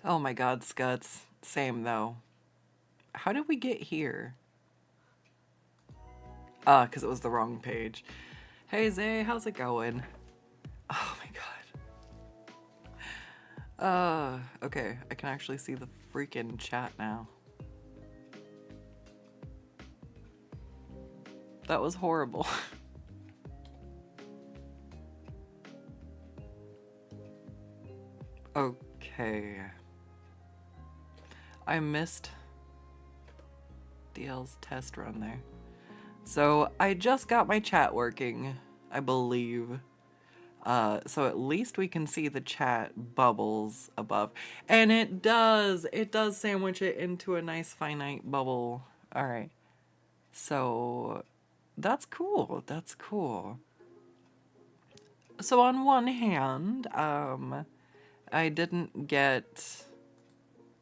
Oh my god, Scuts. Same though. How did we get here? Because it was the wrong page. Hey Zay, how's it going? Oh my god. Okay, I can actually see the freaking chat now. That was horrible. Okay. I missed DL's test run there. So I just got my chat working, I believe. So at least we can see the chat bubbles above. And it does sandwich it into a nice finite bubble. All right. So that's cool. That's cool. So on one hand, I didn't get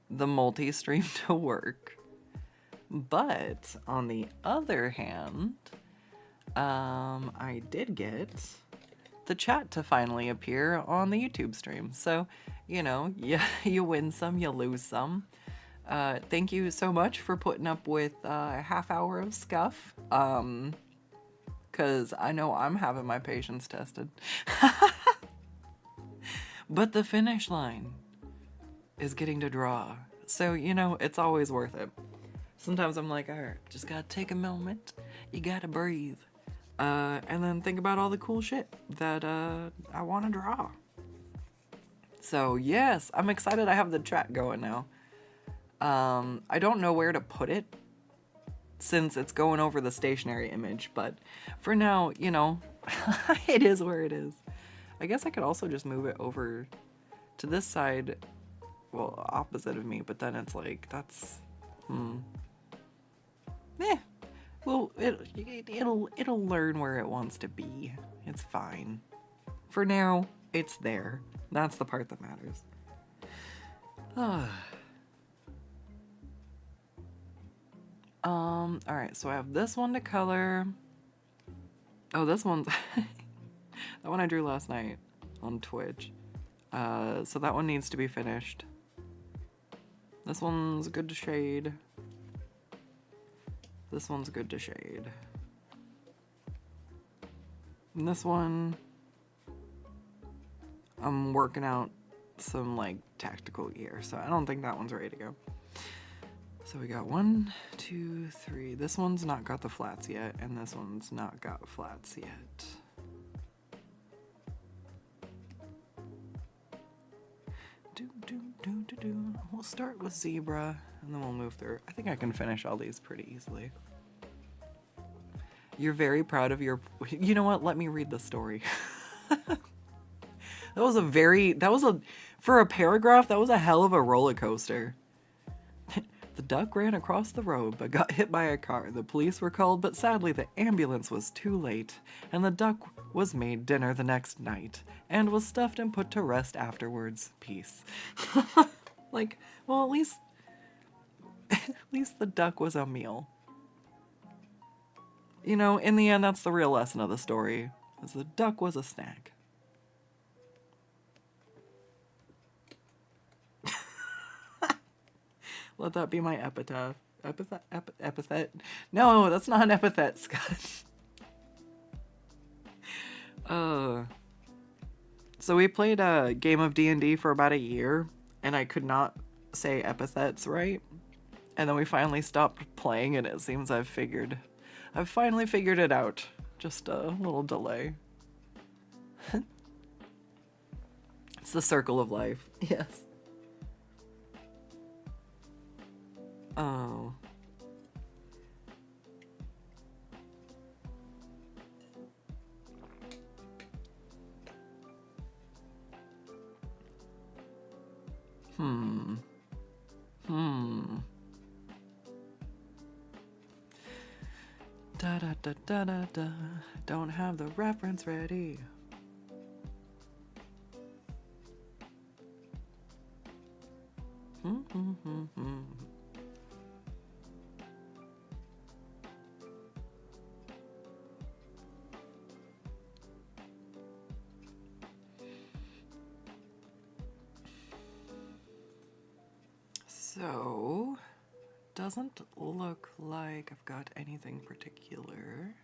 the multi-stream to work. But on the other hand, I did get the chat to finally appear on the YouTube stream. So, you know, you win some, you lose some. Thank you so much for putting up with a half hour of scuff. Because I know I'm having my patience tested. But the finish line is getting to draw. So, you know, it's always worth it. Sometimes I'm like, all right, just gotta take a moment. You gotta breathe. And then think about all the cool shit that I want to draw. So yes, I'm excited I have the chat going now. I don't know where to put it since it's going over the stationary image, but for now, you know, it is where it is. I guess I could also just move it over to this side, well, opposite of me, but then it's like, that's, well, it'll learn where it wants to be. It's fine. For now, it's there. That's the part that matters. Alright, so I have this one to color. Oh, this one's that one I drew last night on Twitch. So that one needs to be finished. This one's good to shade. This one's good to shade. And this one, I'm working out some like tactical gear, so I don't think that one's ready to go. So we got 1, 2, 3. This one's not got the flats yet, and this one's not got flats yet. We'll start with zebra, and then we'll move through. I think I can finish all these pretty easily. You're very proud of your... You know what? Let me read the story. For a paragraph, that was a hell of a roller coaster. The duck ran across the road but got hit by a car. The police were called, but sadly the ambulance was too late, and the duck was made dinner the next night and was stuffed and put to rest afterwards. Peace. Like, well, at least the duck was a meal. You know, in the end, that's the real lesson of the story, is the duck was a snack. Let that be my epitaph. Epithet? No, that's not an epithet, Scott. So we played a game of D&D for about a year, and I could not say epithets right. And then we finally stopped playing, and it seems I've finally figured it out. Just a little delay. It's the circle of life. Yes. Oh. Da da da da da da. Don't have the reference ready. So, doesn't look like I've got anything particular.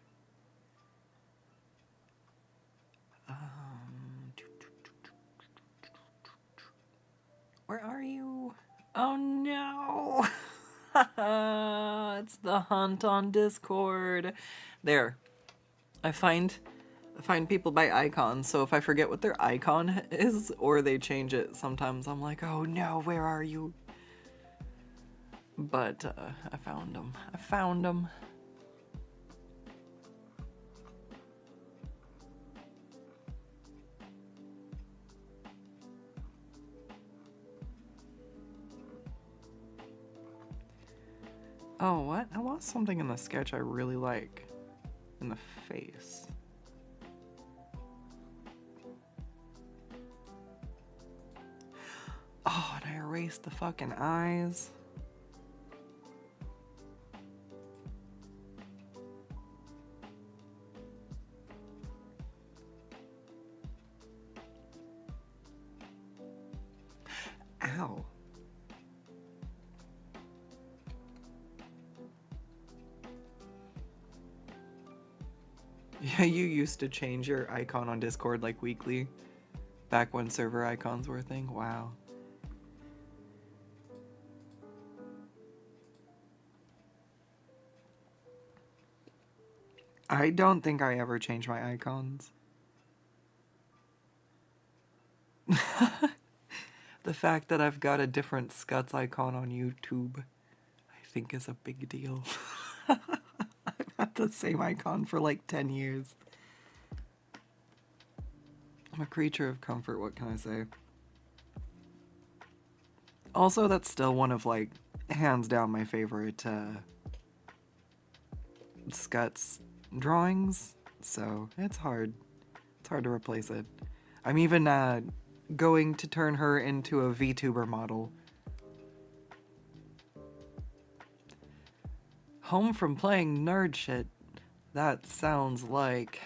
Where are you? Oh no! It's the hunt on Discord. There. I find people by icons, so if I forget what their icon is or they change it, sometimes I'm like, oh no, where are you? But I found them. I found them. Oh, what? I lost something in the sketch I really like. In the face. Oh, and I erased the fucking eyes. Ow. Yeah, you used to change your icon on Discord like weekly, back when server icons were a thing. Wow. I don't think I ever changed my icons. The fact that I've got a different Scuts icon on YouTube, I think is a big deal. I've had the same icon for like 10 years. I'm a creature of comfort, what can I say? Also, that's still one of, like, hands down my favorite Scuts drawings, so it's hard. It's hard to replace it. I'm even going to turn her into a VTuber model. Home from playing nerd shit. That sounds like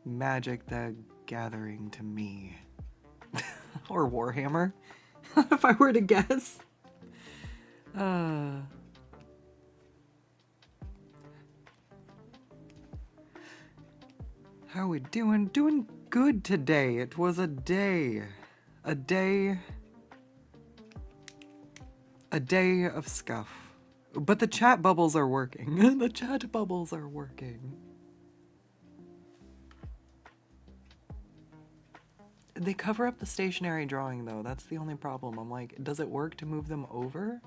Magic the Gathering to me. Or Warhammer, if I were to guess. How we doing? Doing good today. It was a day of scuff. But the chat bubbles are working. The chat bubbles are working. They cover up the stationary drawing though. That's the only problem. I'm like, does it work to move them over?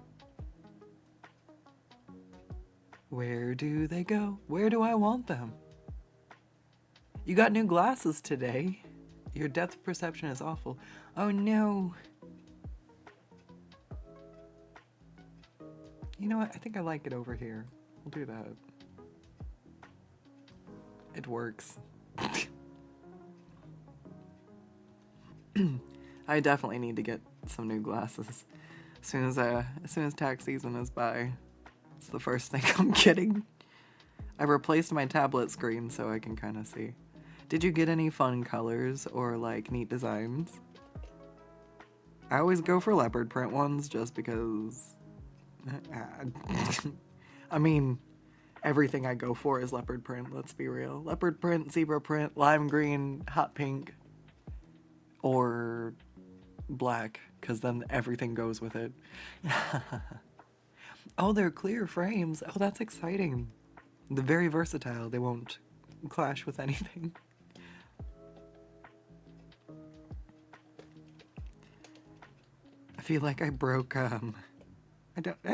Where do they go? Where do I want them? You got new glasses today. Your depth perception is awful. Oh no. You know what? I think I like it over here. We'll do that. It works. I definitely need to get some new glasses. As soon as tax season is by, it's the first thing I'm getting. I replaced my tablet screen so I can kind of see. Did you get any fun colors or like neat designs? I always go for leopard print ones just because. I mean, everything I go for is leopard print, let's be real. Leopard print, zebra print, lime green, hot pink, or black, because then everything goes with it. Oh, they're clear frames. Oh, that's exciting. They're very versatile. They won't clash with anything. I feel like I broke, I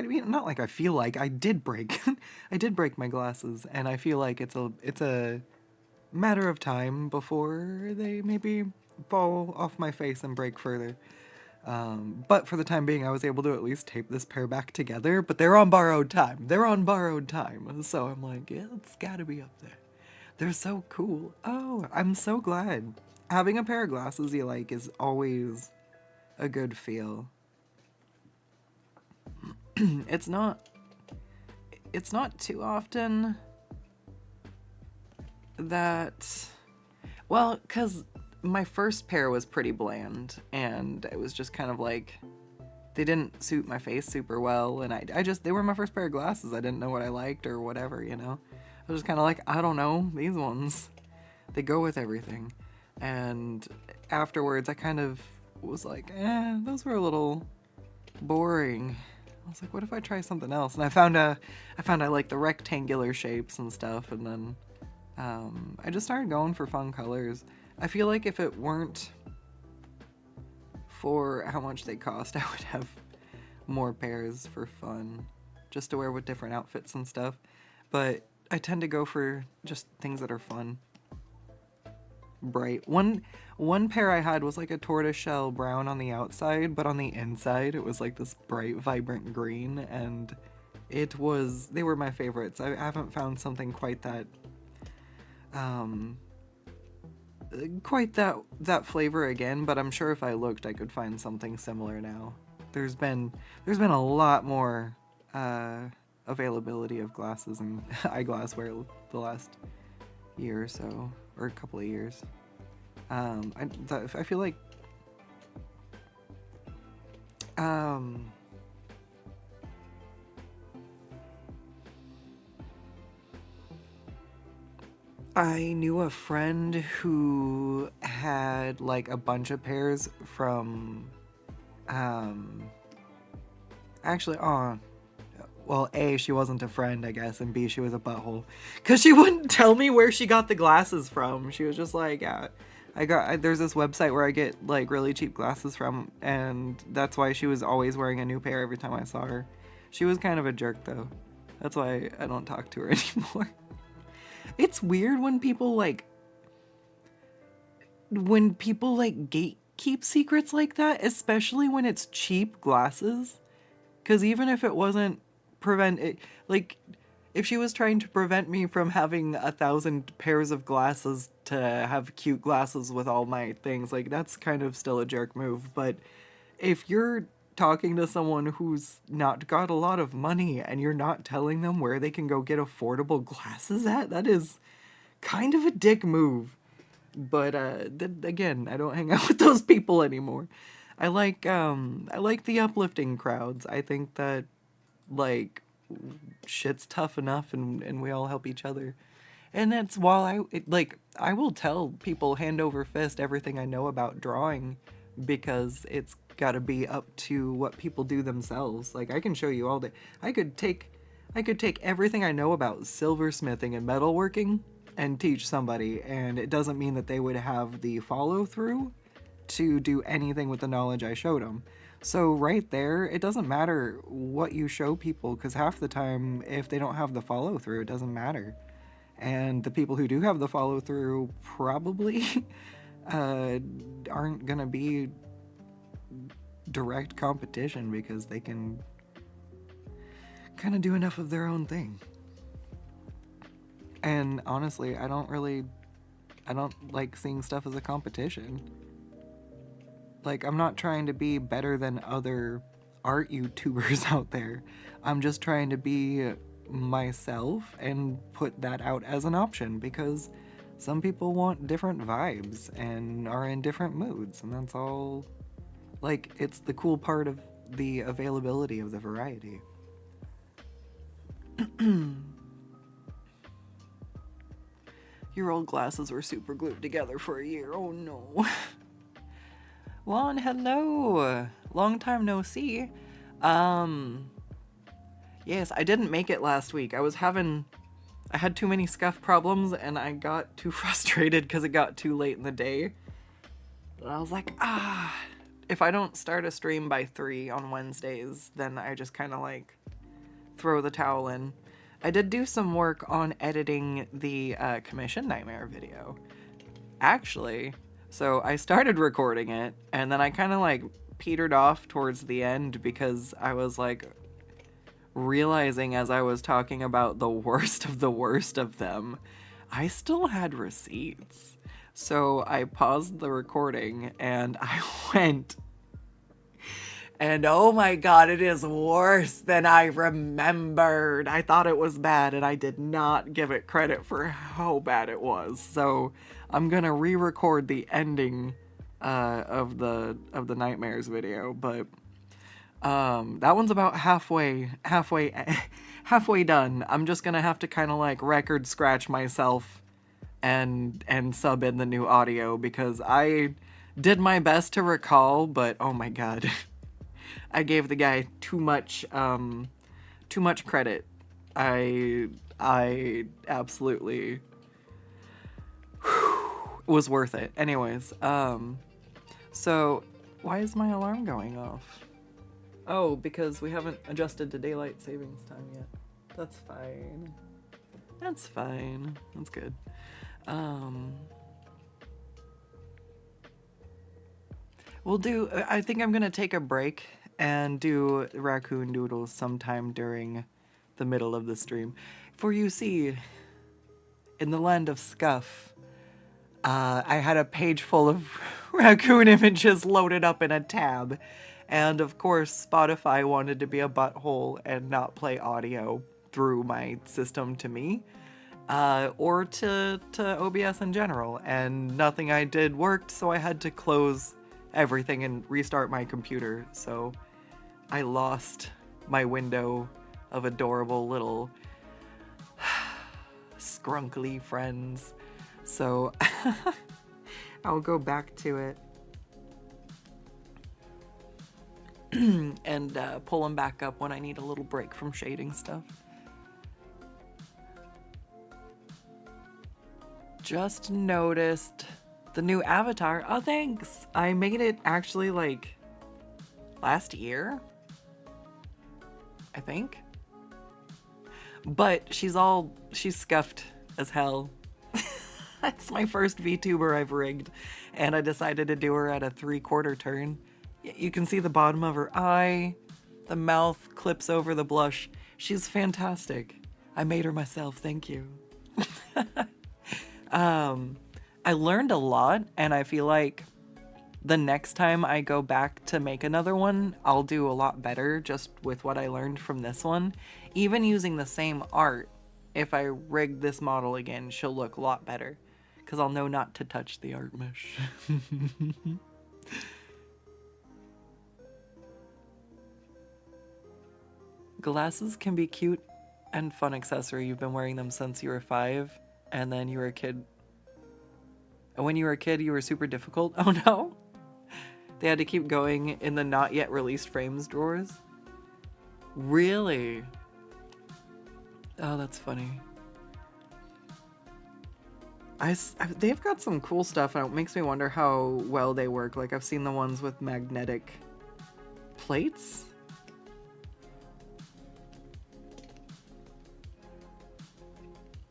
mean, not like I feel like, I did break. I did break my glasses, and I feel like it's a matter of time before they maybe fall off my face and break further. But for the time being, I was able to at least tape this pair back together, but they're on borrowed time. They're on borrowed time. So I'm like, yeah, it's gotta be up there. They're so cool. Oh, I'm so glad. Having a pair of glasses you like is always a good feel. It's not too often that, well, 'cause my first pair was pretty bland, and it was just kind of like they didn't suit my face super well, and I just, they were my first pair of glasses. I didn't know what I liked or whatever, you know? I was just kind of like, I don't know, these ones, they go with everything. And afterwards, I kind of was like, those were a little boring. I was like, what if I try something else? And I found I like the rectangular shapes and stuff, and then I just started going for fun colors. I feel like if it weren't for how much they cost, I would have more pairs for fun, just to wear with different outfits and stuff. But I tend to go for just things that are fun. Bright. One pair I had was like a tortoiseshell brown on the outside, but on the inside it was like this bright, vibrant green, and they were my favorites. I haven't found something quite that that flavor again, but I'm sure if I looked I could find something similar now. There's been a lot more availability of glasses and eyeglassware the last year or so, or a couple of years. I feel like I knew a friend who had like a bunch of pairs from actually, well, A, she wasn't a friend, I guess, and B, she was a butthole. Because she wouldn't tell me where she got the glasses from. She was just like, yeah, there's this website where I get, like, really cheap glasses from, and that's why she was always wearing a new pair every time I saw her. She was kind of a jerk, though. That's why I don't talk to her anymore. It's weird when people, like, gatekeep secrets like that, especially when it's cheap glasses. Because even if it wasn't like, if she was trying to prevent me from having 1,000 pairs of glasses to have cute glasses with all my things, like, that's kind of still a jerk move. But if you're talking to someone who's not got a lot of money and you're not telling them where they can go get affordable glasses at, that is kind of a dick move. But again, I don't hang out with those people anymore. I like the uplifting crowds. I think that, like, shit's tough enough and we all help each other. And that's while I will tell people hand over fist everything I know about drawing, because it's got to be up to what people do themselves. Like, I can show you all day. I could take everything I know about silversmithing and metalworking and teach somebody, and it doesn't mean that they would have the follow through to do anything with the knowledge I showed them. So right there, it doesn't matter what you show people, because half the time, if they don't have the follow through, it doesn't matter. And the people who do have the follow through probably aren't gonna be direct competition, because they can kind of do enough of their own thing. And honestly, I don't like seeing stuff as a competition. Like, I'm not trying to be better than other art YouTubers out there. I'm just trying to be myself and put that out as an option, because some people want different vibes and are in different moods, and that's all. Like, it's the cool part of the availability of the variety. Your old glasses were super glued together for a year. Oh no. Lon, hello. Long time no see. Yes, I didn't make it last week. I had too many scuff problems, and I got too frustrated because it got too late in the day. And I was like, if I don't start a stream by 3 on Wednesdays, then I just kind of like throw the towel in. I did do some work on editing the Commission Nightmare video, actually. So I started recording it, and then I kind of like petered off towards the end, because I was like realizing as I was talking about the worst of them, I still had receipts. So I paused the recording and I went, and oh my god, it is worse than I remembered. I thought it was bad, and I did not give it credit for how bad it was. So I'm gonna re-record the ending of the Nightmares video, but That one's about halfway done. I'm just gonna have to kind of like record scratch myself and sub in the new audio because I did my best to recall, but oh my god. I gave the guy too much credit. I absolutely was worth it. Anyways, so why is my alarm going off? Oh, because we haven't adjusted to daylight savings time yet. That's fine. That's fine. That's good. I think I'm gonna take a break and do raccoon doodles sometime during the middle of the stream. For you see, in the land of Scuff, I had a page full of raccoon images loaded up in a tab. And of course, Spotify wanted to be a butthole and not play audio through my system to me, or to OBS in general. And nothing I did worked, so I had to close everything and restart my computer. So I lost my window of adorable little scrunkly friends. So I'll go back to it and pull them back up when I need a little break from shading stuff. Just noticed the new avatar. Oh, thanks. I made it actually like last year, I think. But she's scuffed as hell. That's my first VTuber I've rigged, and I decided to do her at a 3/4 turn. You can see the bottom of her eye, the mouth clips over the blush. She's fantastic. I made her myself, thank you. I learned a lot, and I feel like the next time I go back to make another one, I'll do a lot better just with what I learned from this one. Even using the same art, if I rig this model again, she'll look a lot better, because I'll know not to touch the art mesh. Glasses can be cute and fun accessory. You've been wearing them since you were 5, and then you were a kid. And when you were a kid, you were super difficult. Oh no! They had to keep going in the not yet released frames drawers. Really? Oh, that's funny. They've got some cool stuff, and it makes me wonder how well they work. Like, I've seen the ones with magnetic plates.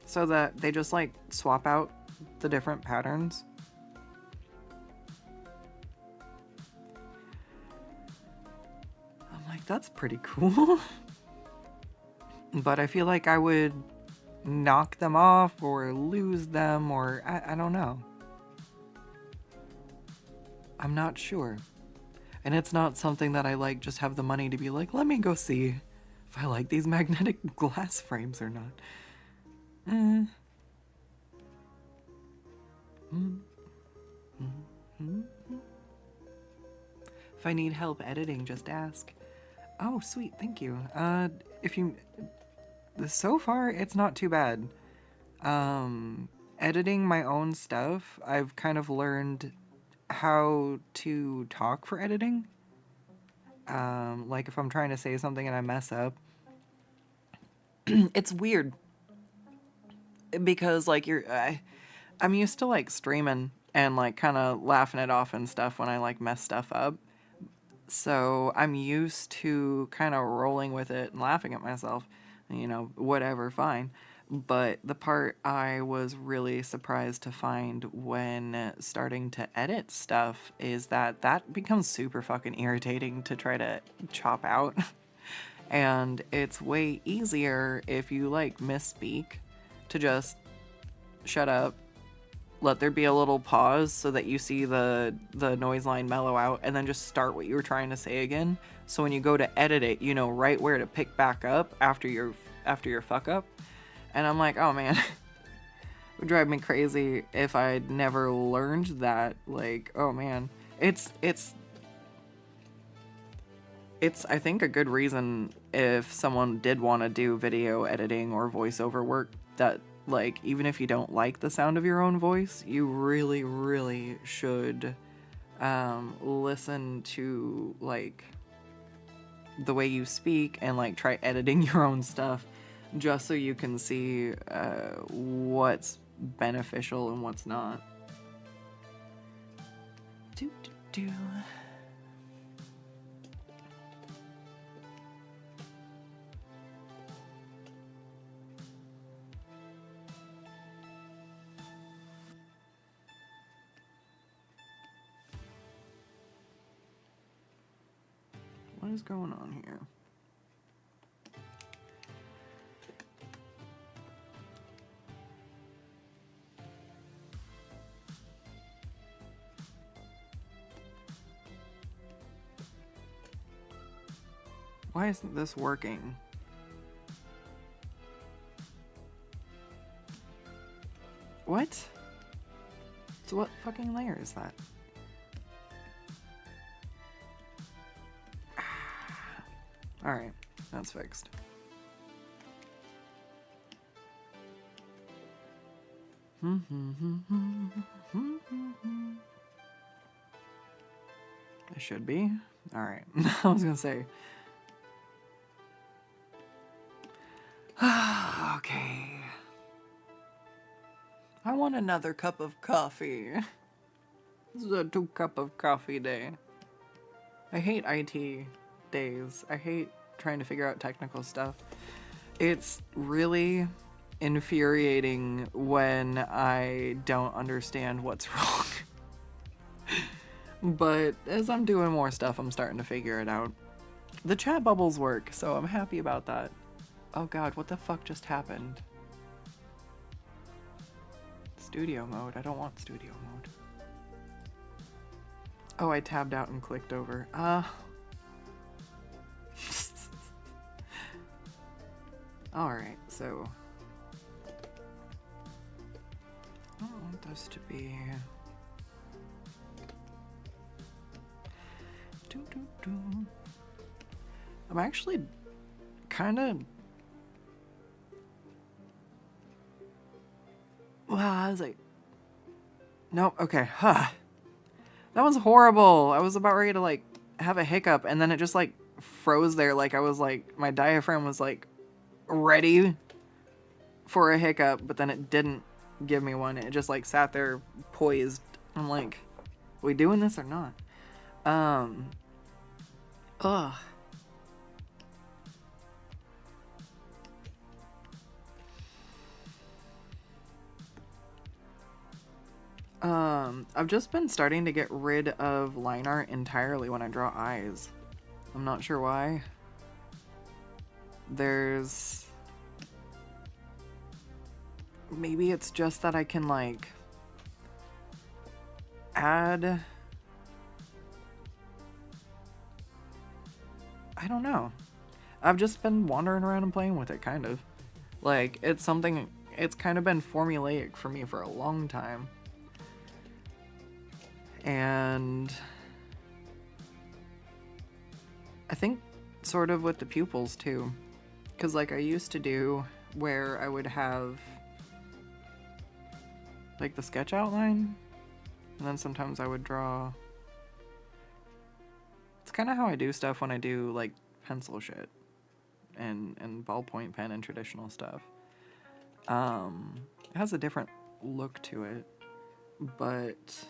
So that they just, like, swap out the different patterns. I'm like, that's pretty cool. But I feel like I would knock them off or lose them, or I don't know. I'm not sure. And it's not something that I like just have the money to be like, let me go see if I like these magnetic glass frames or not. If I need help editing, just ask. Oh, sweet, thank you. So far, it's not too bad. Editing my own stuff, I've kind of learned how to talk for editing. Like if I'm trying to say something and I mess up, it's weird. Because like I'm used to like streaming and like kind of laughing it off and stuff when I like mess stuff up. So I'm used to kind of rolling with it and laughing at myself, you know, whatever, fine. But the part I was really surprised to find when starting to edit stuff is that becomes super fucking irritating to try to chop out. And it's way easier if you like misspeak to just shut up, let there be a little pause so that you see the noise line mellow out, and then just start what you were trying to say again. So when you go to edit it, you know right where to pick back up after your fuck up. And I'm like, oh man, it would drive me crazy if I'd never learned that. Like, oh man, it's it's, I think, a good reason if someone did want to do video editing or voiceover work that, like, even if you don't like the sound of your own voice, you really, really should listen to, like, the way you speak and, like, try editing your own stuff just so you can see what's beneficial and what's not. Do, do, do. What is going on here? Why isn't this working? What? So what fucking layer is that? Alright, that's fixed. I should be. Alright, I was gonna say. Okay. I want another cup of coffee. This is a 2-cup of coffee day. I hate IT days. I hate trying to figure out technical stuff. It's really infuriating when I don't understand what's wrong. But as I'm doing more stuff, I'm starting to figure it out. The chat bubbles work, so I'm happy about that. Oh god, what the fuck just happened? Studio mode. I don't want studio mode. Oh, I tabbed out and clicked over. Alright, so I don't want this to be... I'm actually kind of... Wow, I was like... Nope, okay, That was horrible. I was about ready to, like, have a hiccup, and then it just, like, froze there. Like, I was, like, my diaphragm was, like, ready for a hiccup, but then it didn't give me one. It just, like, sat there poised. I'm like, are we doing this or not? Ugh. I've just been starting to get rid of line art entirely when I draw eyes. I'm not sure why. There's... Maybe it's just that I can, like, add... I don't know. I've just been wandering around and playing with it, kind of. Like, it's something... It's kind of been formulaic for me for a long time. And... I think sort of with the pupils, too. Because, like, I used to do where I would have... like, the sketch outline. And then sometimes I would draw... It's kind of how I do stuff when I do, like, pencil shit. And ballpoint pen and traditional stuff. It has a different look to it. But...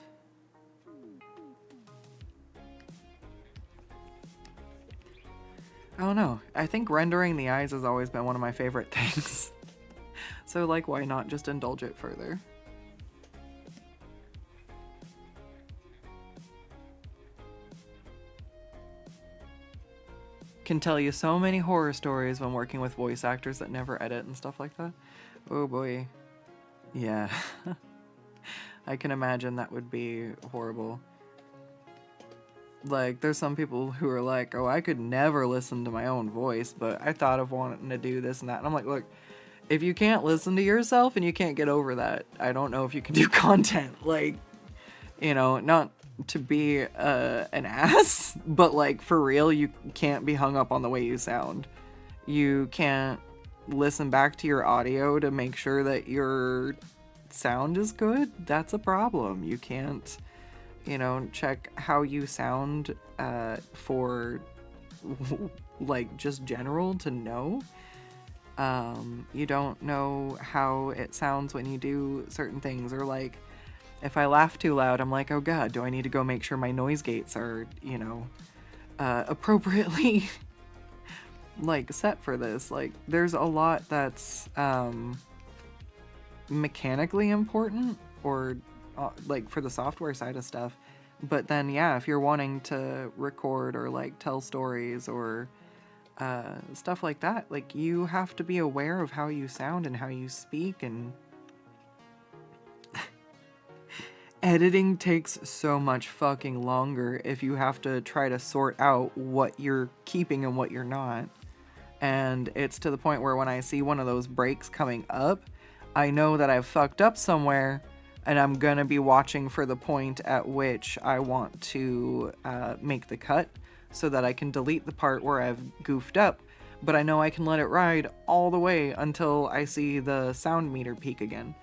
I don't know. I think rendering the eyes has always been one of my favorite things. So, like, why not just indulge it further? Can tell you so many horror stories when working with voice actors that never edit and stuff like that. Oh boy. Yeah. I can imagine that would be horrible. Like, there's some people who are like, oh, I could never listen to my own voice, but I thought of wanting to do this and that. And I'm like, look, if you can't listen to yourself and you can't get over that, I don't know if you can do content. Like, you know, not to be an ass, but like for real, you can't be hung up on the way you sound. You can't listen back to your audio to make sure that your sound is good. That's a problem. You can't, check how you sound for like just general to know. You don't know how it sounds when you do certain things, or like if I laugh too loud, I'm like, oh god, do I need to go make sure my noise gates are, appropriately like set for this? Like there's a lot that's mechanically important, or like for the software side of stuff. But then yeah, if you're wanting to record or like tell stories or stuff like that, like you have to be aware of how you sound and how you speak, and editing takes so much fucking longer if you have to try to sort out what you're keeping and what you're not. And it's to the point where when I see one of those breaks coming up, I know that I've fucked up somewhere, and I'm gonna be watching for the point at which I want to make the cut so that I can delete the part where I've goofed up, but I know I can let it ride all the way until I see the sound meter peak again.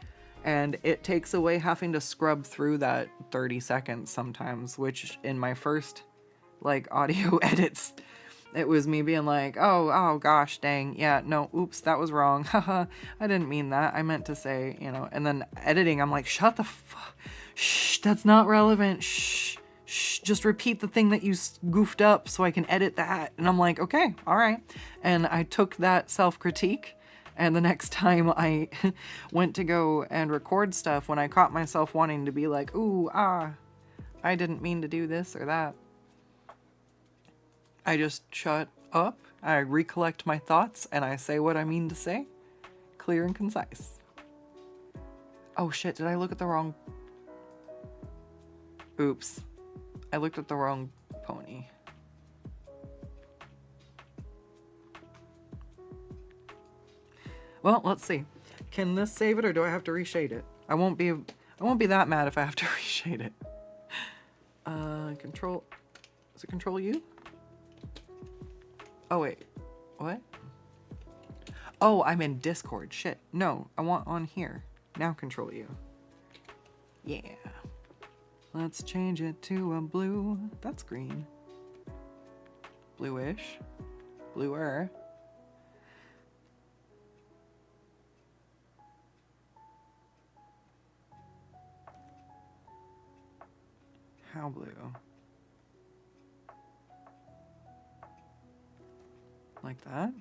And it takes away having to scrub through that 30 seconds sometimes, which in my first like audio edits, it was me being like, oh gosh, dang, yeah, no, oops, that was wrong, haha, I didn't mean that, I meant to say, and then editing, I'm like, shut the fuck, shh, that's not relevant, shh, just repeat the thing that you goofed up so I can edit that. And I'm like, okay, all right. And I took that self-critique, and the next time I went to go and record stuff, when I caught myself wanting to be like, ooh, I didn't mean to do this or that, I just shut up, I recollect my thoughts, and I say what I mean to say, clear and concise. Oh shit, did I look at the wrong... Oops. I looked at the wrong pony. Well, let's see. Can this save it, or do I have to reshade it? I won't be that mad if I have to reshade it. Control... Is it Control U? Oh, wait. What? Oh, I'm in Discord. Shit. No, I want on here. Now Control U. Yeah. Let's change it to a blue. That's green. Bluish. Bluer. How blue? Like that?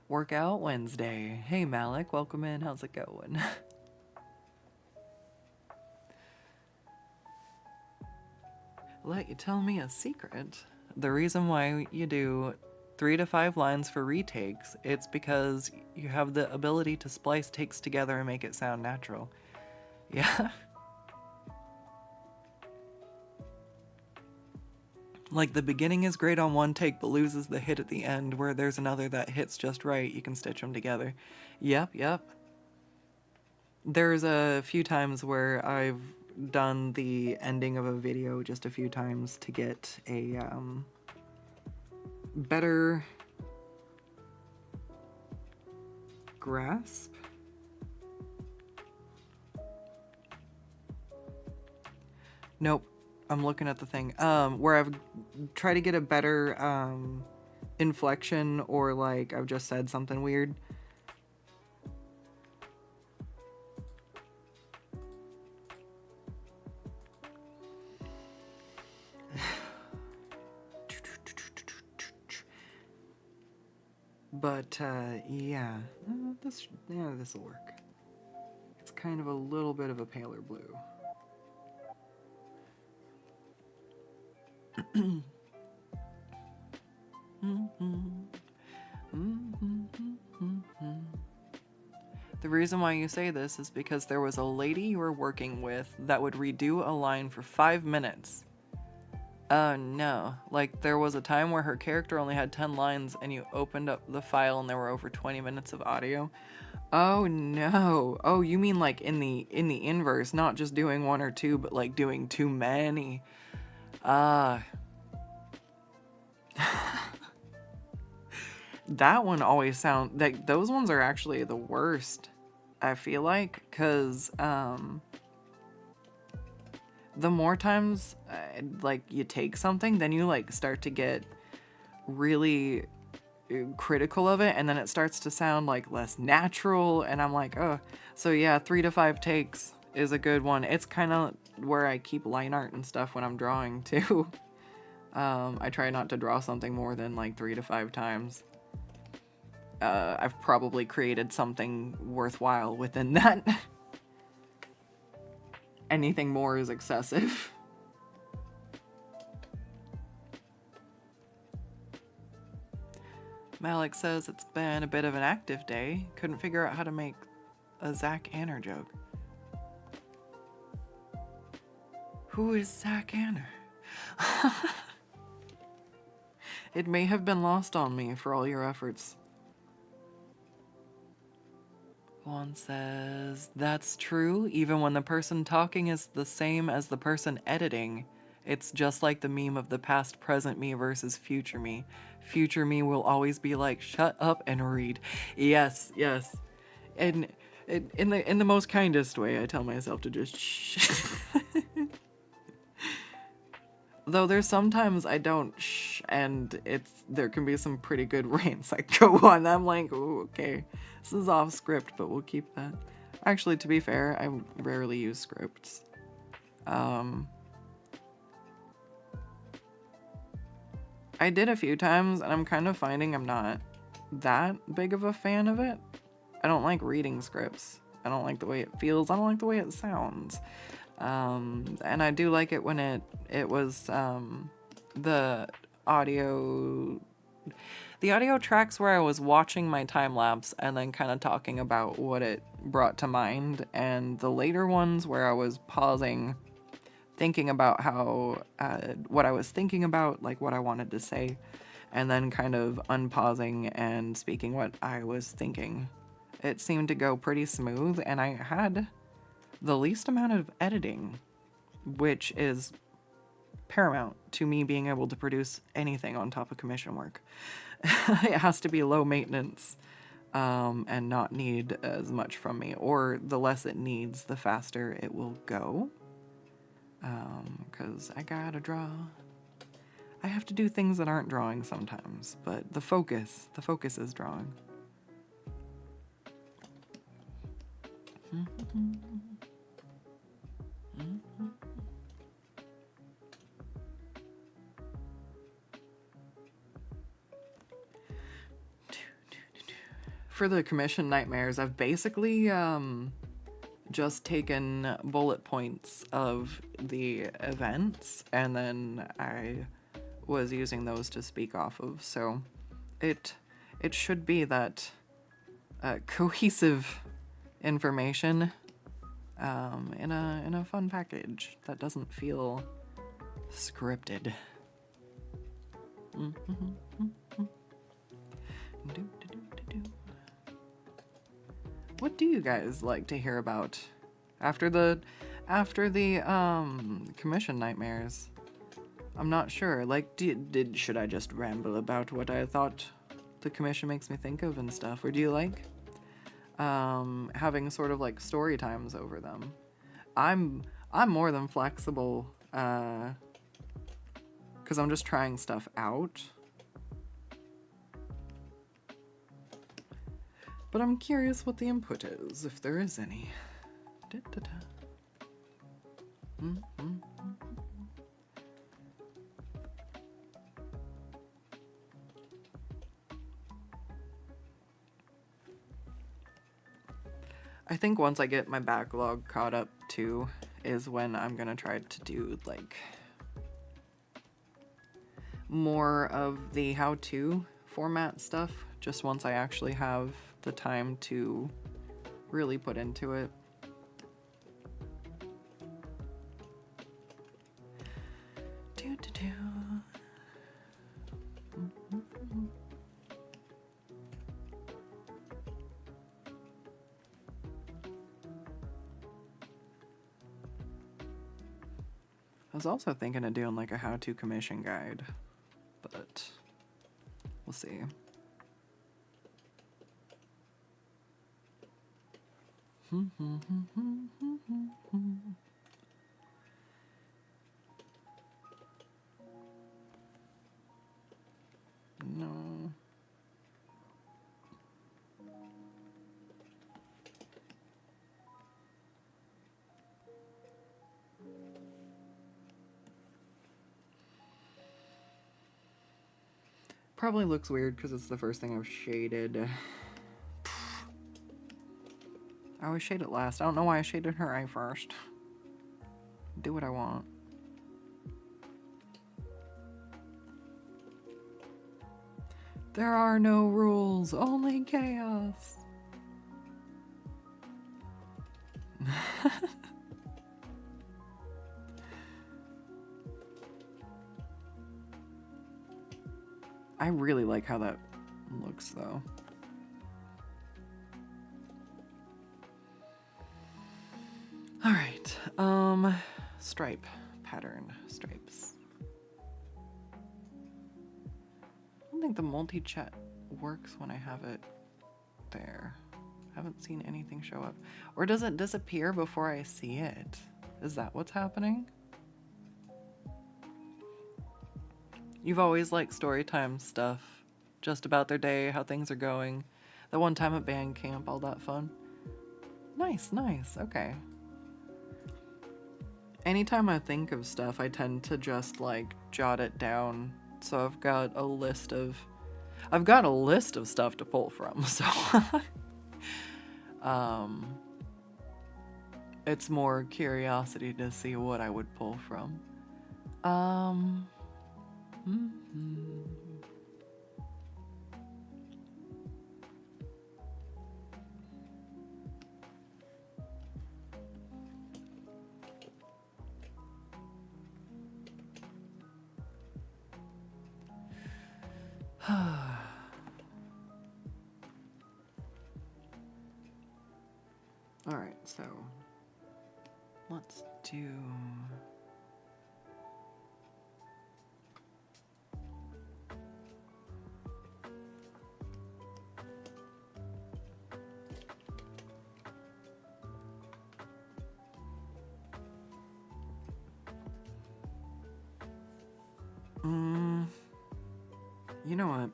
Workout Wednesday. Hey Malik, welcome in. How's it going? Let you tell me a secret. The reason why you do 3 to 5 lines for retakes, it's because you have the ability to splice takes together and make it sound natural. Yeah. Like, the beginning is great on one take, but loses the hit at the end, where there's another that hits just right. You can stitch them together. Yep. There's a few times where I've done the ending of a video just a few times to get a better grasp. Nope. I'm looking at the thing, where I've tried to get a better, inflection, or like I've just said something weird. But, yeah, this'll work. It's kind of a little bit of a paler blue. The reason why you say this is because there was a lady you were working with that would redo a line for 5 minutes. No. Like, there was a time where her character only had 10 lines and you opened up the file and there were over 20 minutes of audio. Oh no. Oh, you mean like in the inverse, not just doing one or two, but like doing too many. Uh that one always sound like those ones are actually the worst. I feel like cuz the more times like you take something, then you like start to get really critical of it, and then it starts to sound like less natural, and I'm like, oh. So yeah, 3 to 5 takes is a good one. It's kind of where I keep line art and stuff when I'm drawing too. I try not to draw something more than like 3 to 5 times. I've probably created something worthwhile within that. Anything more is excessive. Malik says it's been a bit of an active day. Couldn't figure out how to make a Zach Anner joke. Who is Zach Anner? It may have been lost on me for all your efforts. Juan says, that's true, even when the person talking is the same as the person editing. It's just like the meme of the past present me versus future me. Future me will always be like, shut up and read. Yes, yes. And in the most kindest way, I tell myself to just shh. Though there's sometimes I don't shh, and there can be some pretty good rants I go on. I'm like, ooh, okay, this is off script, but we'll keep that. Actually, to be fair, I rarely use scripts. I did a few times, and I'm kind of finding I'm not that big of a fan of it. I don't like reading scripts. I don't like the way it feels. I don't like the way it sounds. And I do like it when it was the audio tracks where I was watching my time lapse and then kind of talking about what it brought to mind, and the later ones where I was pausing, thinking about how what I was thinking about, like what I wanted to say, and then kind of unpausing and speaking what I was thinking. It seemed to go pretty smooth, and I had the least amount of editing, which is paramount to me being able to produce anything on top of commission work. It has to be low maintenance and not need as much from me, or the less it needs, the faster it will go. Because I gotta draw. I have to do things that aren't drawing sometimes, but the focus is drawing. For the commission nightmares, I've basically just taken bullet points of the events, and then I was using those to speak off of. So it should be that cohesive information in a fun package that doesn't feel scripted. What do you guys like to hear about after the commission nightmares? I'm not sure. Like, should I just ramble about what I thought the commission makes me think of and stuff, or do you like having sort of like story times over them? I'm more than flexible because I'm just trying stuff out. But I'm curious what the input is, if there is any. I think once I get my backlog caught up too, is when I'm gonna try to do like more of the how-to format stuff, just once I actually have the time to really put into it. I was also thinking of doing like a how-to commission guide, but we'll see. No. Probably looks weird because it's the first thing I've shaded. I always shade it last. I don't know why I shaded her eye first. Do what I want. There are no rules, only chaos. I really like how that looks though. All right, stripe pattern, stripes. I don't think the multi-chat works when I have it there. I haven't seen anything show up. Or does it disappear before I see it? Is that what's happening? You've always liked story time stuff, just about their day, how things are going. The one time at band camp, all that fun. Nice, nice, okay. Anytime I think of stuff, I tend to just like jot it down. So I've got a list of stuff to pull from. So it's more curiosity to see what I would pull from. All right, so let's do you know what?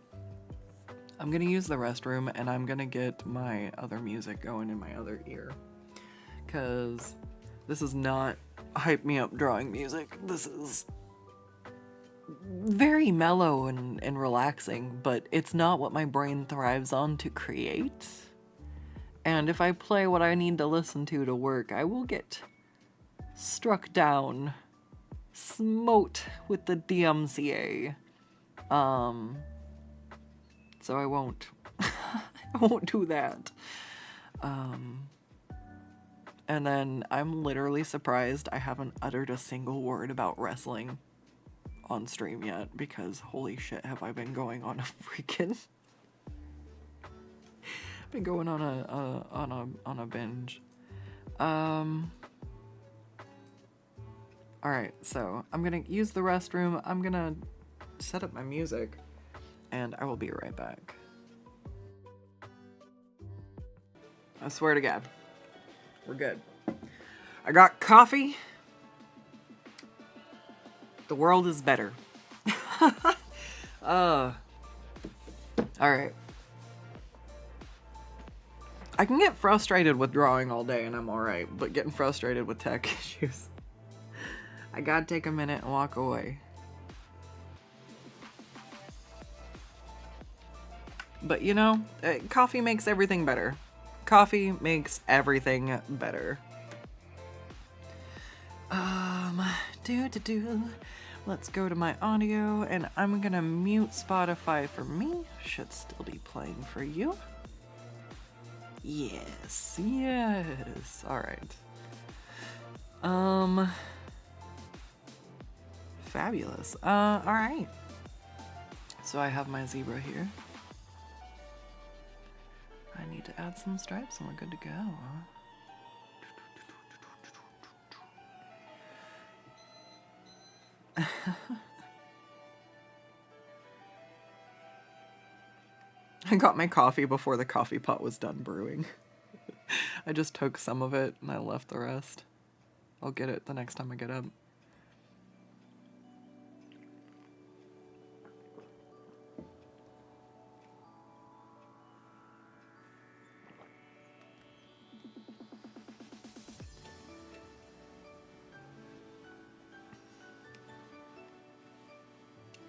I'm gonna use the restroom and I'm gonna get my other music going in my other ear. Cause this is not hype me up drawing music. This is very mellow and relaxing, but it's not what my brain thrives on to create. And if I play what I need to listen to work, I will get struck down, smote with the DMCA. So I won't I won't do that. And then I'm literally surprised I haven't uttered a single word about wrestling on stream yet, because holy shit, have I been going on a freaking been going on a binge. Alright, so I'm gonna use the restroom, I'm gonna set up my music, and I will be right back. I swear to God, we're good. I got coffee. The world is better. Alright. I can get frustrated with drawing all day and I'm alright, but getting frustrated with tech issues, I gotta take a minute and walk away. But you know, coffee makes everything better. Coffee makes everything better. Let's go to my audio, and I'm gonna mute Spotify for me. Should still be playing for you. Yes, yes. All right. Fabulous. All right. So I have my zebra here. I need to add some stripes and we're good to go. I got my coffee before the coffee pot was done brewing. I just took some of it and I left the rest. I'll get it the next time I get up.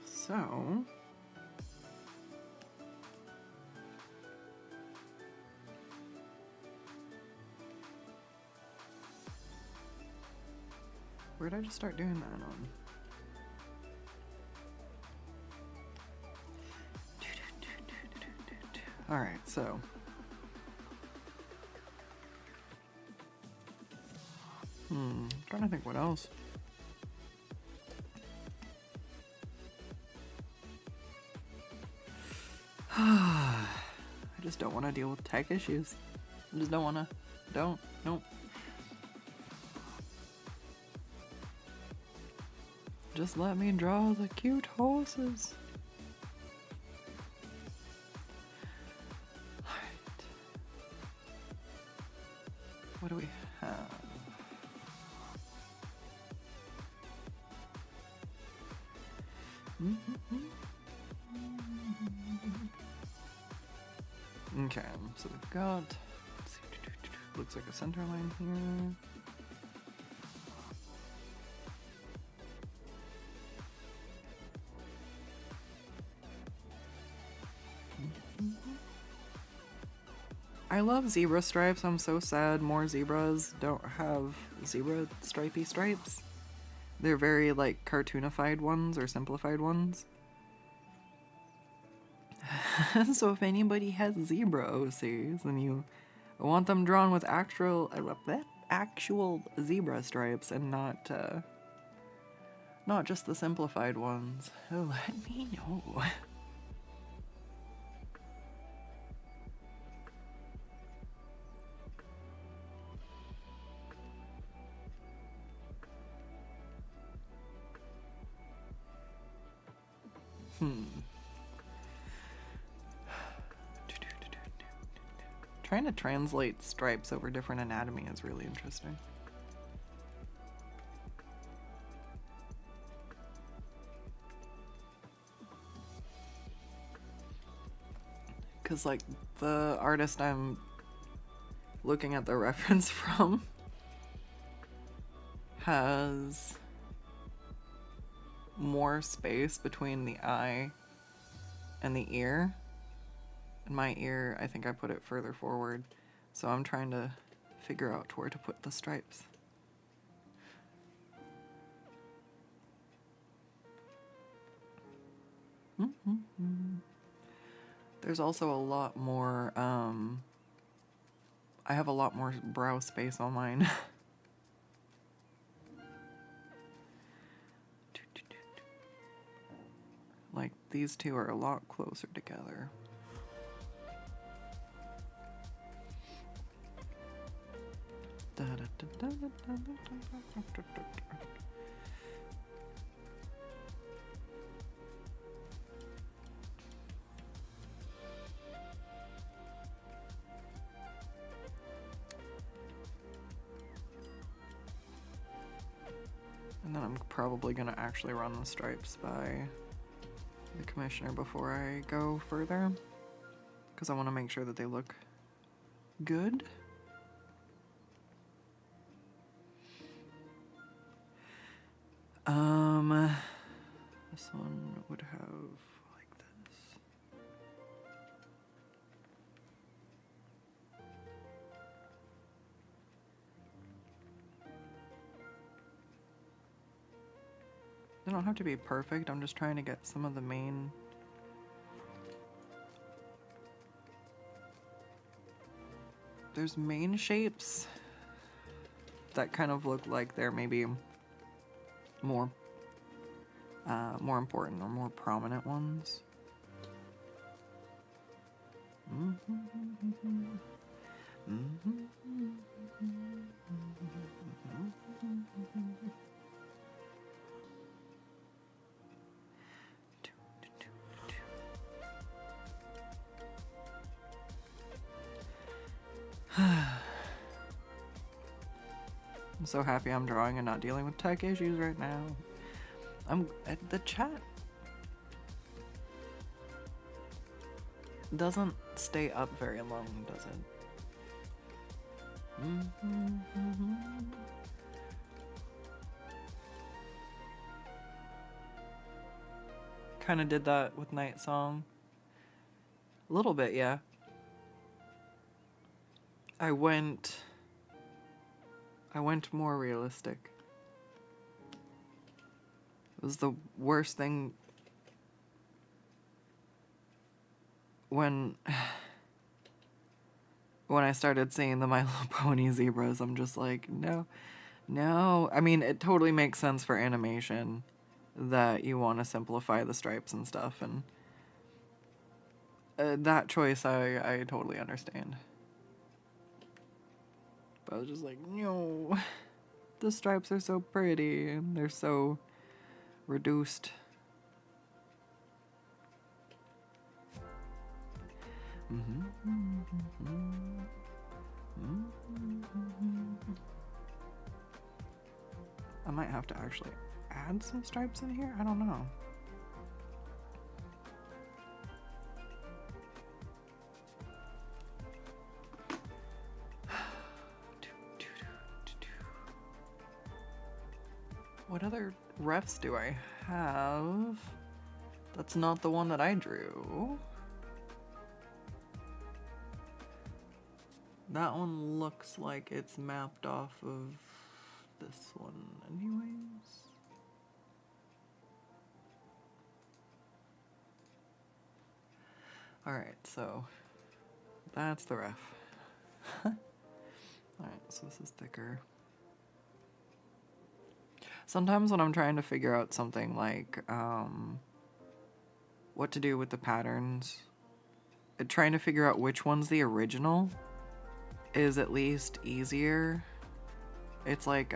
So, where did I just start doing that on? Alright, so. Trying to think what else. I just don't want to deal with tech issues. I just don't want to. Nope. Just let me draw the cute horses. Alright. What do we have? Okay, so we've got, looks like a center line here. I love zebra stripes. I'm so sad more zebras don't have zebra stripy stripes. They're very like cartoonified ones or simplified ones. So if anybody has zebra OCs and you want them drawn with actual zebra stripes and not just the simplified ones, let me know. Trying to translate stripes over different anatomy is really interesting. Because, like, the artist I'm looking at the reference from has more space between the eye and the ear. And my ear, I think I put it further forward. So I'm trying to figure out where to put the stripes. There's also a lot more, I have a lot more brow space on mine. Like, these two are a lot closer together. And then I'm probably gonna actually run the stripes by the commissioner before I go further, because I want to make sure that they look good. This one would have like this. They don't have to be perfect, I'm just trying to get some of the main there's main shapes that kind of look like they're maybe more important or more prominent ones. so happy I'm drawing and not dealing with tech issues right now. The chat doesn't stay up very long, does it? Kind of did that with Night Song. A little bit, yeah. I went more realistic. It was the worst thing when I started seeing the My Little Pony zebras. I'm just like, no. I mean, it totally makes sense for animation that you want to simplify the stripes and stuff, and that choice I totally understand. But I was just like, no, the stripes are so pretty and they're so reduced. I might have to actually add some stripes in here. I don't know. What other refs do I have? That's not the one that I drew. That one looks like it's mapped off of this one anyways. Alright, so that's the ref. Alright, so this is thicker. Sometimes when I'm trying to figure out something like what to do with the patterns, trying to figure out which one's the original is at least easier. It's like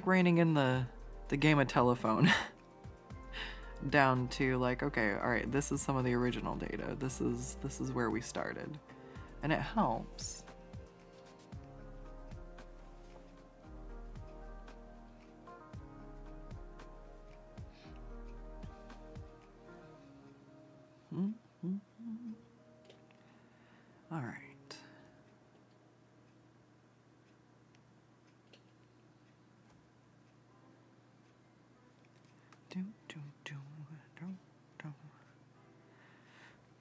reining in the game of telephone down to like, okay, all right, this is some of the original data. This is where we started, and it helps. All right.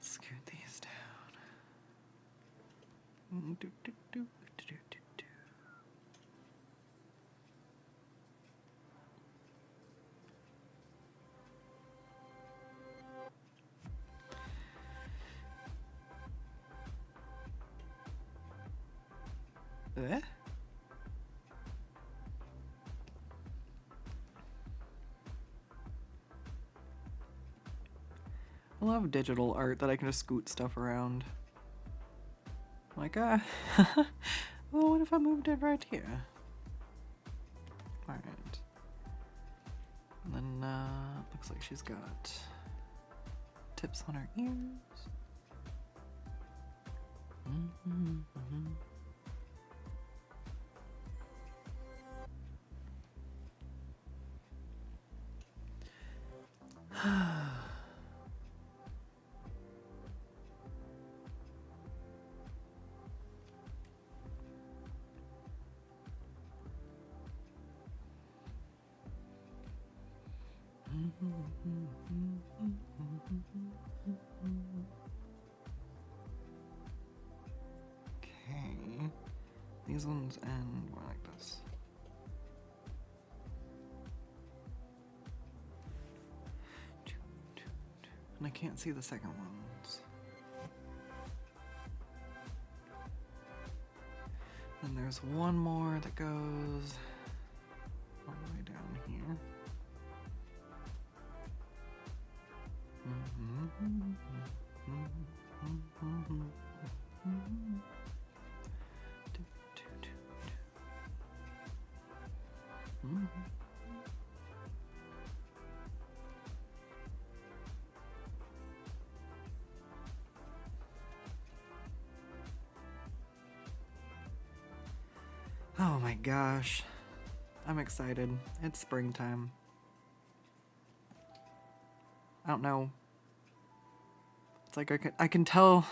Scoot these down. Eh? I love digital art that I can just scoot stuff around. Like, well, what if I moved it right here? Alright. And then, looks like she's got tips on her ears. Okay, these ones end more like this. And I can't see the second ones. Then there's one more that goes all the way down here. Oh my gosh. I'm excited. It's springtime. I don't know. It's like I can tell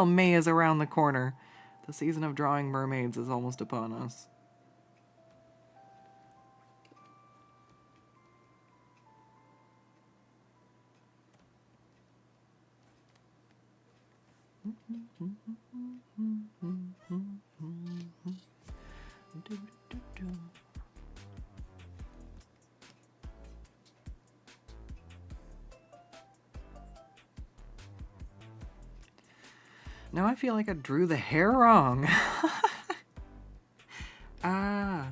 May is around the corner. The season of drawing mermaids is almost upon us. Now I feel like I drew the hair wrong. Ah.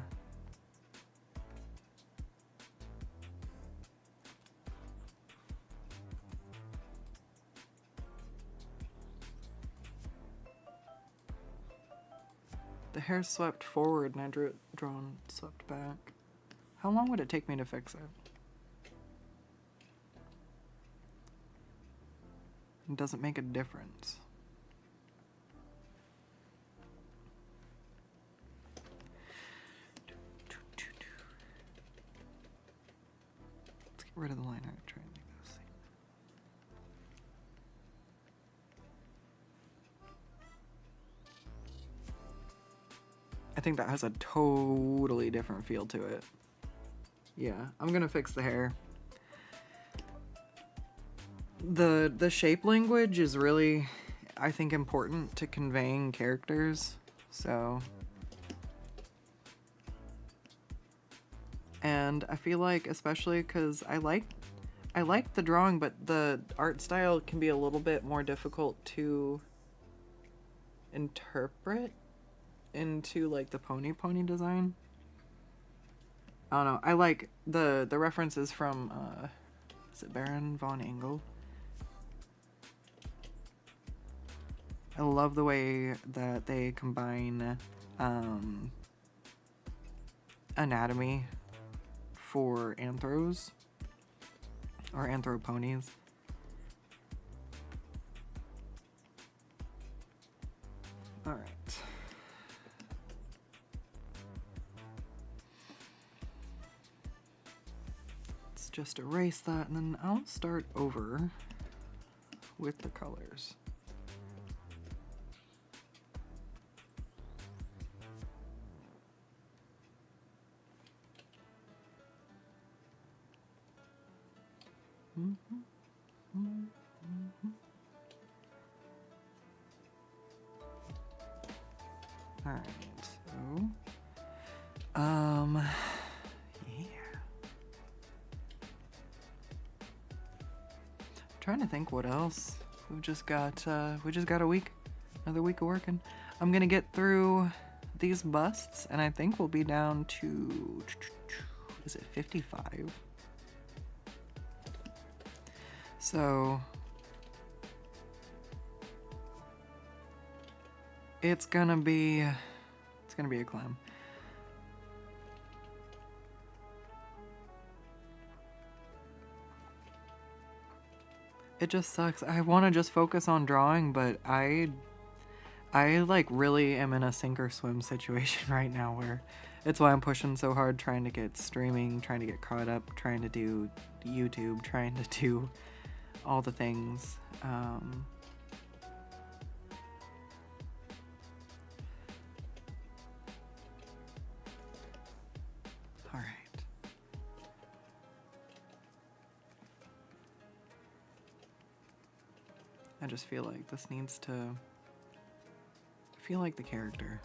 The hair swept forward and I drew it drawn swept back. How long would it take me to fix it? It doesn't make a difference. Let's get rid of the line art. Try and make this. I think that has a totally different feel to it. Yeah, I'm gonna fix the hair. The shape language is really, I think, important to conveying characters, so. And I feel like, especially because I like the drawing, but the art style can be a little bit more difficult to interpret into like the pony design. I don't know. I like the references from is it Baron von Engel? I love the way that they combine anatomy for anthros or anthroponies. All right. Let's just erase that and then I'll start over with the colors. All right, so, yeah. Trying to think what else. We just got a week, another week of working. I'm gonna get through these busts, and I think we'll be down to, is it 55? So it's gonna be a climb. It just sucks. I want to just focus on drawing, but I like really am in a sink or swim situation right now where it's why I'm pushing so hard, trying to get streaming, trying to get caught up, trying to do YouTube, trying to do all the things. All right. I just feel like this needs to feel like the character.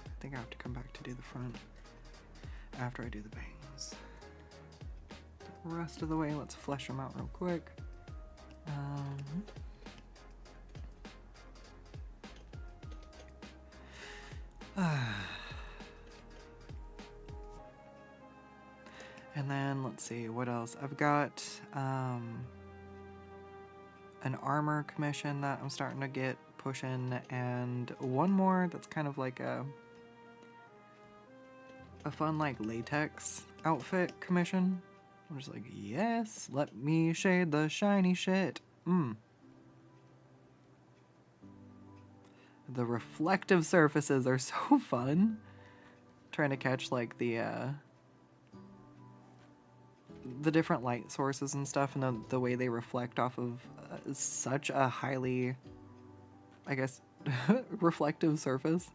I think I have to come back to do the front after I do the bangs. The rest of the way, let's flesh them out real quick. And then let's see what else. I've got an armor commission that I'm starting to get pushing, and one more that's kind of like a fun like latex outfit commission I'm just like, yes, let me shade the shiny shit. The reflective surfaces are so fun. Trying to catch like the different light sources and stuff, and the way they reflect off of such a highly, I guess, reflective surface.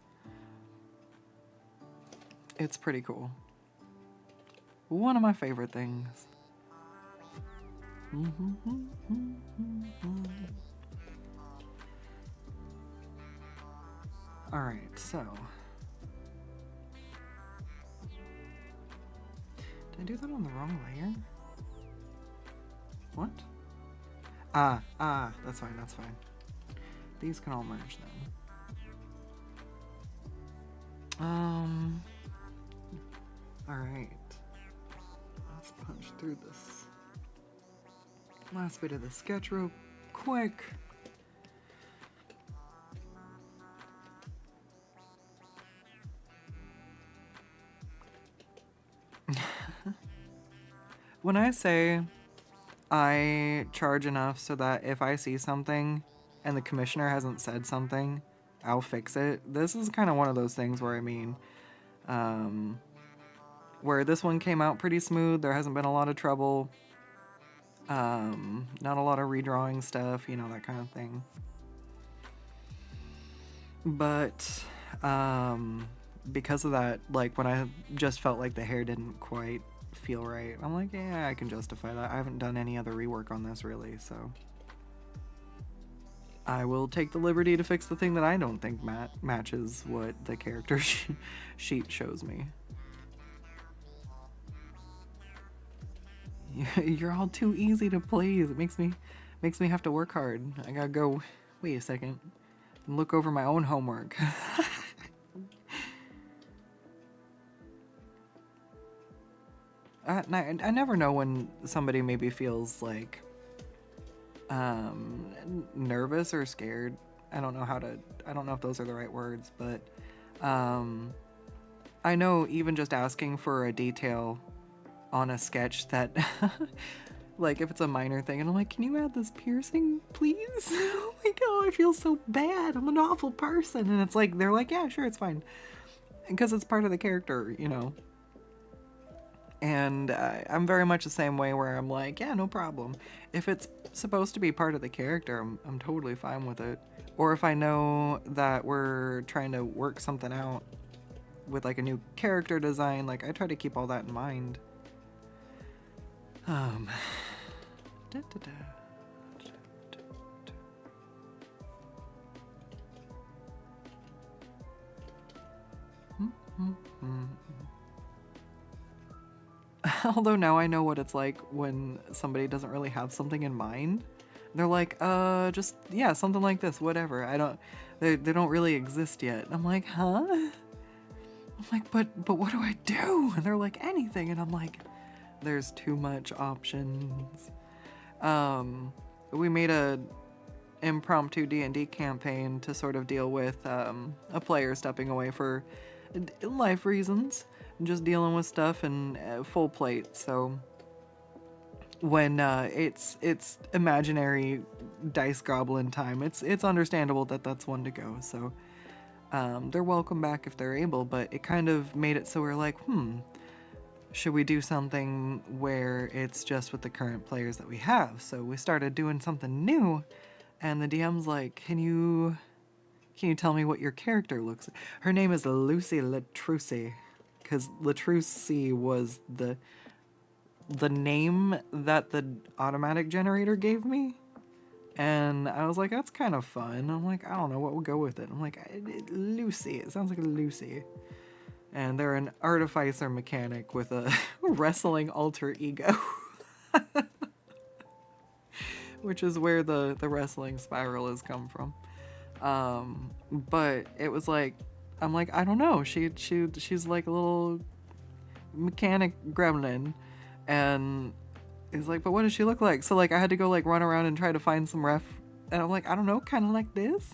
It's pretty cool. One of my favorite things. Alright, so. Did I do that on the wrong layer? What? That's fine, that's fine. These can all merge then. Alright. Let's punch through this last bit of the sketch real quick. When I say I charge enough so that if I see something and the commissioner hasn't said something, I'll fix it. This is kind of one of those things where where this one came out pretty smooth. There hasn't been a lot of trouble. Not a lot of redrawing stuff, you know, that kind of thing. But because of that, like when I just felt like the hair didn't quite feel right, I'm like, yeah, I can justify that. I haven't done any other rework on this really, so I will take the liberty to fix the thing that I don't think matches what the character sheet shows me. You're all too easy to please. It makes me have to work hard. I gotta go, wait a second, and look over my own homework. I never know when somebody maybe feels like nervous or scared. I don't know if those are the right words, but I know even just asking for a detail on a sketch that like if it's a minor thing and I'm like, can you add this piercing please? Oh my god, I feel so bad, I'm an awful person. And it's like, they're like, yeah, sure, it's fine, because it's part of the character, you know. And I'm very much the same way where I'm like, yeah, no problem. If it's supposed to be part of the character, I'm totally fine with it. Or if I know that we're trying to work something out with like a new character design, like I try to keep all that in mind. Da, da, da. Although now I know what it's like when somebody doesn't really have something in mind. They're like, just, yeah, something like this, whatever. They don't really exist yet. I'm like, huh? I'm like, but what do I do? And they're like, anything. And I'm like, there's too much options. We made a impromptu D&D campaign to sort of deal with a player stepping away for life reasons, just dealing with stuff and full plate. So when it's imaginary dice goblin time, it's understandable that that's one to go. So they're welcome back if they're able, but it kind of made it so we're like, should we do something where it's just with the current players that we have? So we started doing something new, and the DM's like, can you tell me what your character looks like? Her name is Lucy Latrusi, because Latrusi was the name that the automatic generator gave me. And I was like, that's kind of fun. I'm like, I don't know what we'll go with it. I'm like, Lucy, it sounds like a Lucy. And they're an artificer mechanic with a wrestling alter ego. Which is where the wrestling spiral has come from. But it was like, I'm like, I don't know. She's like a little mechanic gremlin. And he's like, but what does she look like? So like I had to go like run around and try to find some ref. And I'm like, I don't know, kind of like this.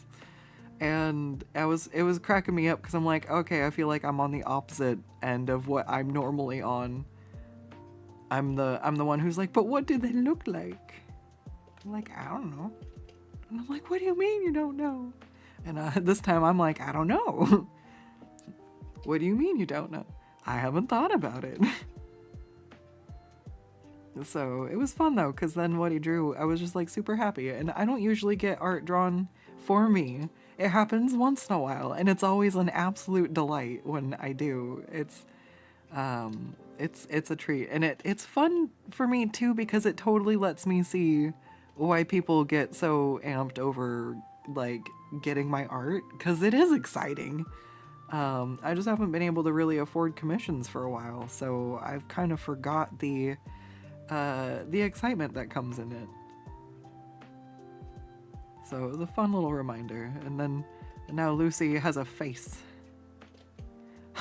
And it was cracking me up because I'm like, okay, I feel like I'm on the opposite end of what I'm normally on. I'm the one who's like, but what do they look like? I'm like, I don't know. And I'm like, what do you mean you don't know? And this time I'm like, I don't know. What do you mean you don't know? I haven't thought about it. So it was fun though, because then what he drew, I was just like super happy. And I don't usually get art drawn for me. It happens once in a while, and it's always an absolute delight when I do. It's a treat, and it's fun for me too because it totally lets me see why people get so amped over like getting my art, because it is exciting. I just haven't been able to really afford commissions for a while, so I've kind of forgot the excitement that comes in it. So it was a fun little reminder. And now Lucy has a face.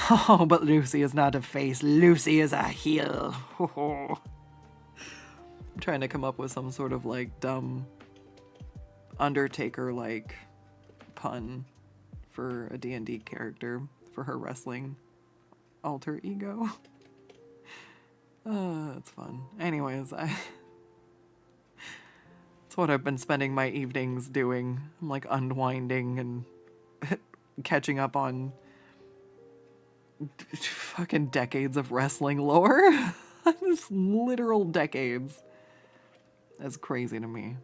Oh, but Lucy is not a face. Lucy is a heel. I'm trying to come up with some sort of like dumb Undertaker like pun for a D&D character for her wrestling alter ego. That's fun. Anyways, it's what I've been spending my evenings doing. I'm like unwinding and catching up on fucking decades of wrestling lore. Just literal decades. That's crazy to me.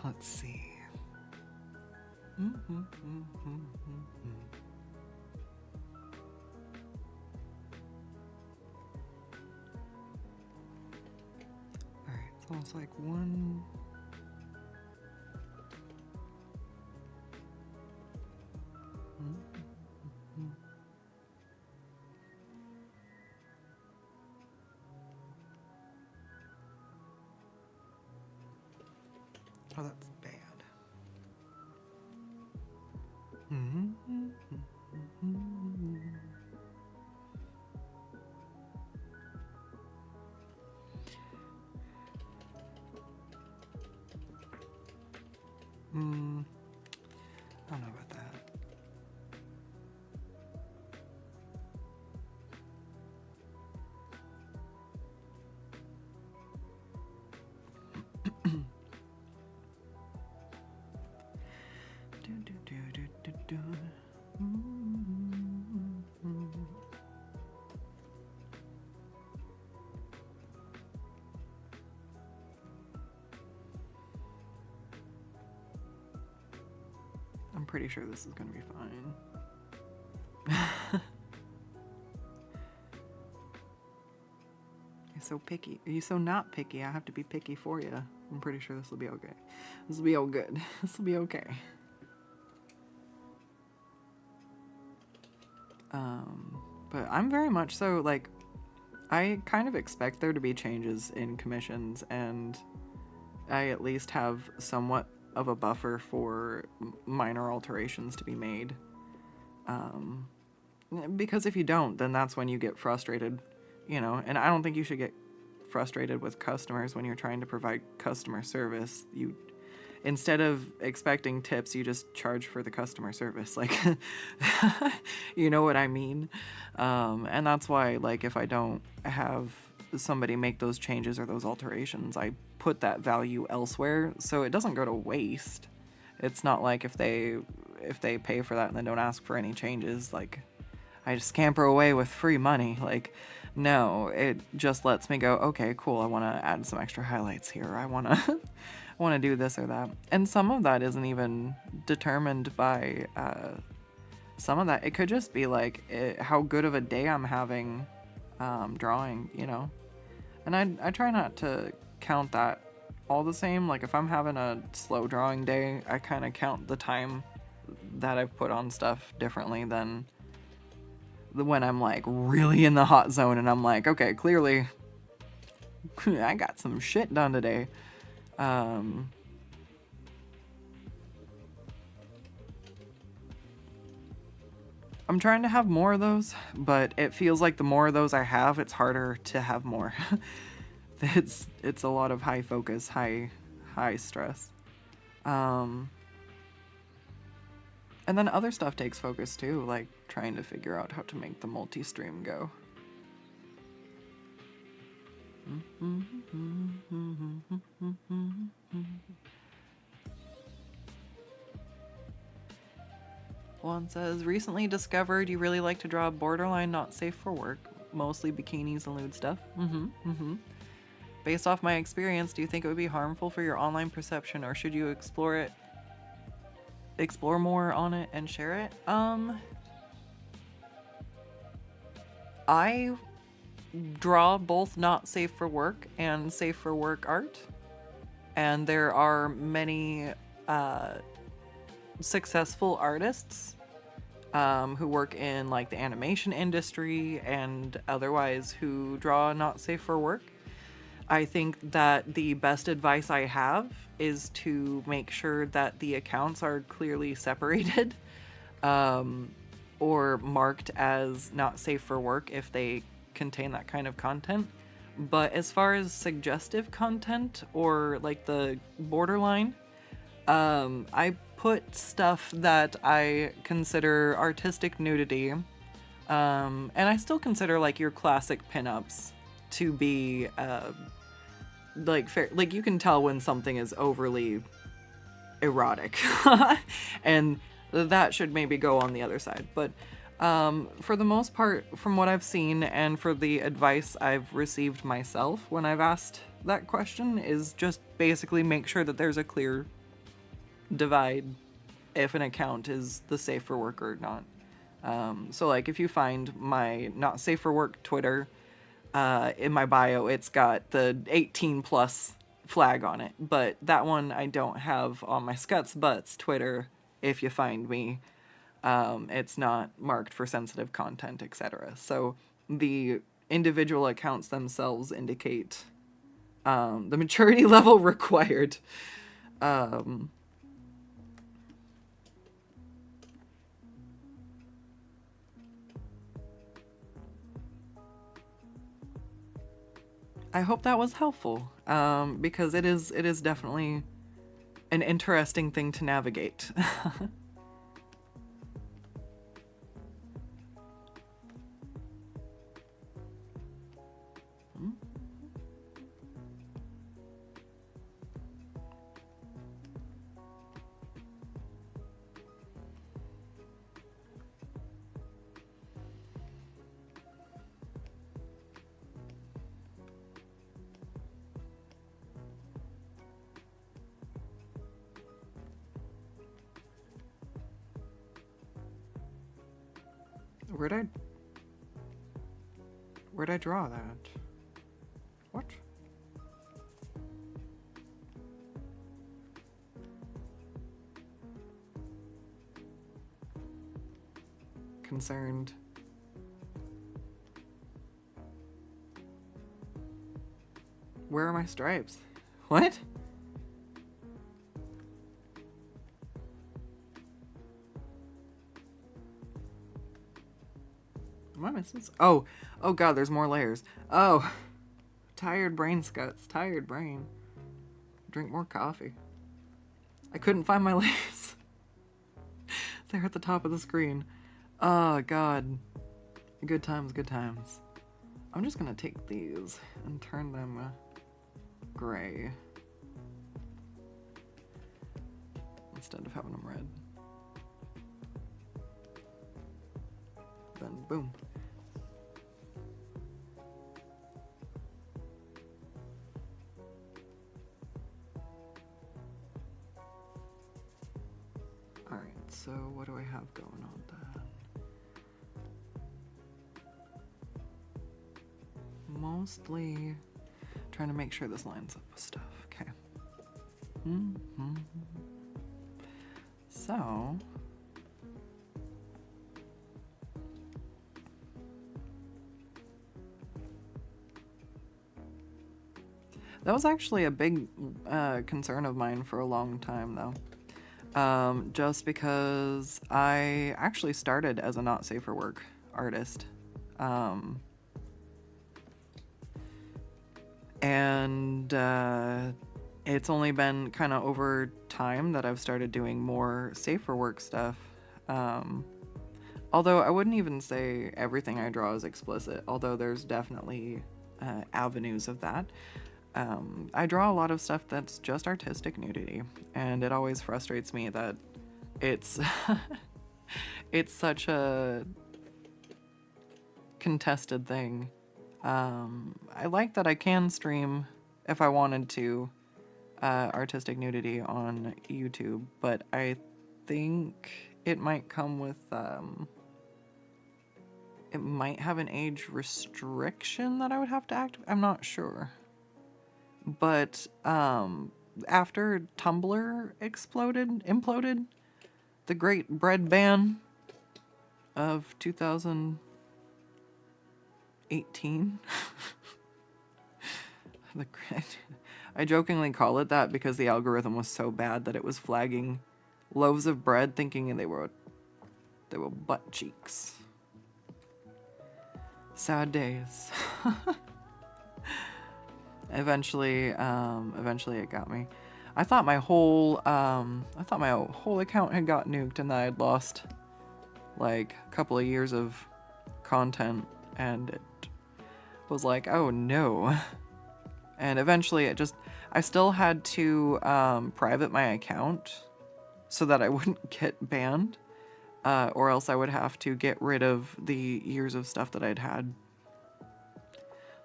Let's see. Alright, it's almost like one. Oh, that's bad. I don't know about that. I'm pretty sure this is gonna be fine. You're so picky. Are you so not picky? I have to be picky for you. I'm pretty sure this will be okay. This will be all good. This will be okay. But I'm very much so, like, I kind of expect there to be changes in commissions, and I at least have somewhat of a buffer for minor alterations to be made. Because if you don't, then that's when you get frustrated, you know, and I don't think you should get frustrated with customers when you're trying to provide customer service. You, instead of expecting tips, you just charge for the customer service. Like, you know what I mean? And that's why, like, if I don't have somebody make those changes or those alterations, I put that value elsewhere so it doesn't go to waste. It's not like if they pay for that and then don't ask for any changes, like, I just scamper away with free money. Like, no, it just lets me go, okay, cool, I want to add some extra highlights here. I want to do this or that. And some of that isn't even determined by some of that. It could just be like how good of a day I'm having drawing, you know? And I try not to count that all the same. Like, if I'm having a slow drawing day, I kind of count the time that I've put on stuff differently than when I'm like really in the hot zone and I'm like, okay, clearly I got some shit done today. I'm trying to have more of those, but it feels like the more of those I have, it's harder to have more. It's a lot of high focus, high stress. And then other stuff takes focus too, like trying to figure out how to make the multi-stream go. One says, recently discovered you really like to draw borderline not safe for work, mostly bikinis and lewd stuff. Based off my experience, do you think it would be harmful for your online perception, or should you explore more on it and share it? I draw both not safe for work and safe for work art, and there are many successful artists who work in like the animation industry and otherwise who draw not safe for work. I think that the best advice I have is to make sure that the accounts are clearly separated or marked as not safe for work if they contain that kind of content. But as far as suggestive content or like the borderline, I put stuff that I consider artistic nudity, and I still consider like your classic pinups to be like fair. Like you can tell when something is overly erotic, and that should maybe go on the other side. But for the most part, from what I've seen and for the advice I've received myself when I've asked that question, is just basically make sure that there's a clear divide if an account is the safe for work or not. So like if you find my not safe for work Twitter, in my bio, it's got the 18 plus flag on it, but that one I don't have on my Scuts Butts Twitter. If you find me, it's not marked for sensitive content, etc. So the individual accounts themselves indicate the maturity level required. I hope that was helpful, because it is definitely an interesting thing to navigate. Where'd I draw that? What? Concerned. Where are my stripes? What? Am I missing? Oh god, there's more layers. Oh, tired brain, Scuts. Tired brain. Drink more coffee. I couldn't find my layers. They're at the top of the screen. Oh god. Good times, good times. I'm just gonna take these and turn them gray instead of having them red. Then boom. Alright, so what do I have going on then? Mostly trying to make sure this lines up with stuff. Okay. So that was actually a big concern of mine for a long time, though. Just because I actually started as a not safe for work artist. And it's only been kind of over time that I've started doing more safe for work stuff. Although I wouldn't even say everything I draw is explicit, although there's definitely avenues of that. I draw a lot of stuff that's just artistic nudity, and it always frustrates me that it's it's such a contested thing. I like that I can stream if I wanted to artistic nudity on YouTube, but I think it might come with it might have an age restriction that I would have to activate. I'm not sure. But after Tumblr imploded, the great bread ban of 2018. I jokingly call it that because the algorithm was so bad that it was flagging loaves of bread thinking they were butt cheeks. Sad days. Eventually it got me. I thought my whole account had got nuked and that I'd lost like a couple of years of content, and it was like, oh no. And eventually I still had to private my account so that I wouldn't get banned, or else I would have to get rid of the years of stuff that I'd had.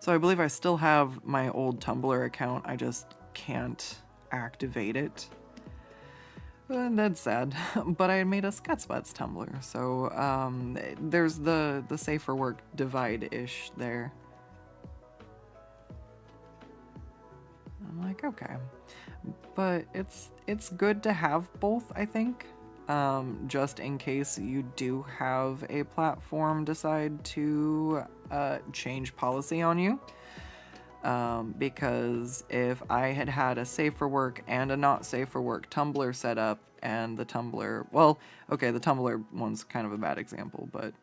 So I believe I still have my old Tumblr account, I just can't activate it. And that's sad, but I made a Skutsbutts Tumblr, so there's the safer work divide-ish there. I'm like, okay. But it's good to have both, I think, just in case you do have a platform decide to change policy on you. Because if I had had a safe for work and a not safe for work Tumblr set up, and the Tumblr, well, okay, the Tumblr one's kind of a bad example, but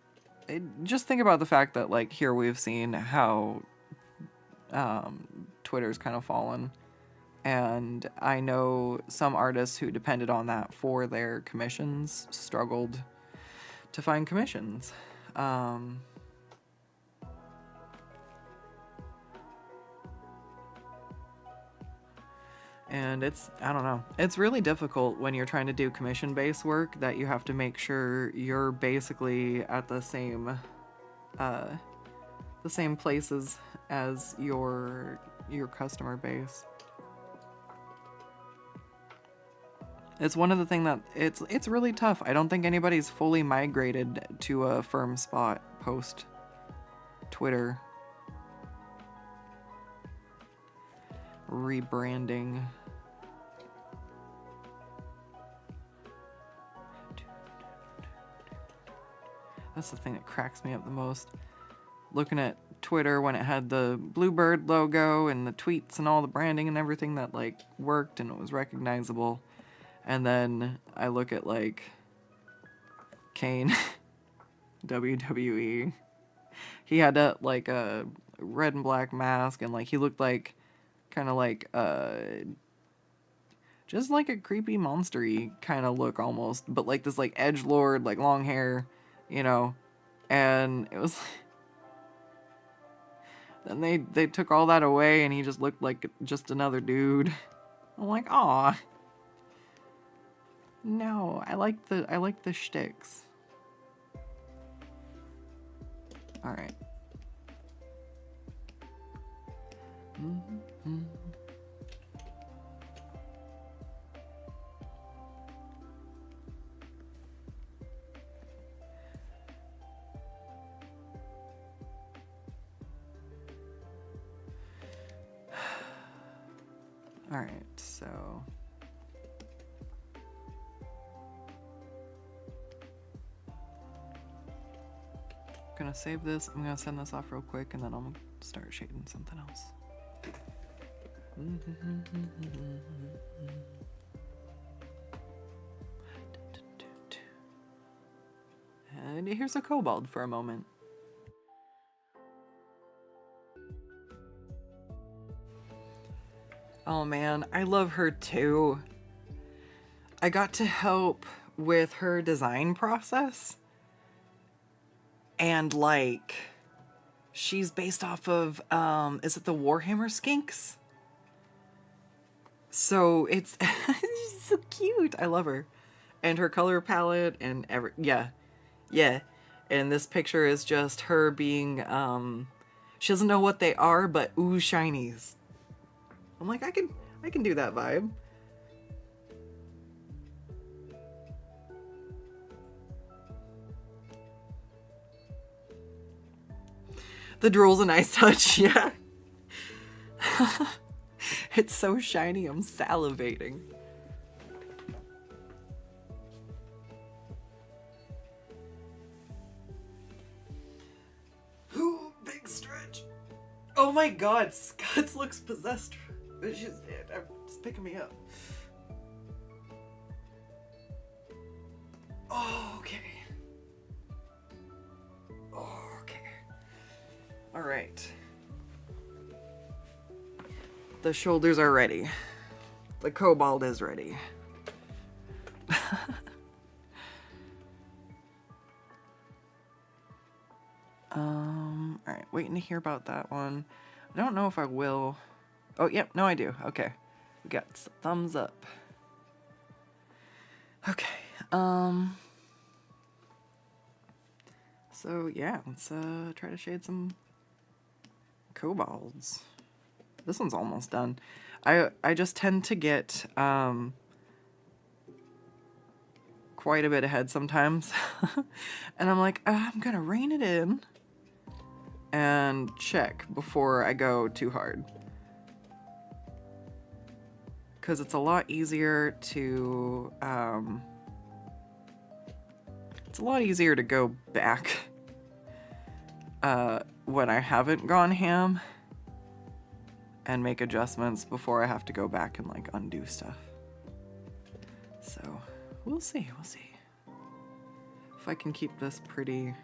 just think about the fact that, like, here we've seen how Twitter's kind of fallen, and I know some artists who depended on that for their commissions struggled to find commissions. And I don't know, it's really difficult when you're trying to do commission-based work that you have to make sure you're basically at the same places as your customer base. It's one of the things that it's really tough. I don't think anybody's fully migrated to a firm spot post Twitter rebranding. That's the thing that cracks me up the most. Looking at Twitter when it had the Bluebird logo and the tweets and all the branding and everything that, like, worked and it was recognizable. And then I look at, like, Kane, WWE. He had a red and black mask, and, like, he looked like kind of like just like a creepy monster-y kind of look almost, but like this like edgelord, like long hair, you know. And it was then they took all that away and he just looked like just another dude. I'm like, aw. No, I like the shticks. All right. Mm-hmm. All right, so I'm gonna save this. I'm gonna send this off real quick, and then I'm gonna start shading something else. And here's a kobold for a moment. Oh man, I love her too. I got to help with her design process. And like, she's based off of, is it the Warhammer skinks? So it's she's so cute. I love her. And her color palette and yeah. And this picture is just her being, she doesn't know what they are, but ooh, shinies. I'm like, I can do that vibe. The drool's a nice touch, yeah. It's so shiny, I'm salivating. Ooh, big stretch. Oh my god, Scuds looks possessed. She's picking me up. Oh, okay. Oh, okay. All right. The shoulders are ready. The kobold is ready. All right, waiting to hear about that one. I don't know if I will. Oh, yep, no, I do. Okay, we got thumbs up. Okay, so yeah, let's try to shade some kobolds. This one's almost done. I just tend to get quite a bit ahead sometimes. And I'm like, I'm gonna rein it in and check before I go too hard. Because it's a lot easier to go back when I haven't gone ham and make adjustments before I have to go back and like undo stuff. So we'll see, if I can keep this pretty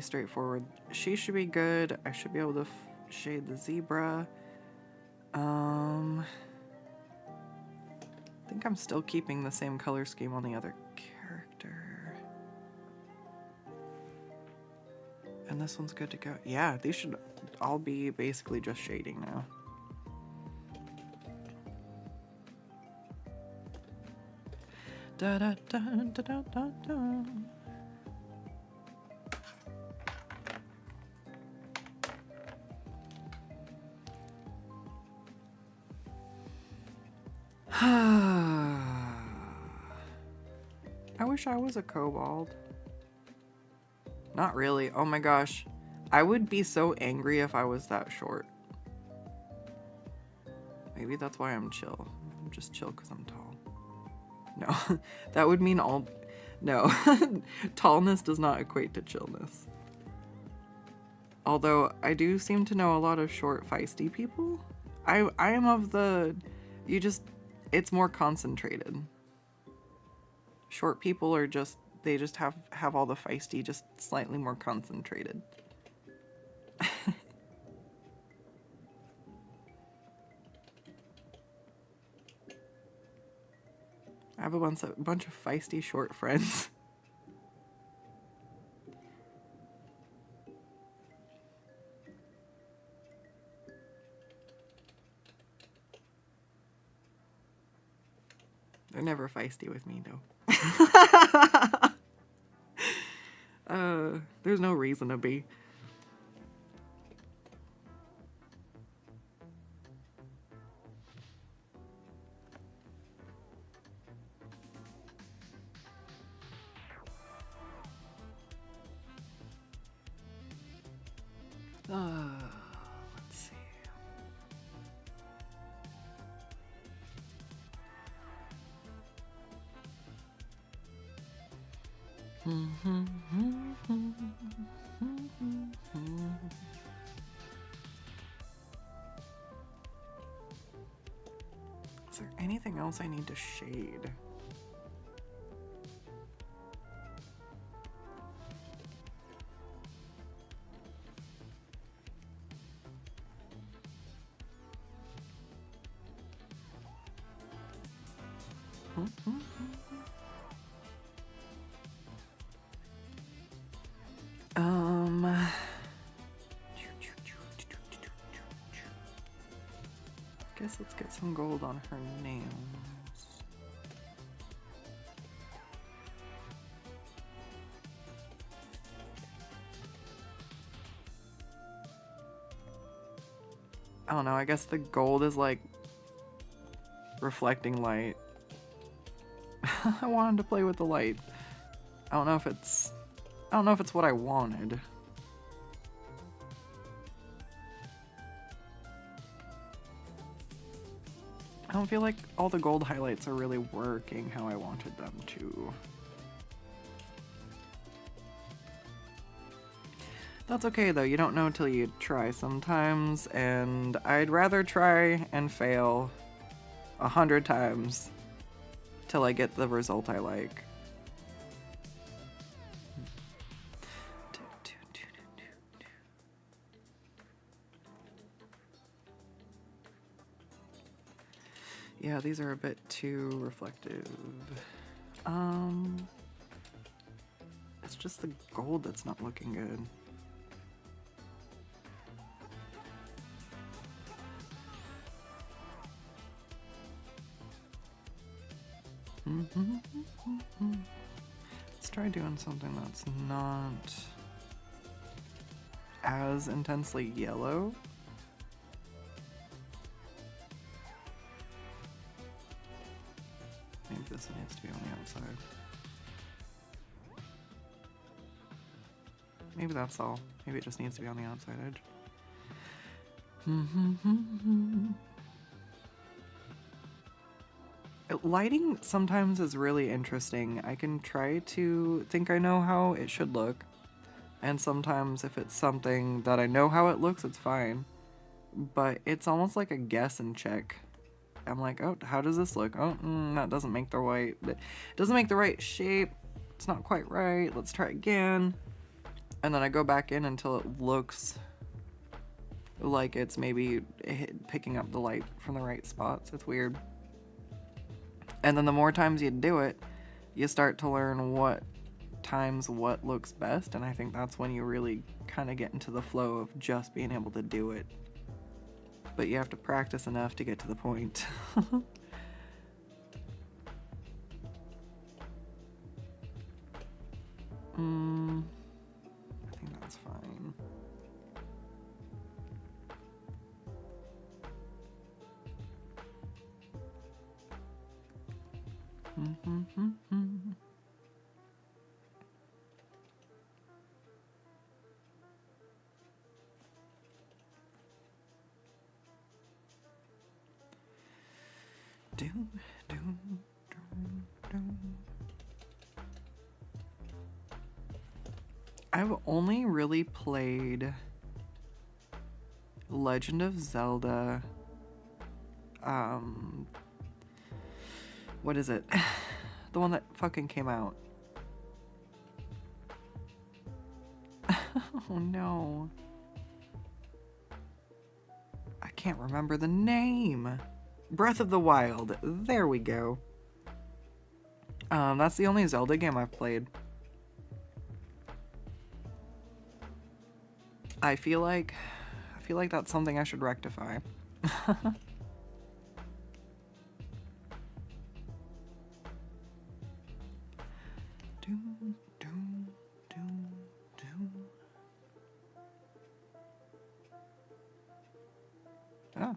straightforward. She should be good. I should be able to shade the zebra. I think I'm still keeping the same color scheme on the other character. And this one's good to go. Yeah, these should all be basically just shading now. Da da da da da da da. I wish I was a kobold. Not really. Oh my gosh. I would be so angry if I was that short. Maybe that's why I'm chill. I'm just chill because I'm tall. No, that would mean all... No, tallness does not equate to chillness. Although I do seem to know a lot of short, feisty people. I am of the... It's more concentrated. Short people are just... They just have all the feisty, just slightly more concentrated. I have a bunch of feisty short friends. They're never feisty with me, though. There's no reason to be. Let's see. Is there anything else I need to shade? Guess let's get some gold on her nails. I don't know, I guess the gold is like reflecting light. I wanted to play with the light. I don't know if it's what I wanted. I don't feel like all the gold highlights are really working how I wanted them to. That's okay though, you don't know till you try sometimes, and I'd rather try and fail 100 times till I get the result I like. Yeah, these are a bit too reflective. It's just the gold that's not looking good. Let's try doing something that's not as intensely yellow. Maybe this needs to be on the outside. Maybe that's all. Maybe it just needs to be on the outside edge. Lighting sometimes is really interesting. I can try to think I know how it should look, and sometimes if it's something that I know how it looks, it's fine. But it's almost like a guess and check. I'm like, oh, how does this look? Oh, that doesn't make the right, it doesn't make the right shape. It's not quite right. Let's try again. And then I go back in until it looks like it's maybe picking up the light from the right spots. It's weird. And then the more times you do it, you start to learn what times what looks best, and I think that's when you really kind of get into the flow of just being able to do it. But you have to practice enough to get to the point. I think that's fine. I've only really played Legend of Zelda. What is it? The one that fucking came out. Oh no. I can't remember the name. Breath of the Wild. There we go. That's the only Zelda game I've played. I feel like that's something I should rectify. Oh.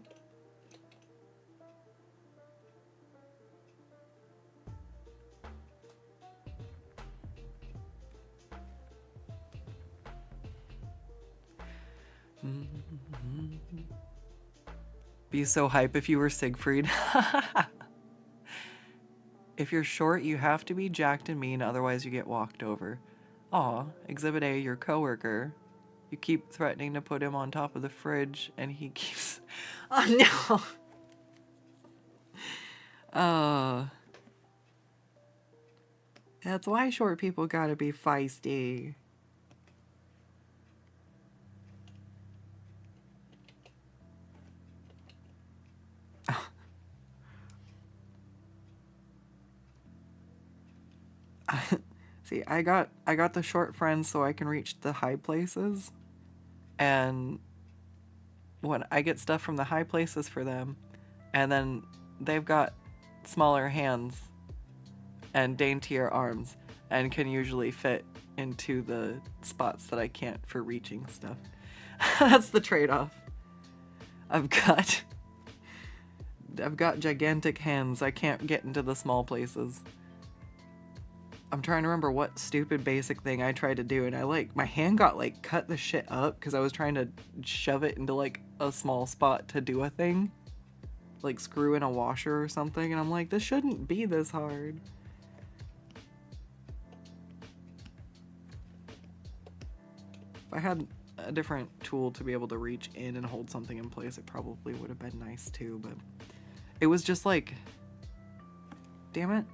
Be so hype if you were Siegfried. If you're short, you have to be jacked and mean, otherwise you get walked over. Aw, Exhibit A, your coworker. You keep threatening to put him on top of the fridge, and he keeps... Oh, no! That's why short people gotta be feisty. See, I got the short friends so I can reach the high places, and when I get stuff from the high places for them, and then they've got smaller hands and daintier arms and can usually fit into the spots that I can't for reaching stuff. That's the trade-off. I've got I've got gigantic hands. I can't get into the small places. I'm trying to remember what stupid basic thing I tried to do, and my hand got cut the shit up because I was trying to shove it into a small spot to do a thing. Like screw in a washer or something, and I'm like, this shouldn't be this hard. If I had a different tool to be able to reach in and hold something in place, it probably would have been nice too, but it was just damn it.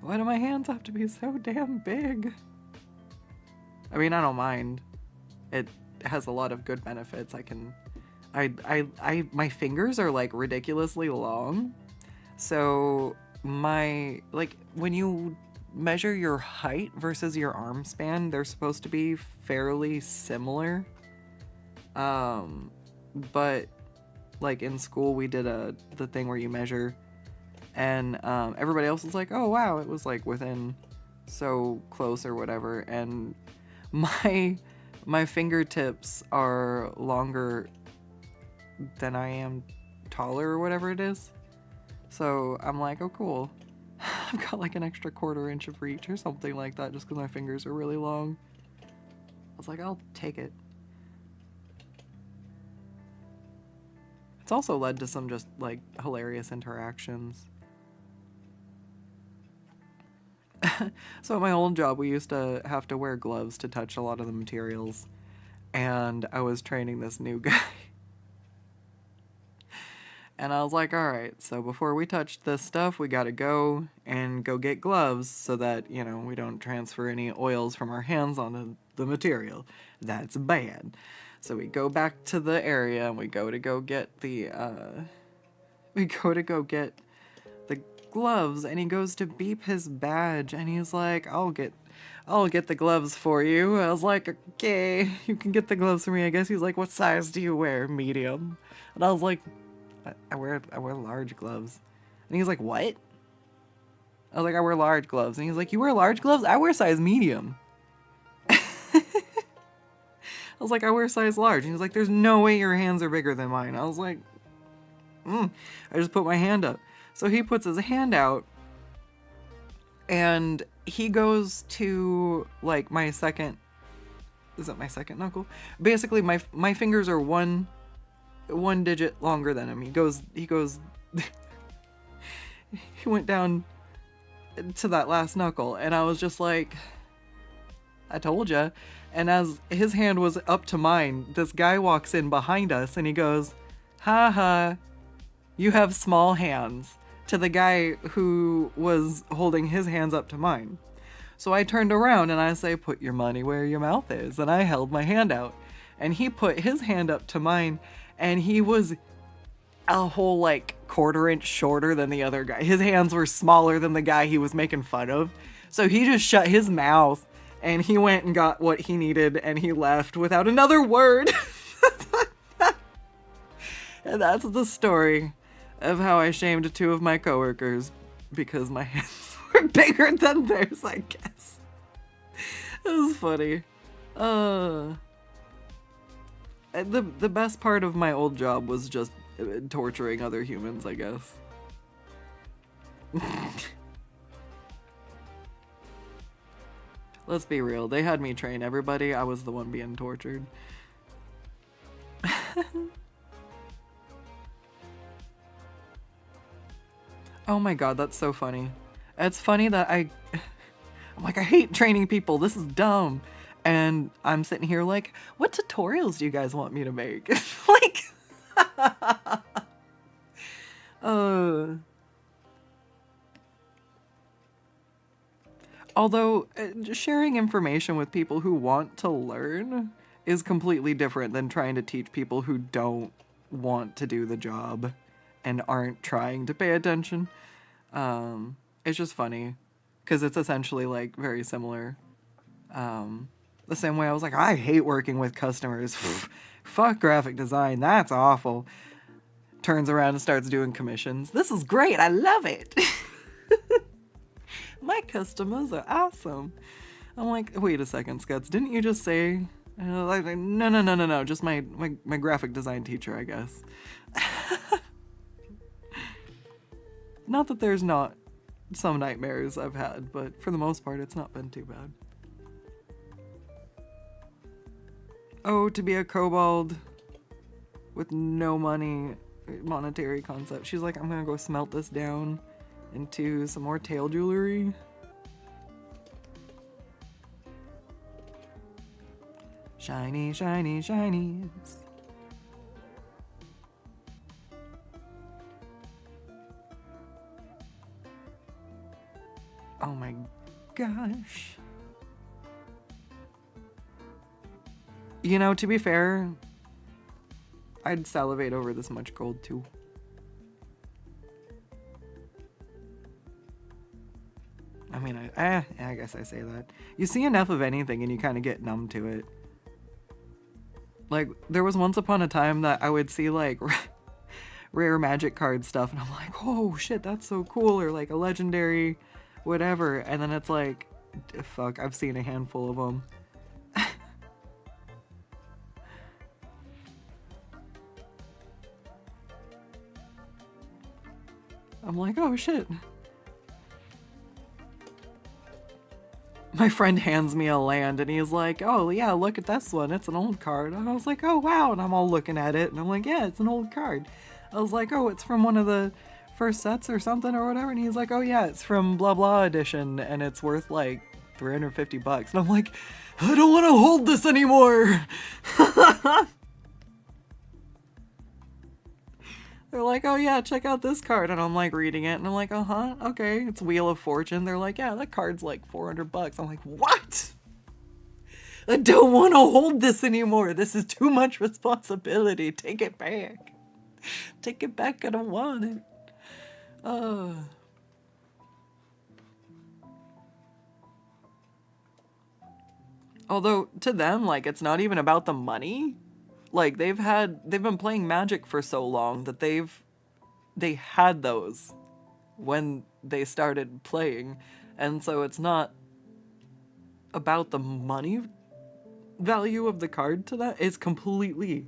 Why do my hands have to be so damn big? I mean, I don't mind. It has a lot of good benefits. My fingers are ridiculously long. So when you measure your height versus your arm span, they're supposed to be fairly similar. But in school we did the thing where you measure, and everybody else was like, oh wow, it was within so close or whatever, and my fingertips are longer than I am taller or whatever it is. So I'm like, oh cool. I've got an extra 1/4 inch of reach or something like that just because my fingers are really long. I was like, I'll take it. It's also led to some just hilarious interactions. So at my old job, we used to have to wear gloves to touch a lot of the materials, and I was training this new guy. And I was like, all right, so before we touch this stuff, we gotta go get gloves so that, we don't transfer any oils from our hands onto the material. That's bad. So we go back to the area and we go get the gloves, and he goes to beep his badge and he's like, I'll get the gloves for you. I was like, okay, you can get the gloves for me, I guess. He's like, what size do you wear? Medium. And I was like, I wear large gloves. And he's like, what? I was like, I wear large gloves. And he's like, you wear large gloves? I wear size medium. I was like, I wear size large. And he's like, there's no way your hands are bigger than mine. I was like, I just put my hand up. So he puts his hand out, and he goes to my second, is it my second knuckle? Basically my fingers are one digit longer than him. He goes he went down to that last knuckle, and I was just like, I told ya. And as his hand was up to mine, this guy walks in behind us and he goes, ha ha, you have small hands, to the guy who was holding his hands up to mine. So I turned around and I say, put your money where your mouth is. And I held my hand out, and he put his hand up to mine, and he was a whole 1/4 inch shorter than the other guy. His hands were smaller than the guy he was making fun of. So he just shut his mouth and he went and got what he needed, and he left without another word. And that's the story of how I shamed 2 of my coworkers because my hands were bigger than theirs, I guess. It was funny. The best part of my old job was just torturing other humans, I guess. Let's be real, they had me train everybody. I was the one being tortured. Oh my god, that's so funny. It's funny that I'm like, I hate training people, this is dumb. And I'm sitting here like, what tutorials do you guys want me to make? Although, sharing information with people who want to learn is completely different than trying to teach people who don't want to do the job and aren't trying to pay attention. It's just funny because it's essentially like very similar. The same way I was like, I hate working with customers. Fuck graphic design. That's awful. Turns around and starts doing commissions. This is great. I love it. My customers are awesome. I'm like, wait a second, Scuts. Didn't you just say? Like, no. Just my graphic design teacher, I guess. Not that there's not some nightmares I've had, but for the most part, it's not been too bad. Oh, to be a kobold with no money, monetary concept. She's like, I'm gonna go smelt this down into some more tail jewelry. Shiny, shiny, shinies. Oh my gosh. You know, to be fair, I'd salivate over this much gold too. I mean, I guess I say that. You see enough of anything and you kind of get numb to it. Like, there was once upon a time that I would see, like, rare magic card stuff, and I'm like, oh shit, that's so cool, or like a legendary whatever, and then it's like, fuck, I've seen a handful of them. I'm like, oh shit. My friend hands me a land and he's like, oh yeah, look at this one, it's an old card. And I was like, oh wow, and I'm all looking at it and I'm like, yeah, it's an old card. I was like, oh, it's from one of the first sets or something or whatever, and he's like, oh yeah, it's from blah blah edition and it's worth like $350. And I'm like, I don't want to hold this anymore. They're like, oh yeah, check out this card. And I'm like reading it and I'm like, uh-huh, okay, it's Wheel of Fortune. They're like, yeah, that card's like $400. I'm like, what? I don't want to hold this anymore. This is too much responsibility. Take it back. Take it back, I don't want it. Although, to them, like, it's not even about the money. Like, they've been playing Magic for so long that they had those when they started playing. And so it's not about the money value of the card to that. It's completely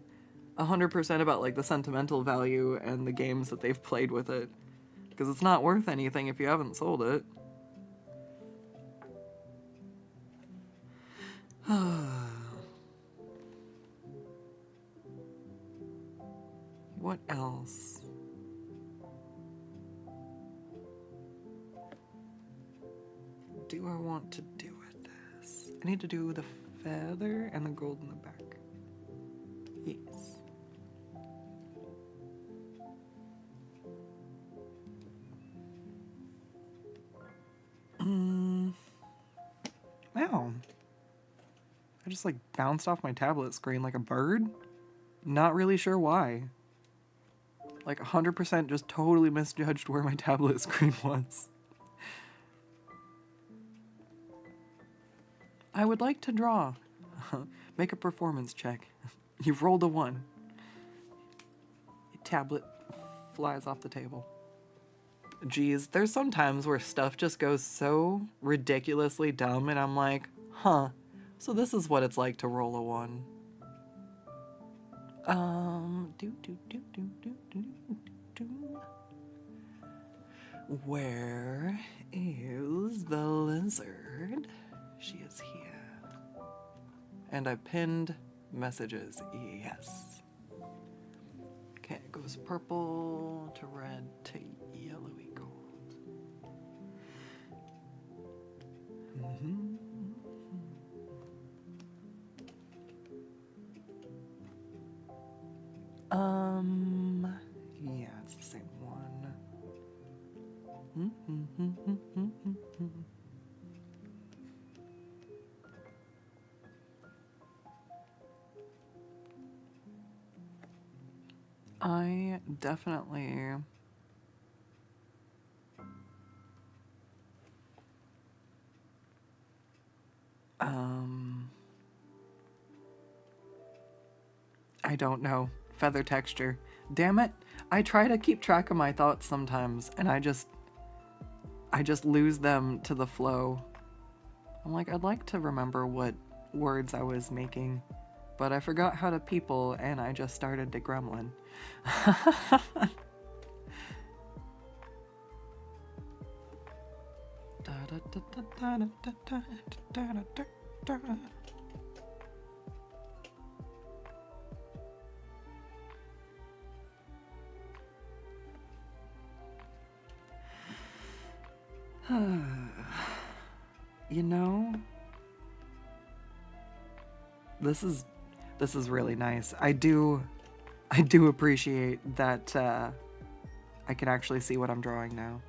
100% about, like, the sentimental value and the games that they've played with it. Because it's not worth anything if you haven't sold it. What else? Do I want to do with this? I need to do the feather and the gold in the back. Yes. Wow. I just like bounced off my tablet screen like a bird. Not really sure why. Like 100% just totally misjudged where my tablet screen was. I would like to draw. Make a performance check. You've rolled a 1. Your tablet flies off the table. Geez, there's some times where stuff just goes so ridiculously dumb and I'm like, huh, so this is what it's like to roll a 1. Where is the lizard? She is here. And I pinned messages, yes. Okay, it goes purple to red to yellowy gold. Yeah, it's the same one. I definitely Um, I don't know. Feather texture. Damn it. I try to keep track of my thoughts sometimes, and I just lose them to the flow. I'm like, I'd like to remember what words I was making, but I forgot how to people, and I just started to gremlin. You know, this is really nice. I do appreciate that I can actually see what I'm drawing now.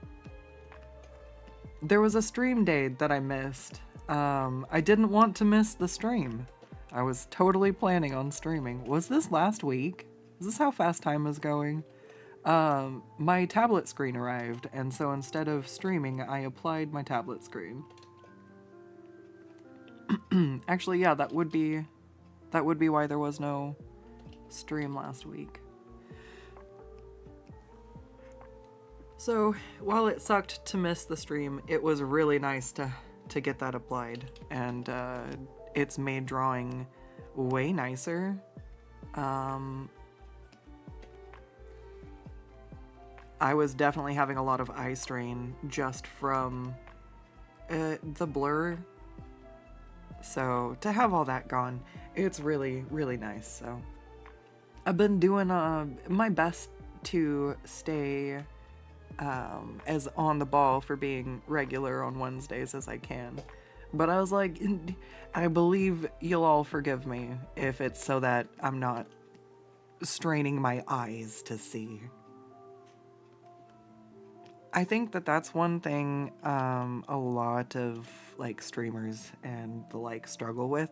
There was a stream date that I missed. I didn't want to miss the stream. I was totally planning on streaming. Was this last week? Is this how fast time is going? My tablet screen arrived, and so instead of streaming, I applied my tablet screen. Actually, yeah, that would be why there was no stream last week. So, while it sucked to miss the stream, it was really nice to get that applied, and it's made drawing way nicer. I was definitely having a lot of eye strain just from the blur. So to have all that gone, it's really, really nice. So I've been doing my best to stay as on the ball for being regular on Wednesdays as I can. But I was like, I believe you'll all forgive me if it's so that I'm not straining my eyes to see. I think that that's one thing a lot of like streamers and the like struggle with,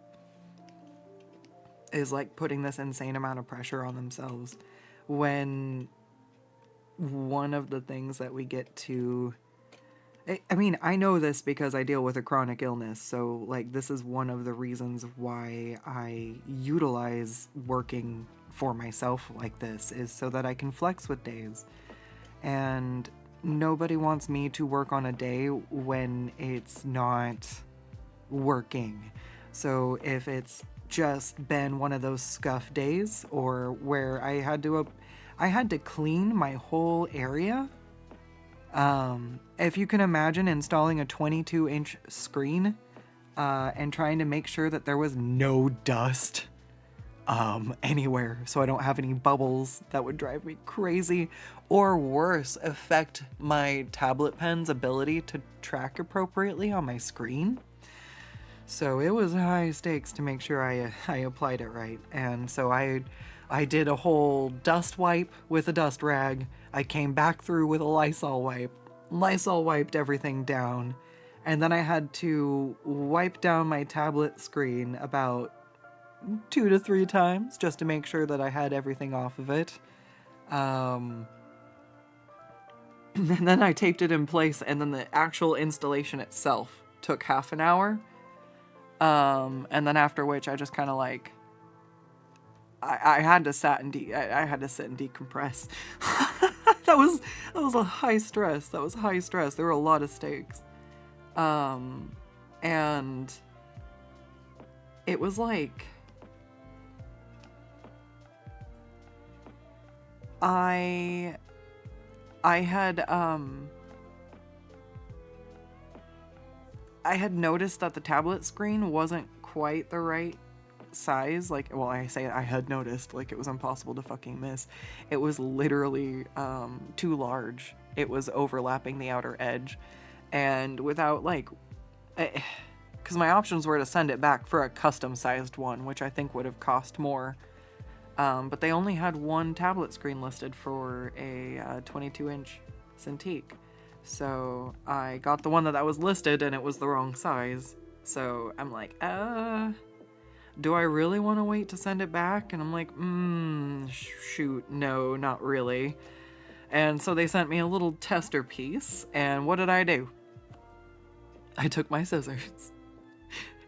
is like putting this insane amount of pressure on themselves when one of the things that we get to, I mean, I know this because I deal with a chronic illness, so like this is one of the reasons why I utilize working for myself like this, is so that I can flex with days. And nobody wants me to work on a day when it's not working. So if it's just been one of those scuff days, or where I had to clean my whole area. If you can imagine installing a 22-inch screen and trying to make sure that there was no dust anywhere, so I don't have any bubbles, that would drive me crazy. Or worse, affect my tablet pen's ability to track appropriately on my screen. So it was high stakes to make sure I applied it right. And so I did a whole dust wipe with a dust rag. I came back through with a Lysol wipe. Lysol wiped everything down. And then I had to wipe down my tablet screen about 2 to 3 times just to make sure that I had everything off of it. And then I taped it in place, and then the actual installation itself took half an hour. And then after which I just kind of like, I had to sit and decompress. that was a high stress. There were a lot of stakes. And it was like, I had noticed that the tablet screen wasn't quite the right size. Like, well, I say I had noticed, like it was impossible to fucking miss. It was literally too large. It was overlapping the outer edge, and without like, because my options were to send it back for a custom sized one, which I think would have cost more. But they only had one tablet screen listed for a 22-inch Cintiq. So I got the one that was listed, and it was the wrong size. So I'm like, do I really want to wait to send it back? And I'm like, shoot, no, not really. And so they sent me a little tester piece, and what did I do? I took my scissors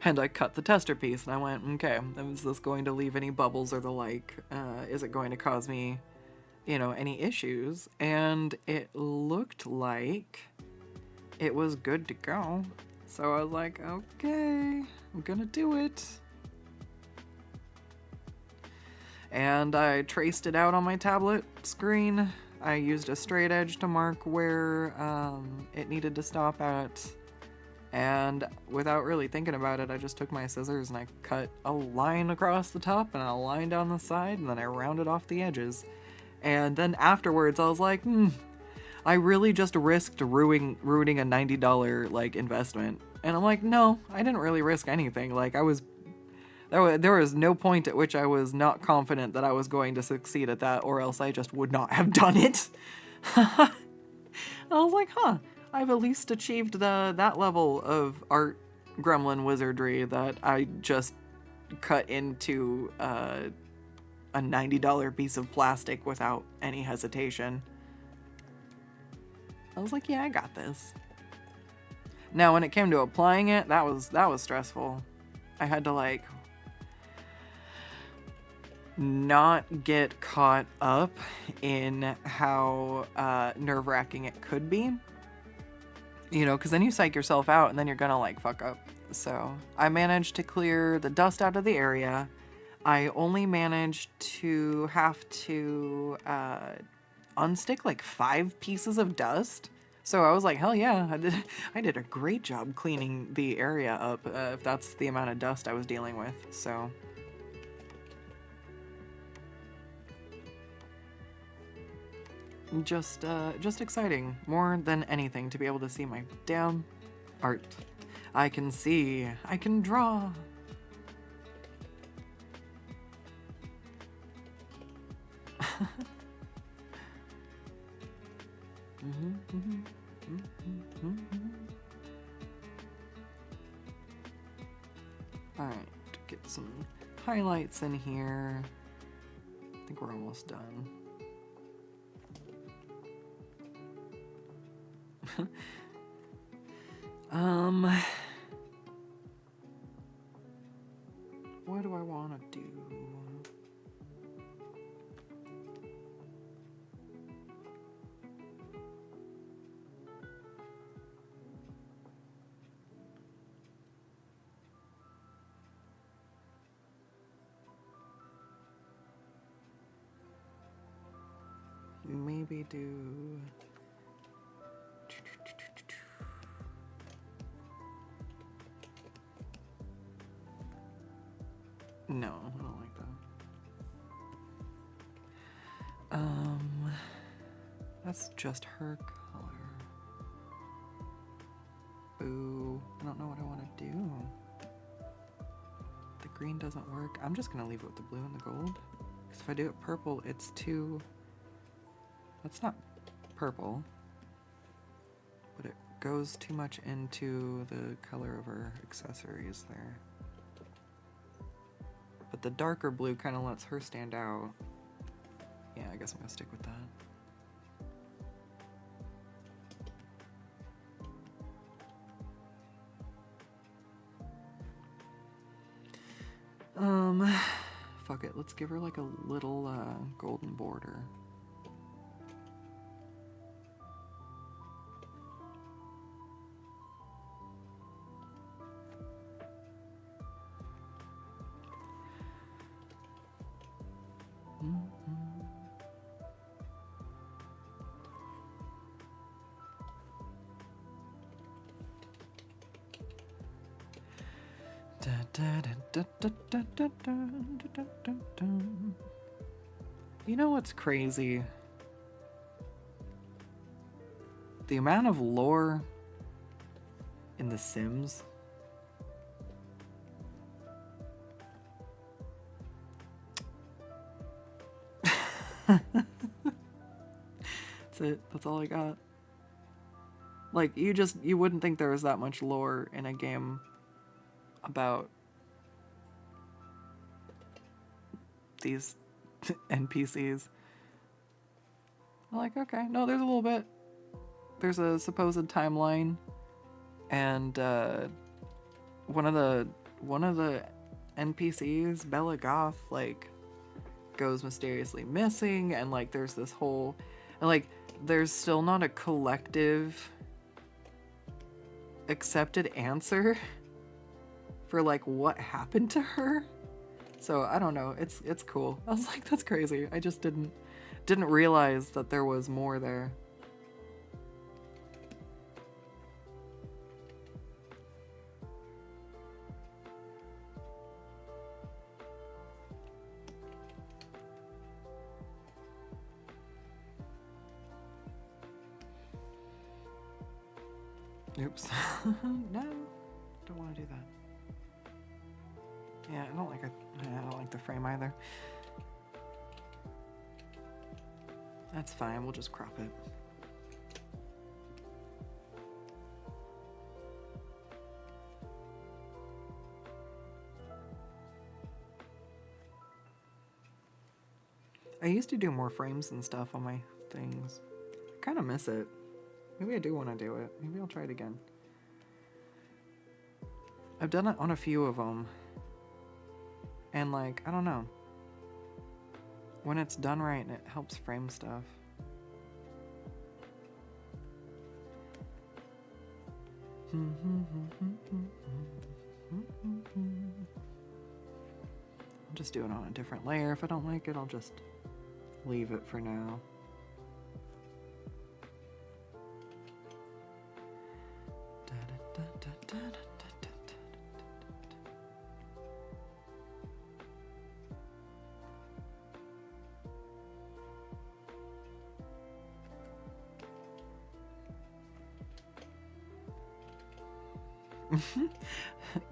And I cut the tester piece and I went, okay, is this going to leave any bubbles or the like? Is it going to cause me, any issues? And it looked like it was good to go. So I was like, okay, I'm gonna do it. And I traced it out on my tablet screen. I used a straight edge to mark where it needed to stop at. And without really thinking about it, I just took my scissors and I cut a line across the top and a line down the side, and then I rounded off the edges. And then afterwards, I was like, I really just risked ruining a $90 like investment. And I'm like, no, I didn't really risk anything. Like there was no point at which I was not confident that I was going to succeed at that, or else I just would not have done it. I was like, I've at least achieved that level of art gremlin wizardry that I just cut into a $90 piece of plastic without any hesitation. I was like, yeah, I got this. Now, when it came to applying it, that was stressful. I had to like not get caught up in how nerve-wracking it could be. Because then you psych yourself out and then you're gonna like fuck up. So I managed to clear the dust out of the area. I only managed to have to unstick like 5 pieces of dust. So I was like, hell yeah, I did a great job cleaning the area up, if that's the amount of dust I was dealing with. So just exciting, more than anything, to be able to see my damn art. I can see, I can draw. Alright, get some highlights in here. I think we're almost done. What do I want to do? Maybe do... No, I don't like that. That's just her color. Boo. I don't know what I want to do. The green doesn't work. I'm just gonna leave it with the blue and the gold. Because if I do it purple, it's too... That's not purple. But it goes too much into the color of her accessories there. But the darker blue kind of lets her stand out. Yeah, I guess I'm gonna stick with that. Fuck it, let's give her like a little golden border. You know what's crazy? The amount of lore in The Sims. That's it. That's all I got. Like, you wouldn't think there was that much lore in a game about these NPCs. I'm like, okay, no, there's a little bit. There's a supposed timeline, and one of the one of the NPCs, Bella Goth, like, goes mysteriously missing, and like there's this whole, and like there's still not a collective accepted answer for like what happened to her. So I don't know, it's cool. I was like, that's crazy. I just didn't realize that there was more there. Oops. No, don't want to do that. Yeah, I don't like the frame either. That's fine, we'll just crop it. I used to do more frames and stuff on my things. I kind of miss it. Maybe I do want to do it. Maybe I'll try it again. I've done it on a few of them. And like, I don't know. When it's done right, it helps frame stuff. I'll just do it on a different layer. If I don't like it, I'll just leave it for now.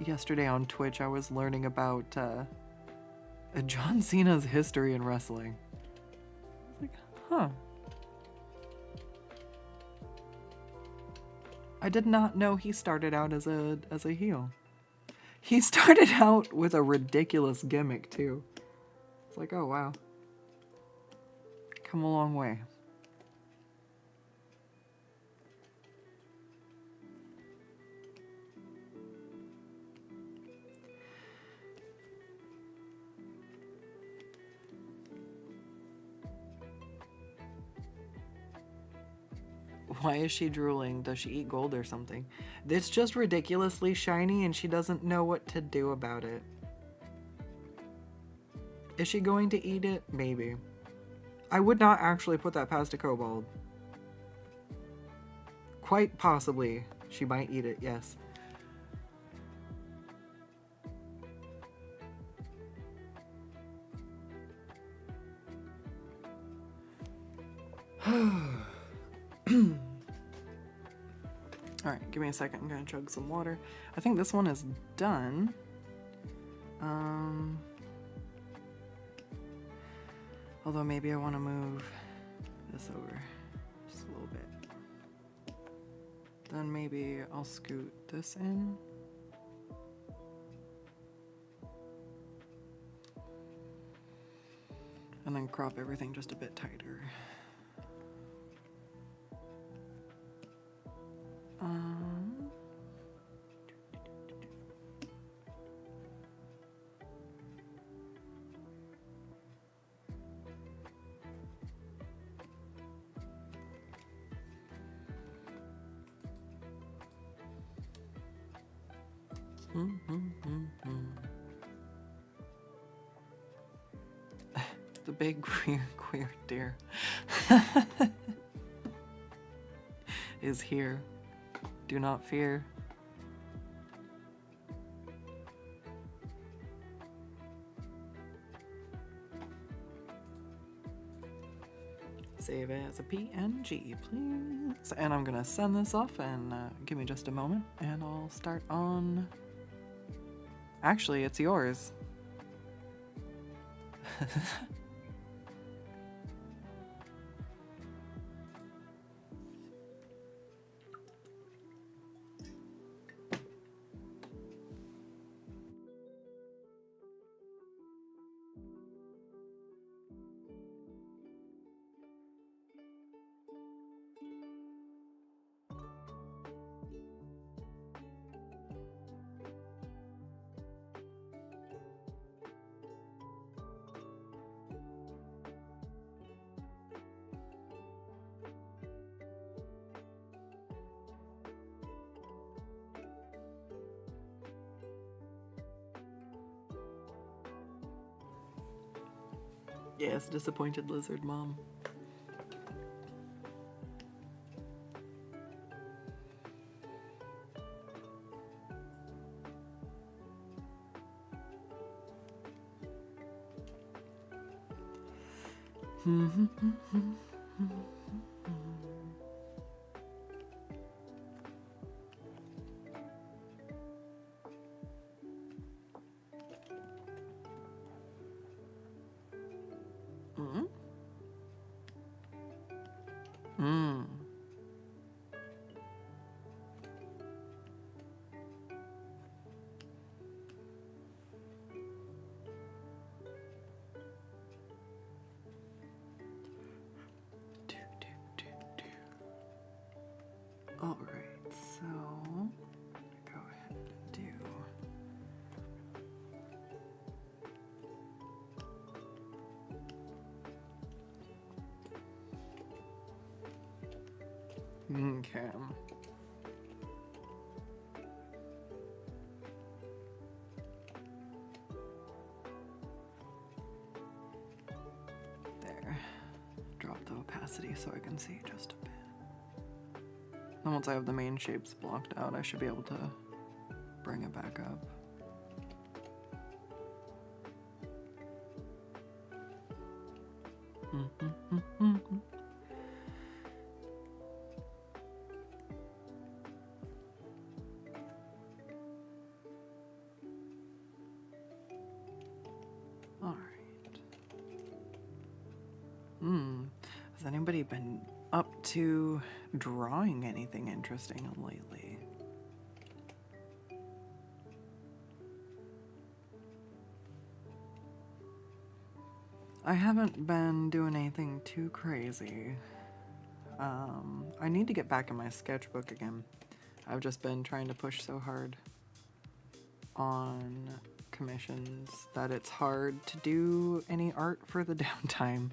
Yesterday on Twitch, I was learning about John Cena's history in wrestling. I was like, huh. I did not know he started out as a heel. He started out with a ridiculous gimmick too. It's like, oh wow. Come a long way. Why is she drooling? Does she eat gold or something? It's just ridiculously shiny and she doesn't know what to do about it. Is she going to eat it? Maybe. I would not actually put that past a kobold. Quite possibly, she might eat it, yes. Alright, give me a second. I'm gonna chug some water. I think this one is done. Although maybe I want to move this over just a little bit. Then maybe I'll scoot this in. And then crop everything just a bit tighter. The big queer deer is here. Do not fear. Save it as a PNG, please. And I'm gonna send this off and give me just a moment and I'll start on... Actually, it's yours. Yes, disappointed lizard mom. All right, so go ahead and do. Okay. There. Drop the opacity so I can see just a bit. And once I have the main shapes blocked out, I should be able to bring it back up. All right. Has anybody been up to drawing anything interesting lately? I haven't been doing anything too crazy. I need to get back in my sketchbook again. I've just been trying to push so hard on commissions that it's hard to do any art for the downtime.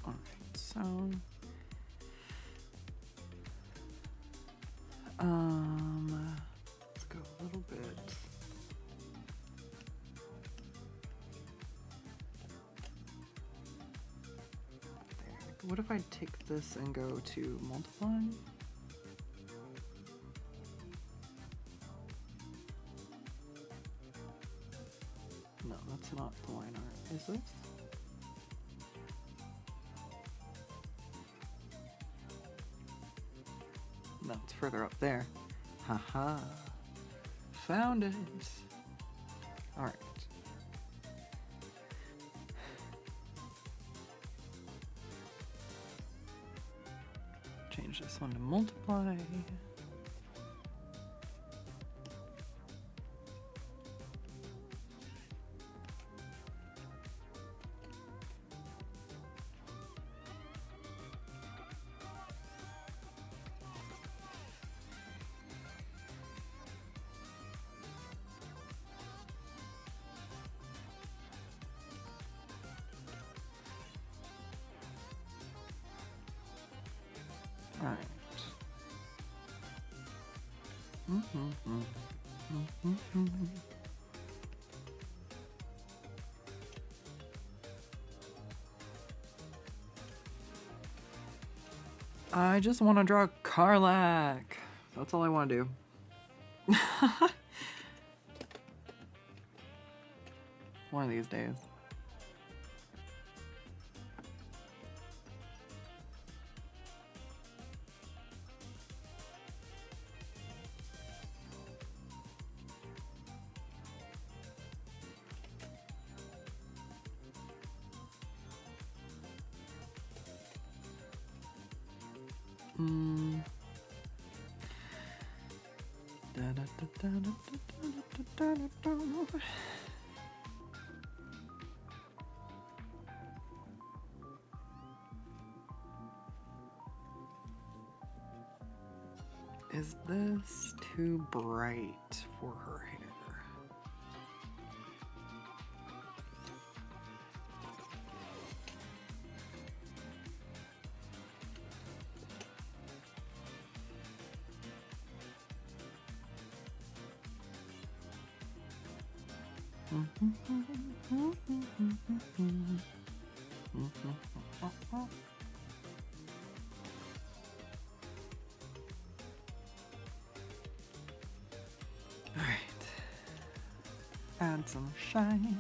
Alright, so let's go a little bit. There. What if I take this and go to multiply? No, that's not the line art. Is this? No, it's further up there. Haha. Found it. Alright. Change this one to multiply. Alright. I just want to draw Karlak. That's all I want to do. One of these days. Is this too bright for her hair? Alright. Add some shine.